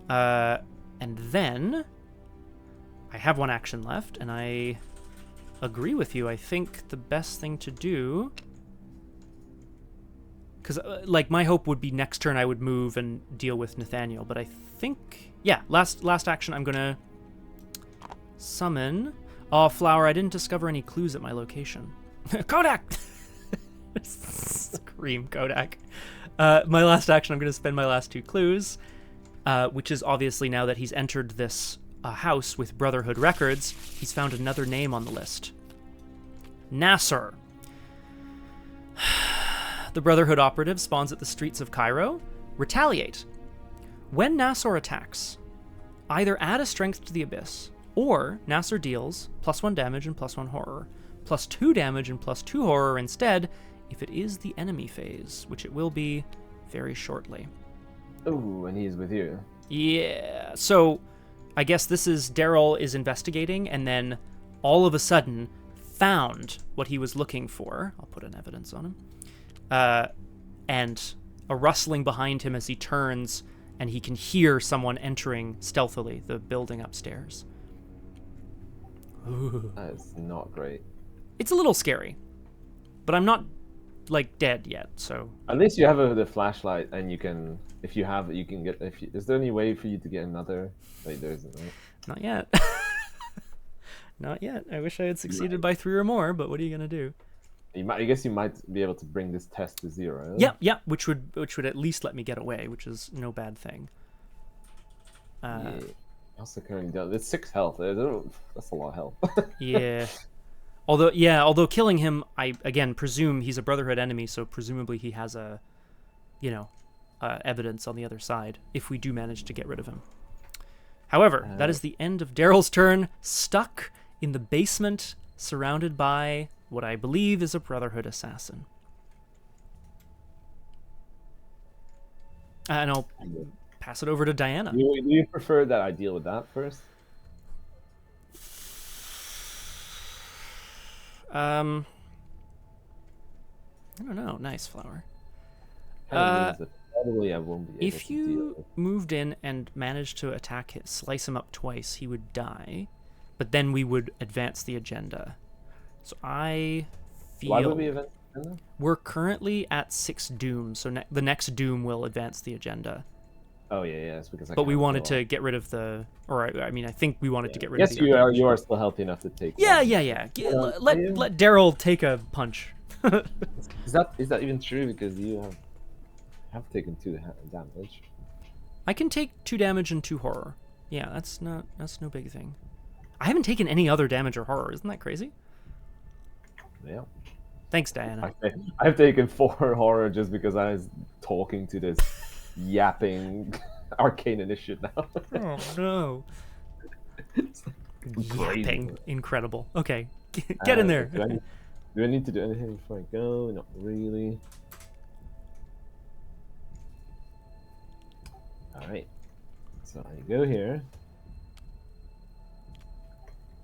And then I have 1 action left, and I agree with you. I think the best thing to do, because my hope would be next turn I would move and deal with Nathaniel, but I think last action I'm gonna summon. Oh, Flower, I didn't discover any clues at my location. Kodak. Scream Kodak. My last action, I'm going to spend my last 2 clues, which is obviously now that he's entered this house with Brotherhood records, he's found another name on the list. Nasser. The Brotherhood operative spawns at the streets of Cairo. Retaliate. When Nasser attacks, either add a strength to the abyss Or Nasser deals +1 damage and +1 horror, +2 damage and +2 horror instead if it is the enemy phase, which it will be very shortly. Oh, and he's with you. Yeah, so I guess this is Darrell is investigating and then all of a sudden found what he was looking for. I'll put an evidence on him. And a rustling behind him as he turns, and he can hear someone entering stealthily the building upstairs. Ooh. That is not great. It's a little scary, but I'm not, like, dead yet, so... At least you have the flashlight, and you can, if you have it, you can get... Is there any way for you to get another? Wait, there isn't, right? Not yet. Not yet. I wish I had succeeded by 3 or more, but what are you going to do? I guess you might be able to bring this test to 0. Yep, which would at least let me get away, which is no bad thing. Yeah. Also currently down. It's 6 health. That's a lot of health. Yeah. Although killing him, I again presume he's a Brotherhood enemy, so presumably he has a, evidence on the other side if we do manage to get rid of him. However, that is the end of Darrell's turn, stuck in the basement, surrounded by what I believe is a Brotherhood assassin. And I'll pass it over to Diana. Do you prefer that I deal with that first? I don't know. Nice flower. Probably I won't be able If to you deal. moved in and managed to slice him up twice, he would die, but then we would advance the agenda. So I feel Why would we advance? we're currently at 6 doom, so the next doom will advance the agenda. Oh yeah, it's because. But we wanted to get rid of the, I think we wanted to get rid Yes, of the. Yes, you are still healthy enough to take. Yeah. Let Darrell take a punch. Is that even true? Because you have taken 2 damage. I can take 2 damage and 2 horror. Yeah, that's no big thing. I haven't taken any other damage or horror. Isn't that crazy? Yeah. Thanks, Diana. I've taken 4 horror just because I was talking to this yapping arcane initiate now. Oh no. Yapping. Incredible. Okay. Get in there. Do I need to do anything before I go? Not really. Alright. So I go here.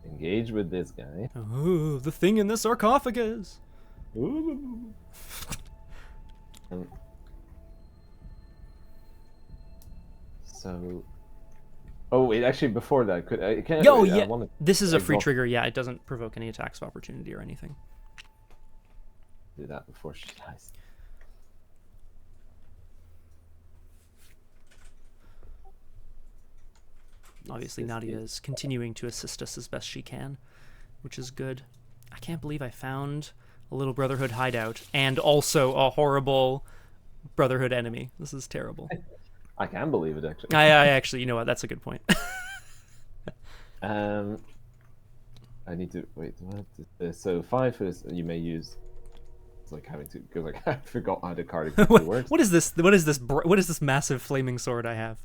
Engage with this guy. Oh, the thing in the sarcophagus. Ooh. So, oh wait, actually before that, This is a free trigger. Yeah, it doesn't provoke any attacks of opportunity or anything. Do that before she dies. Obviously, Nadia is continuing to assist us as best she can, which is good. I can't believe I found a little Brotherhood hideout and also a horrible Brotherhood enemy. This is terrible. I can believe it, actually. I actually, you know what? That's a good point. I need to wait. So 5 is you may use. It's like having to because like I forgot how the card exactly works. What is this? What is this massive flaming sword I have?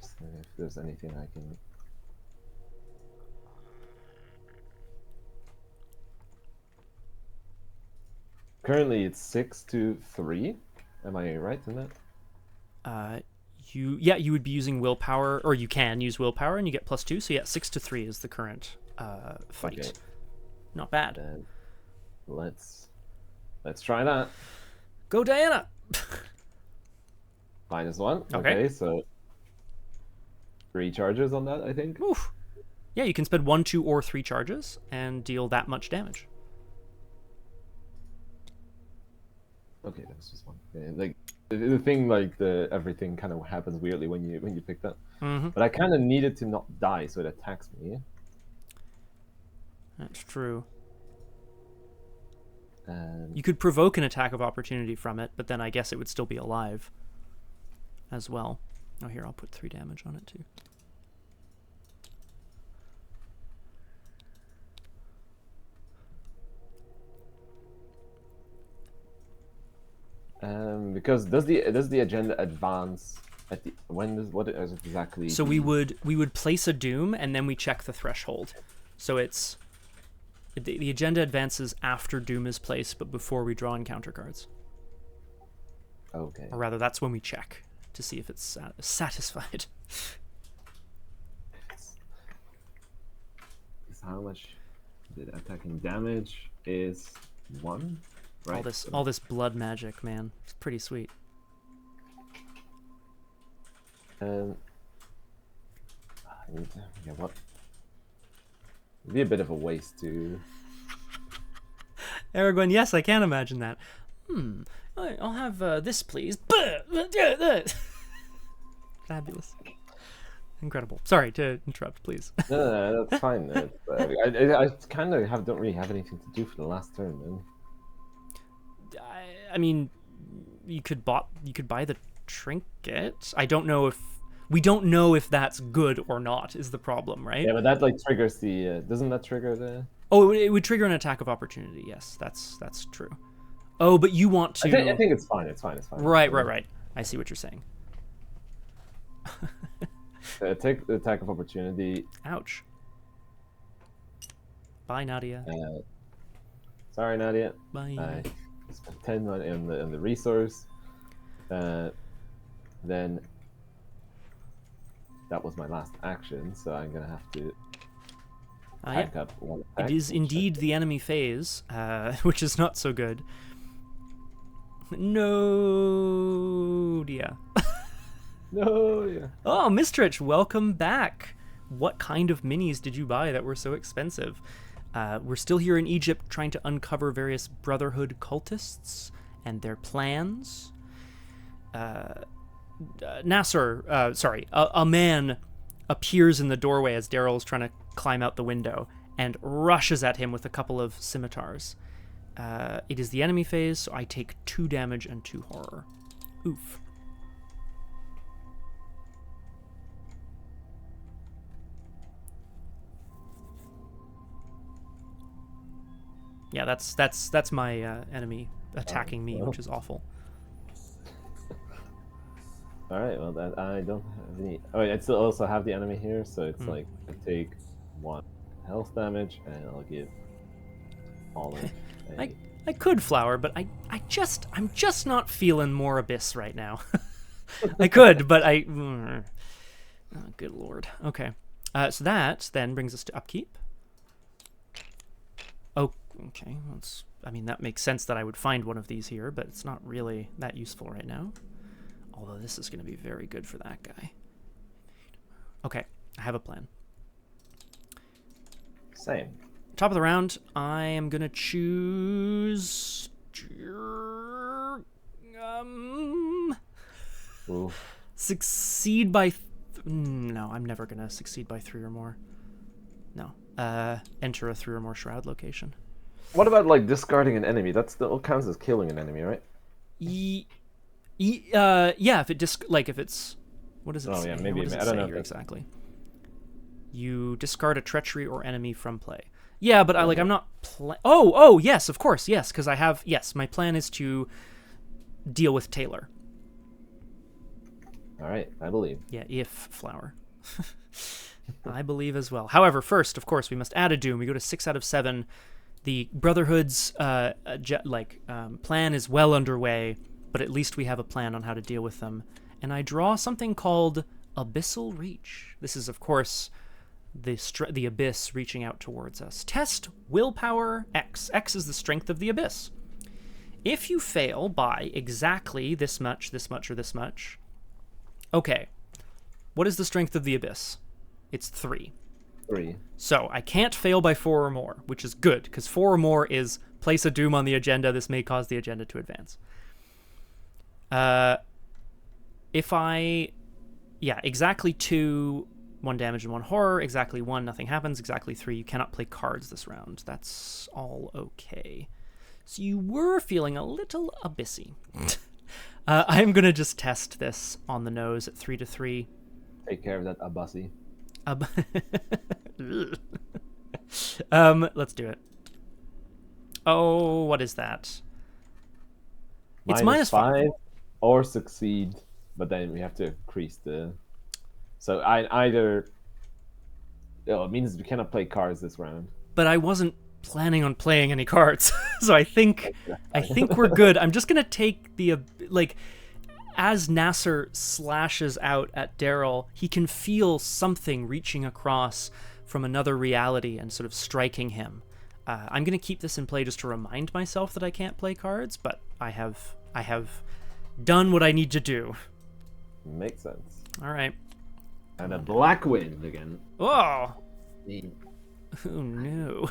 Just if there's anything I can. Currently, it's 6 to 3. Am I right in that? You would be using willpower, or you can use willpower, and you get +2. So yeah, 6 to 3 is the current fight. Okay. Not bad. Then let's try that. Go, Diana. -1. Okay, so 3 charges on that, I think. Oof. Yeah, you can spend 1, 2, or 3 charges and deal that much damage. Okay, that's just 1. Yeah, like the thing, like everything kind of happens weirdly when you pick that. Mm-hmm. But I kind of needed to not die, so it attacks me. That's true. And you could provoke an attack of opportunity from it, but then I guess it would still be alive as well. Oh, here, I'll put 3 damage on it too. because does the agenda advance at the what is it exactly? So we would place a doom and then we check the threshold. So it's the agenda advances after doom is placed, but before we draw encounter cards. Okay. Or rather, that's when we check to see if it's satisfied. How much the attacking damage is 1, right? All this blood magic, man. It's pretty sweet. Yeah, what? It'd be a bit of a waste to. Aragorn, yes, I can imagine that. I'll have this, please. Fabulous. Incredible. Sorry to interrupt, please. No, that's fine. I kind of don't really have anything to do for the last turn, man. I mean, you could buy the trinket. I don't know if we don't know if that's good or not. Is the problem, right? Yeah, but that like triggers the. Doesn't that trigger the? Oh, it would trigger an attack of opportunity. Yes, that's true. Oh, but you want to. I think it's fine. It's fine. Right. I see what you're saying. Take the attack of opportunity. Ouch. Bye, Nadia. Sorry, Nadia. Bye. I spent 10 on the resource. Then that was my last action, so I'm gonna have to pack up one attack. It is indeed the enemy phase, which is not so good. No, yeah. No, yeah. Oh, Mistrich, welcome back. What kind of minis did you buy that were so expensive? We're still here in Egypt trying to uncover various Brotherhood cultists and their plans. A man appears in the doorway as Darrell is trying to climb out the window and rushes at him with a couple of scimitars. It is the enemy phase, so I take 2 damage and 2 horror. Oof. Yeah, that's my enemy attacking me, which is awful. All right, well, I don't have any. Oh, I still also have the enemy here, so it's like I take 1 health damage, and I'll give Olive. I could flower, but I'm just not feeling more abyss right now. I could, but oh, good lord. Okay, so that then brings us to upkeep. Oh, okay. That makes sense that I would find one of these here, but it's not really that useful right now. Although this is going to be very good for that guy. Okay, I have a plan. Same. Top of the round, I am going to choose... Succeed by... No, I'm never going to succeed by 3 or more. No. Enter a 3 or more shroud location. What about like discarding an enemy? That still counts as killing an enemy, right? Yeah, if it's what does it say? Yeah, maybe what does it I don't say know here exactly. You discard a treachery or enemy from play. Yeah, but I'm not Oh, yes, of course, yes, because my plan is to deal with Taylor. All right, I believe. Yeah, if flower. I believe as well. However, first, of course, we must add a doom. We go to 6 out of 7. The Brotherhood's plan is well underway, but at least we have a plan on how to deal with them. And I draw something called Abyssal Reach. This is, of course, the abyss reaching out towards us. Test willpower X. X is the strength of the abyss. If you fail by exactly this much, or this much, okay, what is the strength of the abyss? It's 3. 3. So I can't fail by 4 or more, which is good, because 4 or more is place a doom on the agenda. This may cause the agenda to advance. Exactly 2, 1 damage and 1 horror. Exactly 1, nothing happens. Exactly 3, you cannot play cards this round. That's all okay. So you were feeling a little abyssy. I'm going to just test this on the nose at 3 to 3. Take care of that abyssy. Let's do it. Oh, what is that? It's -5. or succeed, but then we have to increase the. So either. Oh, it means we cannot play cards this round. But I wasn't planning on playing any cards, so I think we're good. I'm just gonna take the like. As Nasser slashes out at Darrell, he can feel something reaching across from another reality and sort of striking him. I'm going to keep this in play just to remind myself that I can't play cards, but I have done what I need to do. Makes sense. All right. And a black wind again. Oh! Oh, no.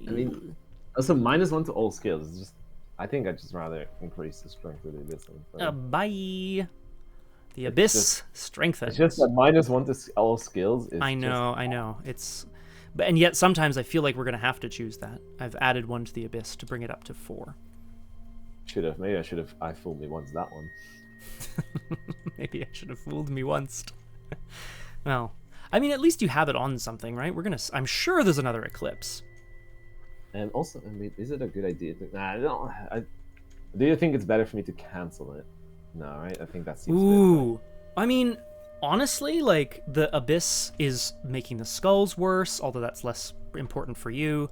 I mean, also -1 to all skills. It's just, I think I'd just rather increase the strength of the abyss. Bye. The abyss strengthens. It's just that -1 to all skills is. I know. And yet sometimes I feel like we're gonna have to choose that. I've added 1 to the abyss to bring it up to 4. Maybe I should have. I fooled me once that one. Maybe I should have fooled me once. Well, I mean, at least you have it on something, right? I'm sure there's another eclipse. And also, I mean, is it a good idea? Do you think it's better for me to cancel it? No, right? I think that seems. Ooh, I mean, honestly, like the abyss is making the skulls worse, although that's less important for you.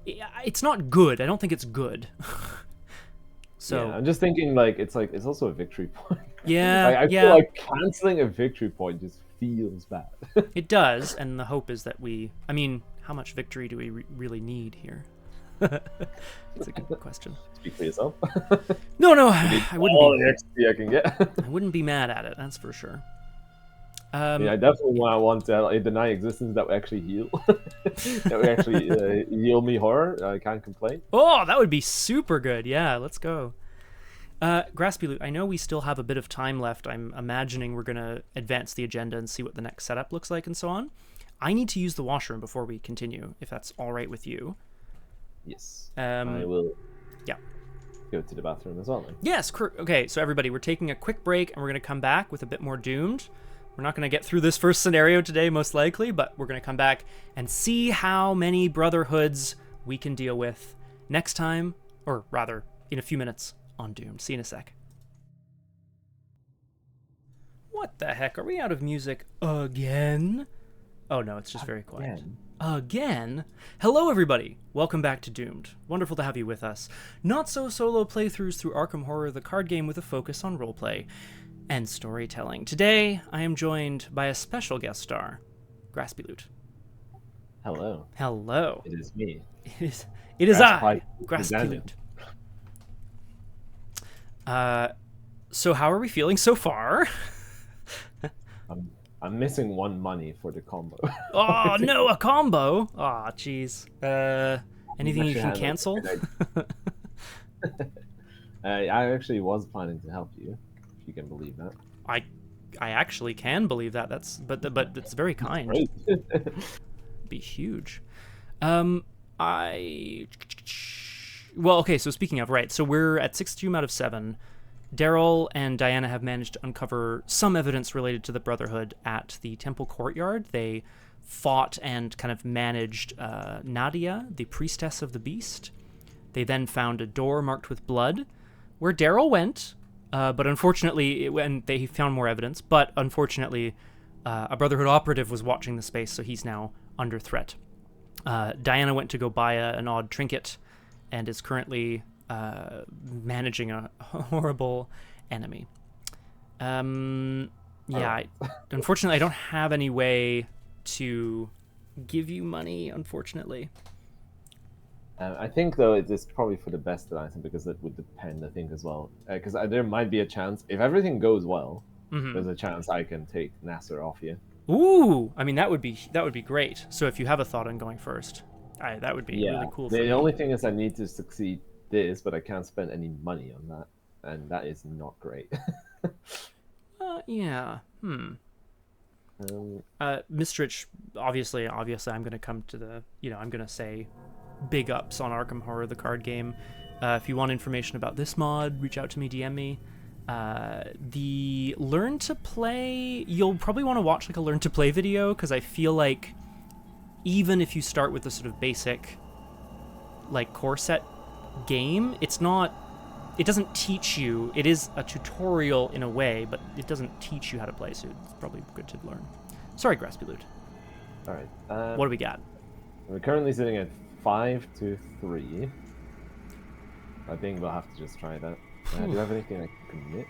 It's not good. I don't think it's good. So yeah, I'm just thinking, it's also a victory point. Yeah, I feel like canceling a victory point just feels bad. It does, and the hope is that I mean, how much victory do we really need here? That's a good question. Speak for yourself. No, I wouldn't. All the XP I can get. I wouldn't be mad at it. That's for sure. Yeah, I definitely want to deny existence that will actually heal. That will actually heal me horror. I can't complain. Oh, that would be super good. Yeah, let's go. Graspiloot, I know we still have a bit of time left. I'm imagining we're going to advance the agenda and see what the next setup looks like and so on. I need to use the washroom before we continue, if that's all right with you. Yes. I will. Yeah. Go to the bathroom as well. Then. Yes. Okay, so everybody, we're taking a quick break, and we're going to come back with a bit more Doomed. We're not going to get through this first scenario today, most likely, but we're going to come back and see how many brotherhoods we can deal with next time, or rather, in a few minutes on Doomed. See you in a sec. What the heck? Are we out of music again? Oh no, it's just very quiet. Again? Hello everybody! Welcome back to Doomed. Wonderful to have you with us. Not so solo playthroughs through Arkham Horror, the card game with a focus on roleplay and storytelling. Today, I am joined by a special guest star, Graspiloot. Hello. Hello. It is me. It is I, Graspiloot. So how are we feeling so far? I'm missing 1 money for the combo. Oh no, a combo! Aw, oh, jeez. Anything you can cancel? I actually was planning to help you, if you can believe that. I actually can believe that. But it's very kind. Be huge. Well, okay. So speaking of, right. So we're at 6 Doom out of 7. Darrell and Diana have managed to uncover some evidence related to the Brotherhood at the temple courtyard. They fought and kind of managed Nadia, the priestess of the beast. They then found a door marked with blood, where Darrell went, but unfortunately, they found more evidence, but unfortunately, a Brotherhood operative was watching the space, so he's now under threat. Diana went to go buy an odd trinket, and is currently managing a horrible enemy. Unfortunately, I don't have any way to give you money, unfortunately. I think, though, it is probably for the best that I think, because it would depend, I think, as well. Because there might be a chance, if everything goes well, there's a chance I can take Nasser off you. Ooh! I mean, that would be great. So if you have a thought on going first, that would be really cool for me. The only thing is I need to succeed this, but I can't spend any money on that, and that is not great. Yeah. Mistrich, obviously, I'm going to come to the, I'm going to say big ups on Arkham Horror, the card game. If you want information about this mod, reach out to me, DM me. The Learn to Play, you'll probably want to watch like a Learn to Play video, because I feel like even if you start with the sort of basic like core set game, it's it doesn't teach you. It is a tutorial in a way, but it doesn't teach you how to play, so it's probably good to learn. Sorry, Graspiloot. All right. What do we got? We're currently sitting at 5-3. I think we'll have to just try that. Do you have anything I can commit?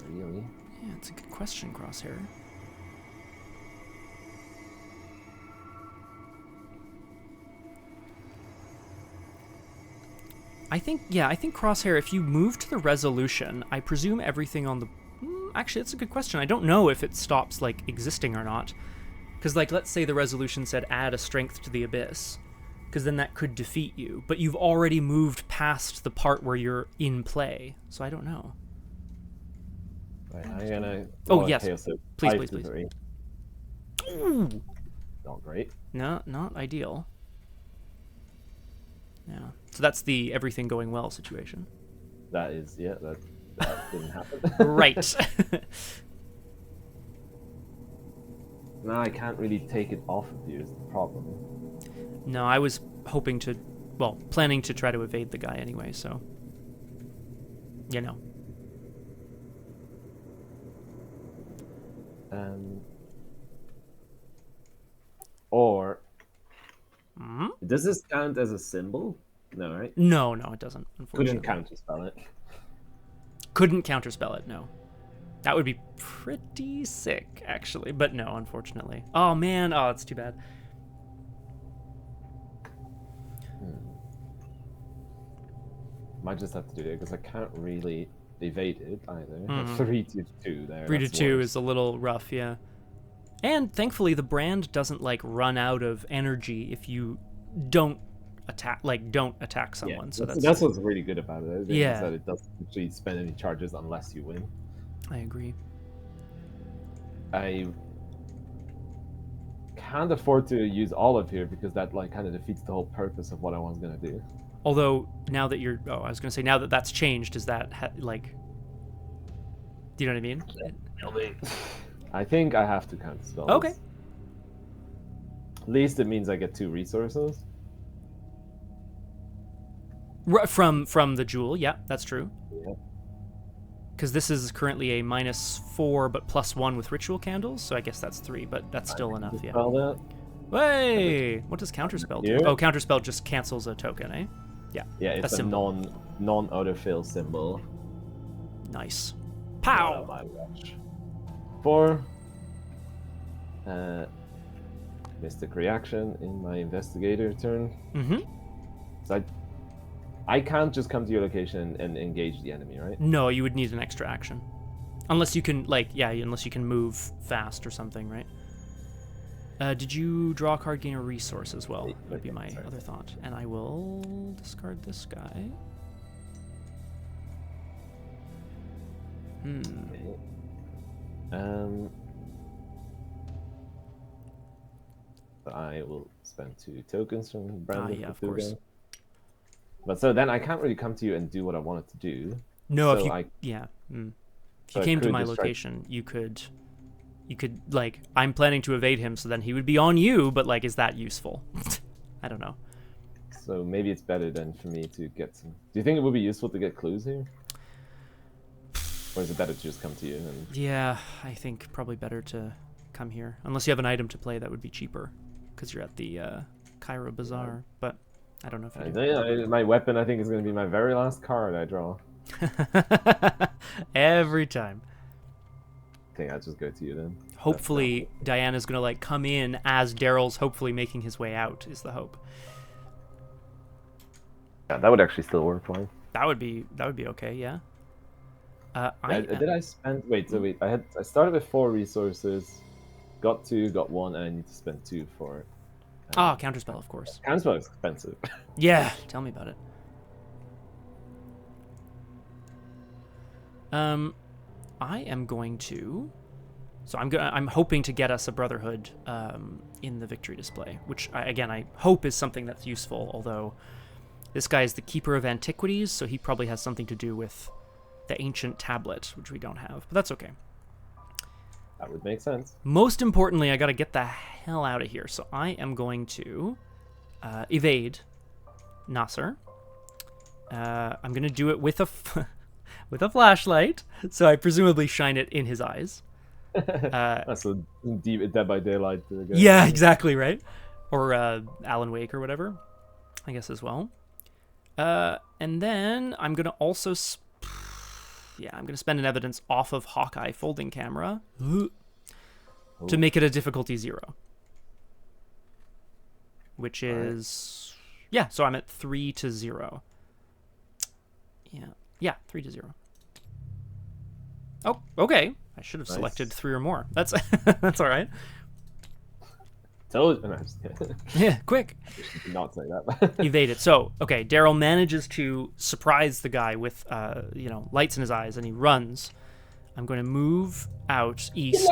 Really? Yeah, it's a good question, Crosshair. I think Crosshair, if you move to the resolution, I presume everything on the... Actually, that's a good question. I don't know if it stops, like, existing or not. Because, like, let's say the resolution said add a strength to the abyss. Because then that could defeat you. But you've already moved past the part where you're in play. So I don't know. Right, I'm gonna... Oh, yes. Please. Ooh. Not great. No, not ideal. Yeah. So that's the everything going well situation. That is, yeah, that didn't happen. Right. No, I can't really take it off of you is the problem. No, I was hoping to, well, planning to try to evade the guy anyway, so, you know. Or, Mm-hmm. does this count as a symbol? No, right? No, it doesn't, unfortunately. Couldn't counterspell it. Couldn't counterspell it, no. That would be pretty sick, actually, but no, unfortunately. Oh, man, it's too bad. Might just have to do it, because I can't really evade it either. 3-2 there. 3-2 is a little rough, yeah. And thankfully, the brand doesn't like run out of energy if you don't attack someone. Yeah, so that's what's really good about it. Yeah, is that it doesn't actually spend any charges unless you win. I agree. I can't afford to use olive here because that like kind of defeats the whole purpose of what I was gonna do. Although now that you're, I was gonna say now that that's changed, does that like? Do you know what I mean? I think I have to counterspell. Okay. At least it means I get 2 resources. From the jewel, yeah, that's true. Yeah. Because this is currently a -4 but +1 with ritual candles, so I guess that's 3, but that's still enough, yeah. That. Hey, what does counterspell do? Yeah. Oh, counterspell just cancels a token, eh? Yeah. Yeah, it's a non-autofill symbol. Nice. Pow! My gosh. 4. Mystic reaction in my investigator turn. So I can't just come to your location and engage the enemy, right? No, you would need an extra action. Unless you can, unless you can move fast or something, right? Did you draw a card, gain a resource as well? That would be my other thought. And I will discard this guy. Okay. I will spend 2 tokens from Brandon. Yeah, of course. But so then I can't really come to you and do what I wanted to do. No, so if you came to my location, you could like, I'm planning to evade him, so then he would be on you, but like, is that useful? I don't know. So maybe it's better then for me to get some... Do you think it would be useful to get clues here? Or is it better to just come to you? Yeah, I think probably better to come here. Unless you have an item to play that would be cheaper, because you're at the Cairo Bazaar, but I don't know if you do. My weapon, I think, is going to be my very last card I draw. Every time. I think I'll just go to you then. Hopefully, Diana's going to like come in as Darrell's hopefully making his way out, is the hope. Yeah, that would actually still work fine. That would be okay, yeah. Did I spend... Wait, I started with 4 resources, got 2, got 1, and I need to spend 2 for... counterspell, of course. Counterspell is expensive. Yeah, tell me about it. I am going to... So I'm hoping to get us a Brotherhood in the victory display, which, I hope is something that's useful, although this guy is the Keeper of Antiquities, so he probably has something to do with the ancient tablet, which we don't have, but that's okay. That would make sense. Most importantly, I gotta get the hell out of here, so I am going to evade Nasser. I'm going to do it with a with a flashlight, so I presumably shine it in his eyes. That's a deep Dead by Daylight. Yeah, exactly, right? Or Alan Wake or whatever, I guess, as well. And then I'm going to also... I'm going to spend an evidence off of Hawkeye folding camera to make it a difficulty 0. Which is... Yeah, so I'm at 3 to 0. Yeah, 3 to 0. Oh, okay. I should have selected 3 or more. That's that's all right. Yeah, quick. I should not say that. Evade it. So, okay, Darrell manages to surprise the guy with, lights in his eyes, and he runs. I'm going to move out east.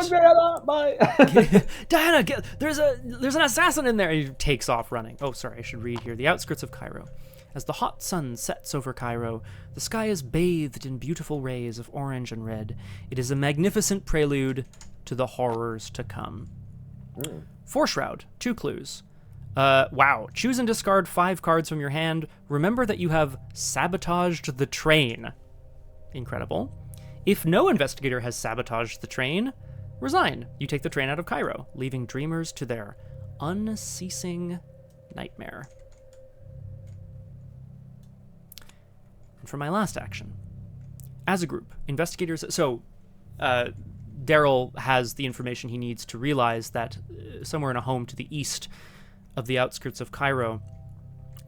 Diana, there's an assassin in there. He takes off running. Oh, sorry, I should read here. The outskirts of Cairo. As the hot sun sets over Cairo, the sky is bathed in beautiful rays of orange and red. It is a magnificent prelude to the horrors to come. Foreshroud, 2 clues. Wow. Choose and discard 5 cards from your hand. Remember that you have sabotaged the train. Incredible. If no investigator has sabotaged the train, resign. You take the train out of Cairo, leaving dreamers to their unceasing nightmare. And for my last action, as a group, investigators... So, Darrell has the information he needs to realize that somewhere in a home to the east of the outskirts of Cairo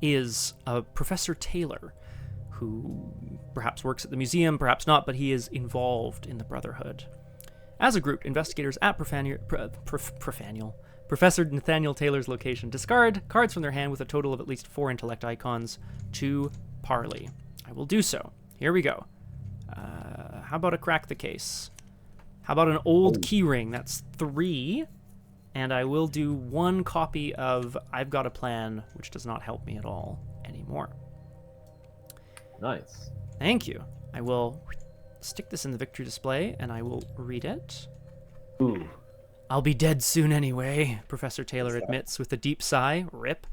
is Professor Taylor, who perhaps works at the museum, perhaps not, but he is involved in the Brotherhood. As a group, investigators at Professor Nathaniel Taylor's location discard cards from their hand with a total of at least 4 intellect icons to parley. I will do so. Here we go. How about a crack the case? How about an old keyring? That's 3. And I will do 1 copy of I've Got a Plan, which does not help me at all anymore. Nice. Thank you. I will stick this in the victory display, and I will read it. Ooh. I'll be dead soon anyway, Professor Taylor admits with a deep sigh. Rip.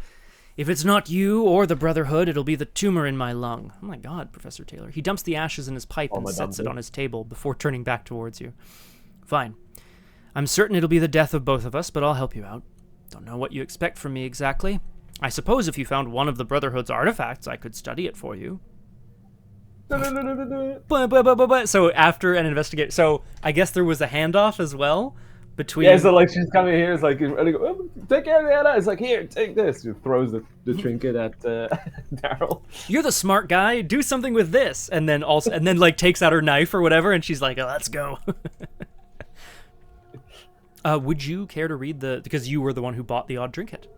If it's not you or the Brotherhood, it'll be the tumor in my lung. Oh my god, Professor Taylor. He dumps the ashes in his pipe and sets it on his table before turning back towards you. Fine. I'm certain it'll be the death of both of us, but I'll help you out. Don't know what you expect from me exactly. I suppose if you found one of the Brotherhood's artifacts, I could study it for you. So after an investigation... So I guess there was a handoff as well between... Yeah, so like she's coming here, it's like, take care of Anna. It's like, here, take this. She throws the trinket at Darrell. You're the smart guy. Do something with this. And then like takes out her knife or whatever, and she's like, oh, let's go. Would you care to read because you were the one who bought the odd trinket.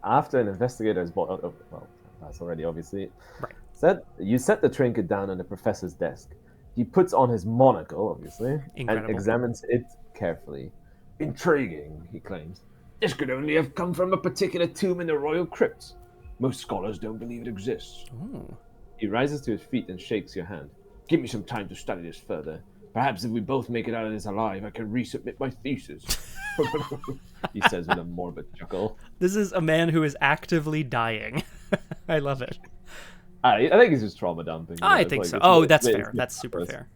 After an investigator has bought... well, that's already obviously... Right. You set the trinket down on the professor's desk. He puts on his monocle, obviously, Incredible. and examines it carefully. Intriguing, he claims. This could only have come from a particular tomb in the royal crypts. Most scholars don't believe it exists. Ooh. He rises to his feet and shakes your hand. Give me some time to study this further. Perhaps if we both make it out of this alive, I can resubmit my thesis. He says with a morbid chuckle. This is a man who is actively dying. I love it. I think he's just trauma dumping. I think so. Oh, that's fair. That's super fair.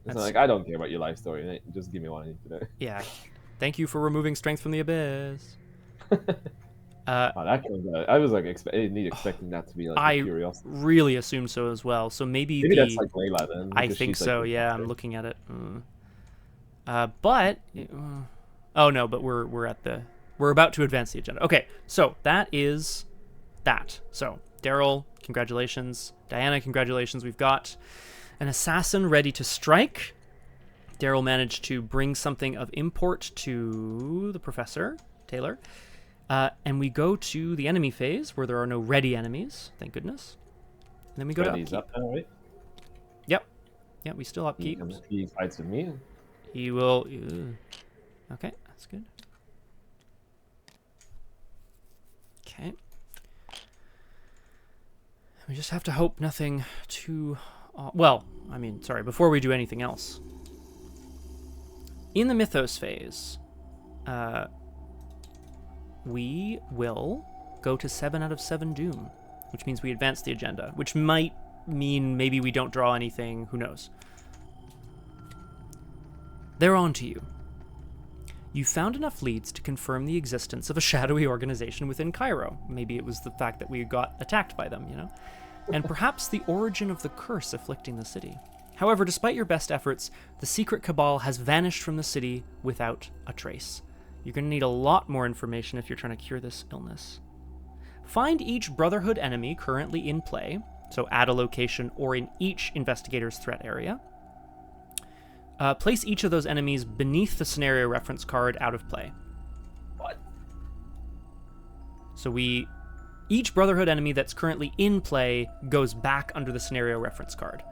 It's like, I don't care about your life story. Just give me what I need to know. Yeah. Thank you for removing strength from the abyss. That comes out. I was like, expecting that to be like a curiosity. I really assumed so as well. So maybe that's like Layla then. I think so. Like, yeah, I'm looking at it. But oh no, but we're about to advance the agenda. Okay, so that is that. So Darrell, congratulations. Diana, congratulations. We've got an assassin ready to strike. Darrell managed to bring something of import to the Professor Taylor. And we go to the enemy phase, where there are no ready enemies, thank goodness. And then we go to upkeep. Up now, right? Yep. Yeah, we still upkeep. He fights with me. He will... Okay, that's good. Okay. We just have to hope nothing too... well, I mean, sorry, before we do anything else. In the mythos phase... we will go to 7 out of 7 Doom, which means we advance the agenda, which might mean maybe we don't draw anything, who knows. They're on to you. You found enough leads to confirm the existence of a shadowy organization within Cairo. Maybe it was the fact that we got attacked by them, and perhaps the origin of the curse afflicting the city. However, despite your best efforts, the secret cabal has vanished from the city without a trace. You're going to need a lot more information if you're trying to cure this illness. Find each Brotherhood enemy currently in play, so add a location or in each investigator's threat area. Place each of those enemies beneath the scenario reference card out of play. What? So each Brotherhood enemy that's currently in play goes back under the scenario reference card.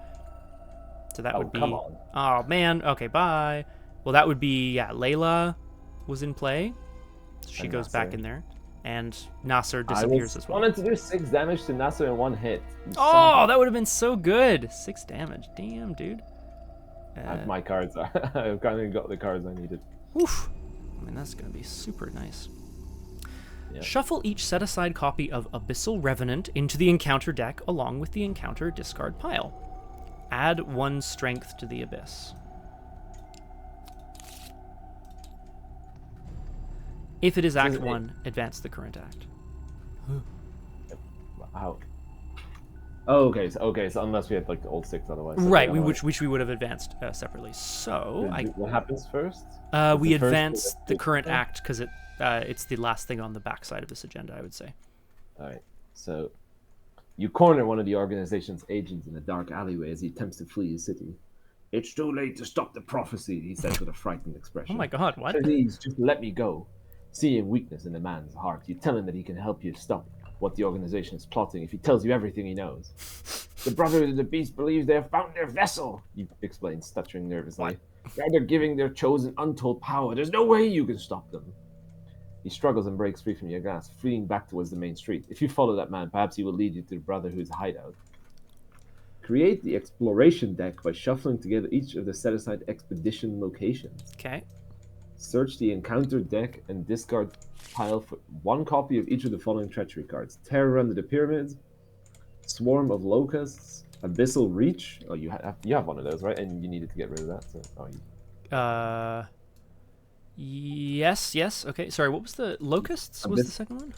So that would be... come on. Oh, man. Okay, bye. Well, that would be, Layla was in play. She And goes Nasser. back in there. And Nasser disappears as well. I wanted to do 6 damage to Nasser in one hit. Oh, that would have been so good. 6 damage. Damn, dude. I have my cards. I've kind of got the cards I needed. Oof. I mean, that's going to be super nice. Yeah. Shuffle each set-aside copy of Abyssal Revenant into the encounter deck along with the encounter discard pile. Add 1 strength to the Abyss. If it is Act 1, advance the current act. How? Oh, okay. So unless we had like all 6 otherwise. Right, Okay, which we would have advanced separately. So what happens first? we the first advance or the the current second? act because it's the last thing on the backside of this agenda, I would say. All right. So you corner one of the organization's agents in a dark alleyway as he attempts to flee his city. It's too late to stop the prophecy, he says with a frightened expression. Oh my god, what? Please, just let me go. Seeing weakness in the man's heart, you tell him that he can help you stop what the organization is plotting if he tells you everything he knows. The Brotherhood of the Beast believes they have found their vessel, you explain, stuttering nervously. What? They're giving their chosen untold power. There's no way you can stop them. He struggles and breaks free from your grasp, fleeing back towards the main street. If you follow that man, perhaps he will lead you to the Brotherhood's hideout. Create the exploration deck by shuffling together each of the set-aside expedition locations. Okay. Search the encounter deck and discard pile for 1 copy of each of the following treachery cards: Terror Under the Pyramids, Swarm of Locusts, Abyssal Reach. Oh, you have one of those, right? And you needed to get rid of that. So, Yes. Okay. Sorry, what was the locusts? Was the second one?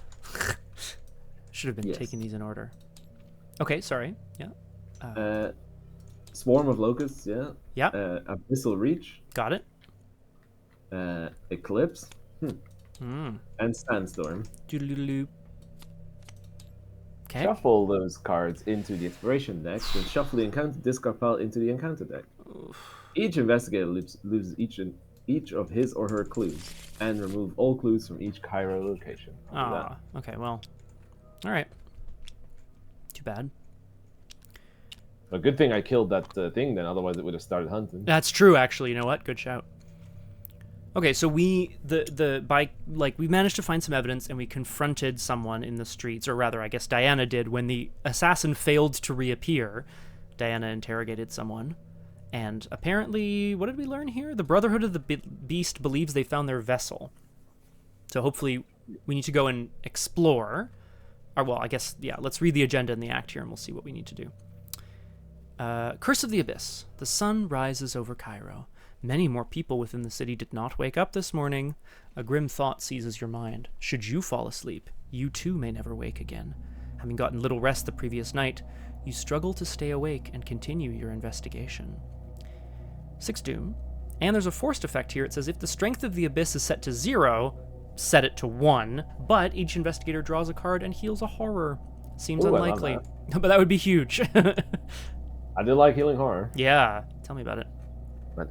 Should have been Yes. taking these in order. Okay. Sorry. Yeah. Swarm of Locusts. Yeah. Yeah. Abyssal Reach. Got it. Eclipse. Mm. And Sandstorm. Doodle-doodle-doo. Okay. Shuffle those cards into the exploration deck, then shuffle the encounter discard pile into the encounter deck. Each investigator loses each of his or her clues, and remove all clues from each Cairo location. Okay, well. Alright. Too bad. A good thing I killed that thing then, otherwise it would have started hunting. That's true, actually. You know what? Good shout. Okay, so we managed to find some evidence and we confronted someone in the streets, or rather, I guess Diana did. When the assassin failed to reappear, Diana interrogated someone. And apparently, what did we learn here? The Brotherhood of the Beast believes they found their vessel. So hopefully we need to go and explore. Or, well, I guess, yeah, let's read the agenda in the act here and we'll see what we need to do. Curse of the Abyss. The sun rises over Cairo. Many more people within the city did not wake up this morning. A grim thought seizes your mind. Should you fall asleep, you too may never wake again. Having gotten little rest the previous night, you struggle to stay awake and continue your investigation. 6 Doom. And there's a forced effect here. It says if the strength of the Abyss is set to 0, set it to 1, but each investigator draws a card and heals a horror. Seems unlikely. But that would be huge. I do like healing horror. Yeah, tell me about it. But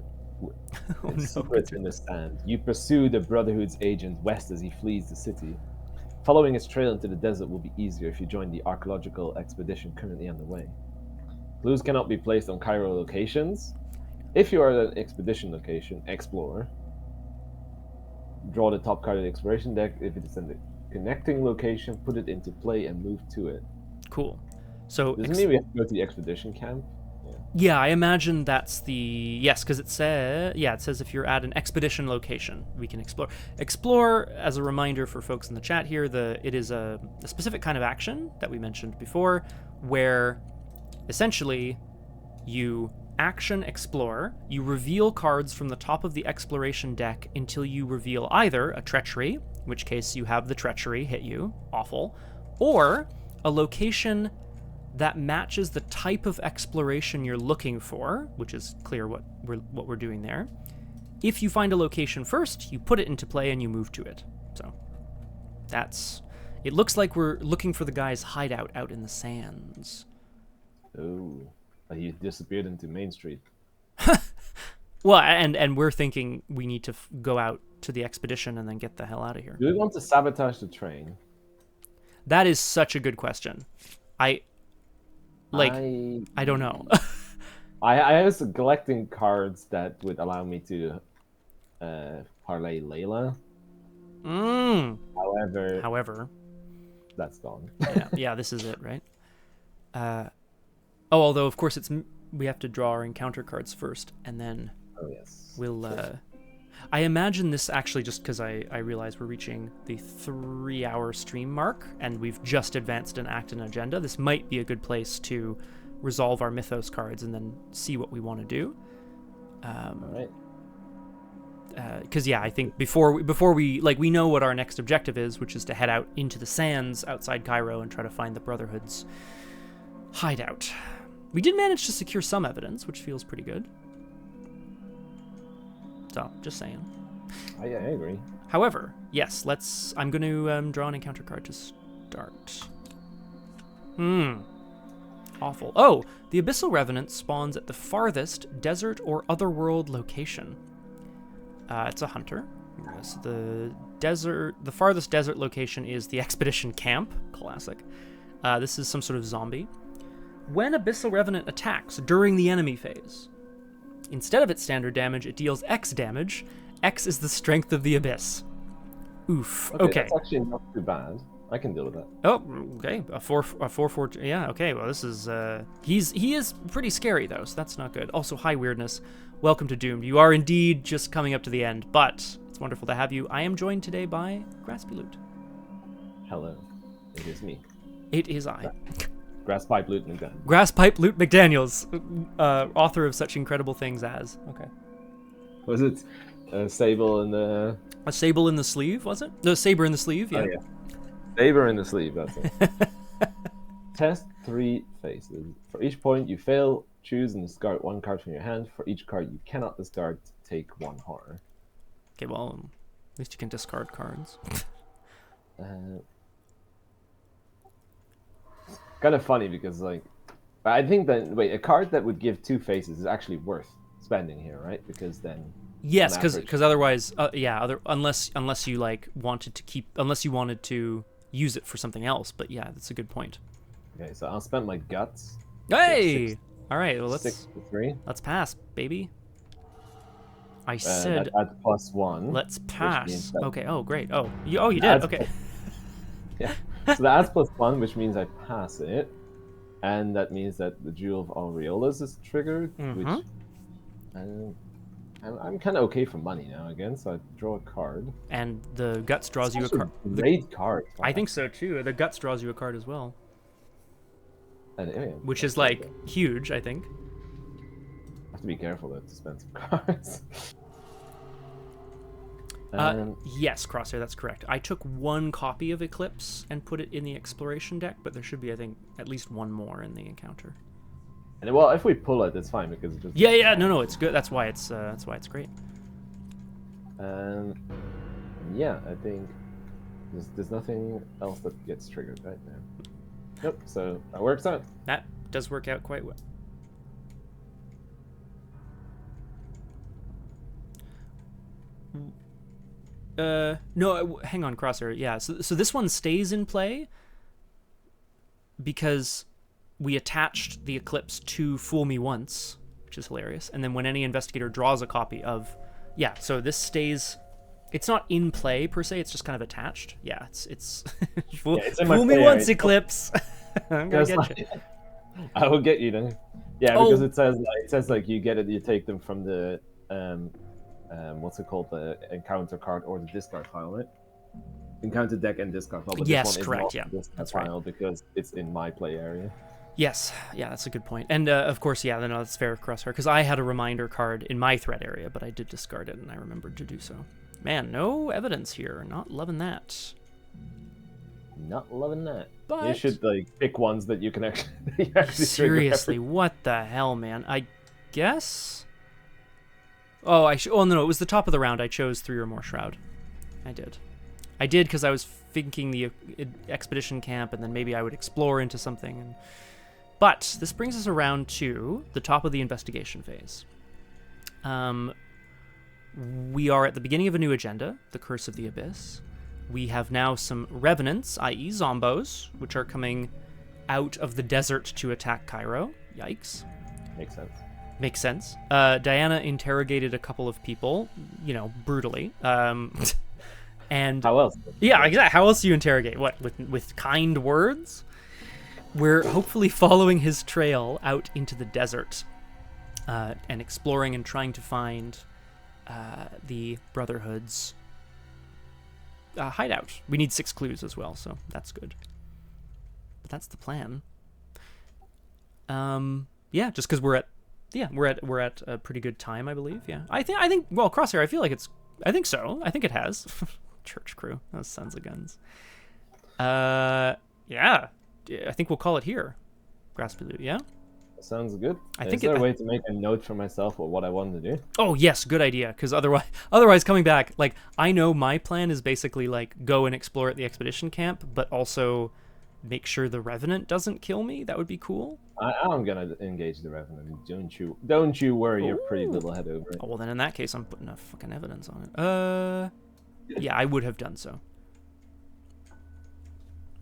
Oh, no. secrets in the sand. You pursue the Brotherhood's agent west as he flees the city. Following his trail into the desert will be easier if you join the archaeological expedition currently underway. Clues cannot be placed on Cairo locations. If you are at an expedition location, explore. Draw the top card of the exploration deck. If it is in the connecting location, put it into play and move to it. Cool. So Doesn't mean we have to go to the expedition camp. Yeah. Yeah, I imagine that's the... Yes, because it says if you're at an expedition location, we can explore. Explore, as a reminder for folks in the chat here, it is a specific kind of action that we mentioned before, where essentially you action explore, you reveal cards from the top of the exploration deck until you reveal either a treachery, in which case you have the treachery hit you, awful, or a location that matches the type of exploration you're looking for, which is clear what we're doing there. If you find a location first, you put it into play and you move to it. So that's... It looks like we're looking for the guy's hideout out in the sands. Oh, he disappeared into Main Street. Well, and we're thinking we need to go out to the expedition and then get the hell out of here. Do we want to sabotage the train? That is such a good question. I don't know. I was collecting cards that would allow me to parlay Layla. However, that's gone. yeah, this is it, right? Although of course we have to draw our encounter cards first, and then we'll. I imagine this actually, just because I realize we're reaching the 3-hour stream mark, and we've just advanced an act and agenda. This might be a good place to resolve our mythos cards and then see what we want to do. All right. Because I think before we we know what our next objective is, which is to head out into the sands outside Cairo and try to find the Brotherhood's hideout. We did manage to secure some evidence, which feels pretty good. So, just saying. I agree. However, yes, I'm going to draw an encounter card to start. Awful. Oh, the Abyssal Revenant spawns at the farthest desert or otherworld location. It's a hunter. So the farthest desert location is the Expedition Camp. Classic. This is some sort of zombie. When Abyssal Revenant attacks during the enemy phase, instead of its standard damage, it deals X damage. X is the strength of the Abyss. Oof. Okay. That's actually not too bad. I can deal with that. Oh, okay. A 4/4. Yeah. Okay. Well, this is. He is pretty scary though, so that's not good. Also, high weirdness. Welcome to Doomed. You are indeed just coming up to the end, but it's wonderful to have you. I am joined today by Graspiloot. Hello. It is me. It is I. Graspiloot McDaniels. Graspiloot McDaniels, author of such incredible things as. Okay. Was it a sable in the... A sable in the sleeve, was it? No, saber in the sleeve, yeah. Oh, yeah. Saber in the sleeve, that's it. Test 3 faces. For each point you fail, choose and discard 1 card from your hand. For each card you cannot discard, take 1 horror. Okay, well, at least you can discard cards. Kind of funny because, I think that a card that would give 2 faces is actually worth spending here, right? Because then, yes, because otherwise, unless you unless you wanted to use it for something else. But yeah, that's a good point. Okay, so I'll spend my guts. Hey, all right, well, 6 to 3. Let's pass, baby. I said at +1. Let's pass. Okay. Oh, great. Oh, you did. Okay. Yeah. So that adds +1, which means I pass it, and that means that the Jewel of Aureolas is triggered, which I'm kind of okay for money now again. So I draw a card, and the Guts draws you a card. Great card. Wow. I think so too. The Guts draws you a card as well, and, which is huge. I think. I have to be careful though to spend some cards. Yes, Crosshair, that's correct. I took 1 copy of Eclipse and put it in the exploration deck, but there should be, I think, at least 1 more in the encounter. And well, if we pull it, it's fine because it just... No, it's good. That's why it's great. Yeah, I think there's nothing else that gets triggered right now. Yep. So that works out. That does work out quite well. No, hang on, Crosshair. Yeah, so this one stays in play because we attached the Eclipse to Fool Me Once, which is hilarious. And then when any investigator draws a copy of... Yeah, so this stays... It's not in play, per se. It's just kind of attached. Yeah, it's Fool Me Once, Eclipse. I'm going to get you. I will get you then. Yeah, because Oh, it says like you get it, you take them from the um what's it called, the encounter card or the discard pile, right? Encounter deck and discard pile, but this yes, one is not correct. Yeah, the discard that's right. pile because it's in my play area. Yes, yeah, that's a good point. And of course, yeah, no, that's fair, Crosshair, because I had a reminder card in my threat area, but I did discard it, and I remembered to do so. Man, no evidence here. Not loving that. Not loving that. But You should like pick ones that you can actually, you actually seriously, what the hell, man? I guess. Oh, oh no, it was the top of the round. I chose 3 or more shroud. I did because I was thinking the expedition camp, and then maybe I would explore into something. But this brings us around to the top of the investigation phase. We are at the beginning of a new agenda, the Curse of the Abyss. We have now some revenants, i.e. zombos, which are coming out of the desert to attack Cairo. Yikes. Makes sense. Makes sense. Diana interrogated a couple of people, brutally. And How else? yeah, exactly. How else do you interrogate? What, with kind words? We're hopefully following his trail out into the desert and exploring and trying to find the Brotherhood's hideout. We need 6 clues as well, so that's good. But that's the plan. Yeah, just because we're at a pretty good time, I believe. Yeah, I think. Well, Crosshair, I feel like I think so. I think it has. Church crew, those sons of guns. Yeah. I think we'll call it here. Graspiloot, yeah? Sounds good. Is there a way to make a note for myself of what I want to do? Oh, yes, good idea. Because otherwise coming back, like, I know my plan is basically, like, go and explore at the expedition camp, but also make sure the Revenant doesn't kill me. That would be cool. I'm going to engage the Revenant. Don't you worry your pretty little head over it. Oh, well, then in that case, I'm putting a fucking evidence on it. Yeah, I would have done so.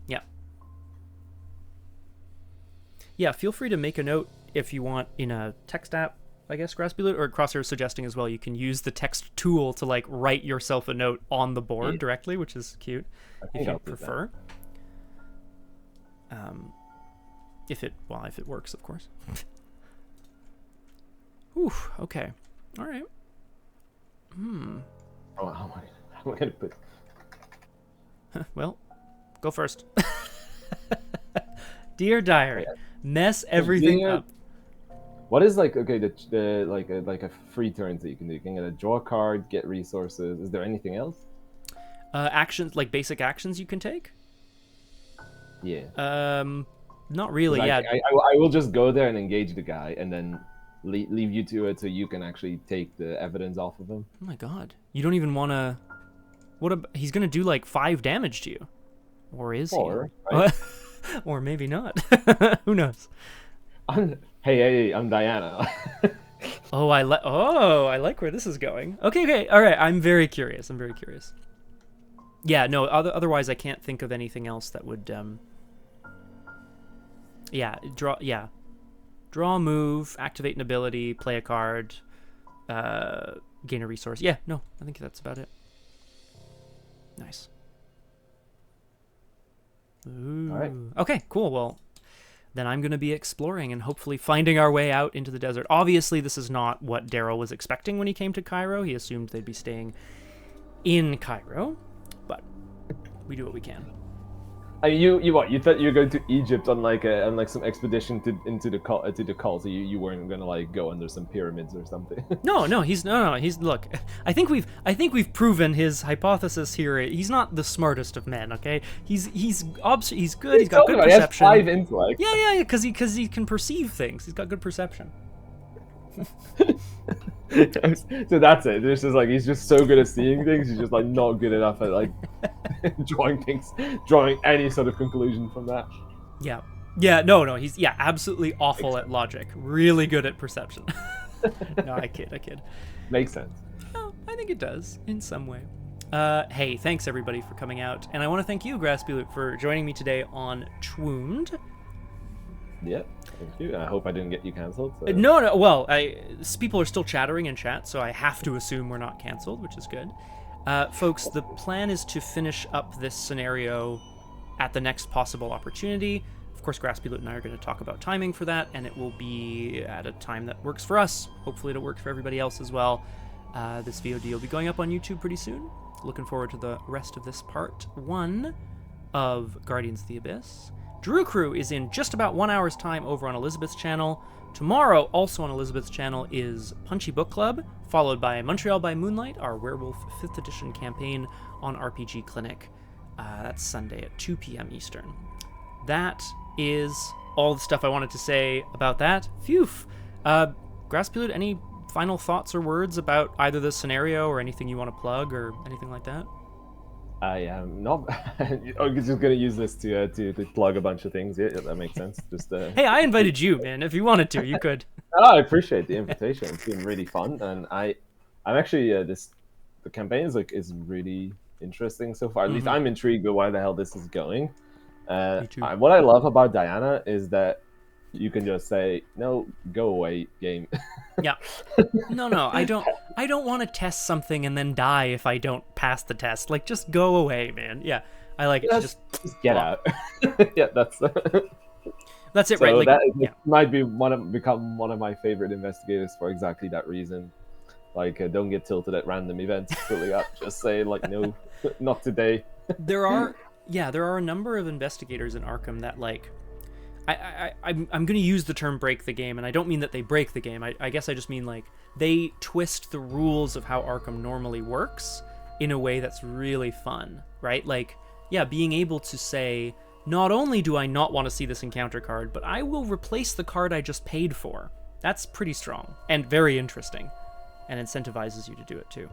Yeah. Yeah, feel free to make a note if you want in a text app, I guess, Graspiloot, or Crosshair is suggesting as well, you can use the text tool to, like, write yourself a note on the board directly, which is cute, if you prefer. If it works, of course. Whew, okay. All right. Oh, how am I going to put... Well, go first. Dear Diary, mess everything up. What is like a free turns that you can do? You can get a draw card, get resources. Is there anything else? Actions, like basic actions you can take? Yeah. Not really. Yeah. I will just go there and engage the guy, and then leave you to it so you can actually take the evidence off of him. Oh my god. You don't even want to... he's going to do like 5 damage to you. Or is he? Right? Or maybe not. Who knows? Hey, I'm Diana. Oh, I like where this is going. Okay. All right. I'm very curious. Yeah, no, otherwise I can't think of anything else that would draw a move, activate an ability, play a card, gain a resource. Yeah, no, I think that's about it. Nice. Ooh. All right. Okay, cool. Well, then I'm going to be exploring and hopefully finding our way out into the desert. Obviously, this is not what Darrell was expecting when he came to Cairo. He assumed they'd be staying in Cairo, but we do what we can. I mean, you thought you were going to Egypt on like some expedition into the cult, so you weren't gonna like go under some pyramids or something. No. He's look. I think we've proven his hypothesis here. He's not the smartest of men. Okay, he's good. He's got good perception. He has 5 intellect. Yeah, because he can perceive things. He's got good perception. So that's it. This is like he's just so good at seeing things. He's just like not good enough at like drawing any sort of conclusion from that. Yeah. No. He's absolutely awful at logic. Really good at perception. No, I kid. Makes sense. Oh, I think it does in some way. Hey, thanks everybody for coming out, and I want to thank you, Graspiloot, for joining me today on Twound. Yeah, thank you. I hope I didn't get you cancelled. So. No. Well, people are still chattering in chat, so I have to assume we're not cancelled, which is good. Folks, the plan is to finish up this scenario at the next possible opportunity. Of course, Graspiloot and I are going to talk about timing for that, and it will be at a time that works for us. Hopefully it'll work for everybody else as well. This VOD will be going up on YouTube pretty soon. Looking forward to the rest of this part 1 of Guardians of the Abyss. Drew Crew is in just about 1 hour's time over on Elizabeth's channel. Tomorrow, also on Elizabeth's channel, is Punchy Book Club, followed by Montreal by Moonlight, our Werewolf 5th edition campaign on RPG Clinic. That's Sunday at 2 p.m. Eastern. That is all the stuff I wanted to say about that. Phew! Graspiloot, any final thoughts or words about either the scenario or anything you want to plug or anything like that? I am not. I'm just gonna use this to plug a bunch of things. Yeah, that makes sense. Just Hey, I invited you, man. If you wanted to, you could. I appreciate the invitation. It's been really fun, and I'm actually the campaign is really interesting so far. At least I'm intrigued by where the hell this is going. Me too. What I love about Diana is that you can just say, no, go away, game. Yeah. No, I don't want to test something and then die if I don't pass the test. Like, just go away, man. Yeah, I like it. Just get out. Yeah, that's it, so right? Like, that might be become one of my favorite investigators for exactly that reason. Like, don't get tilted at random events. Fully up. Just say, like, no, not today. There are a number of investigators in Arkham that, like, I'm going to use the term break the game, and I don't mean that they break the game. I guess I just mean, like, they twist the rules of how Arkham normally works in a way that's really fun, right? Like, yeah, being able to say, not only do I not want to see this encounter card, but I will replace the card I just paid for. That's pretty strong and very interesting, and incentivizes you to do it too.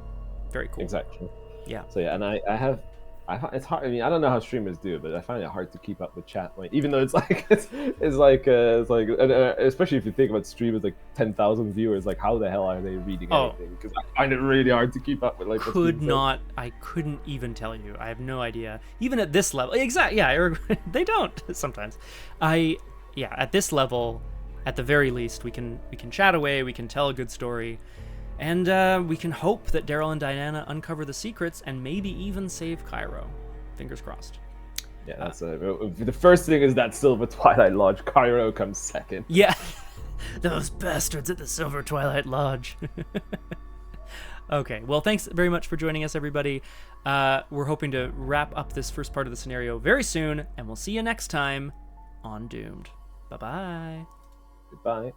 Very cool. Exactly. Yeah. So yeah, and it's hard. I mean, I don't know how streamers do it, but I find it hard to keep up with chat. Like, even though it's like especially if you think about streamers like 10,000 viewers, like how the hell are they reading anything? Because I find it really hard to keep up with. Like, I couldn't even tell you. I have no idea. Even at this level, exactly. Yeah, they don't sometimes. At this level, at the very least, we can chat away. We can tell a good story. And we can hope that Darrell and Diana uncover the secrets and maybe even save Cairo. Fingers crossed. Yeah, that's the first thing is that Silver Twilight Lodge. Cairo comes second. Yeah, those bastards at the Silver Twilight Lodge. Okay, well, thanks very much for joining us, everybody. We're hoping to wrap up this first part of the scenario very soon, and we'll see you next time on Doomed. Bye-bye. Goodbye.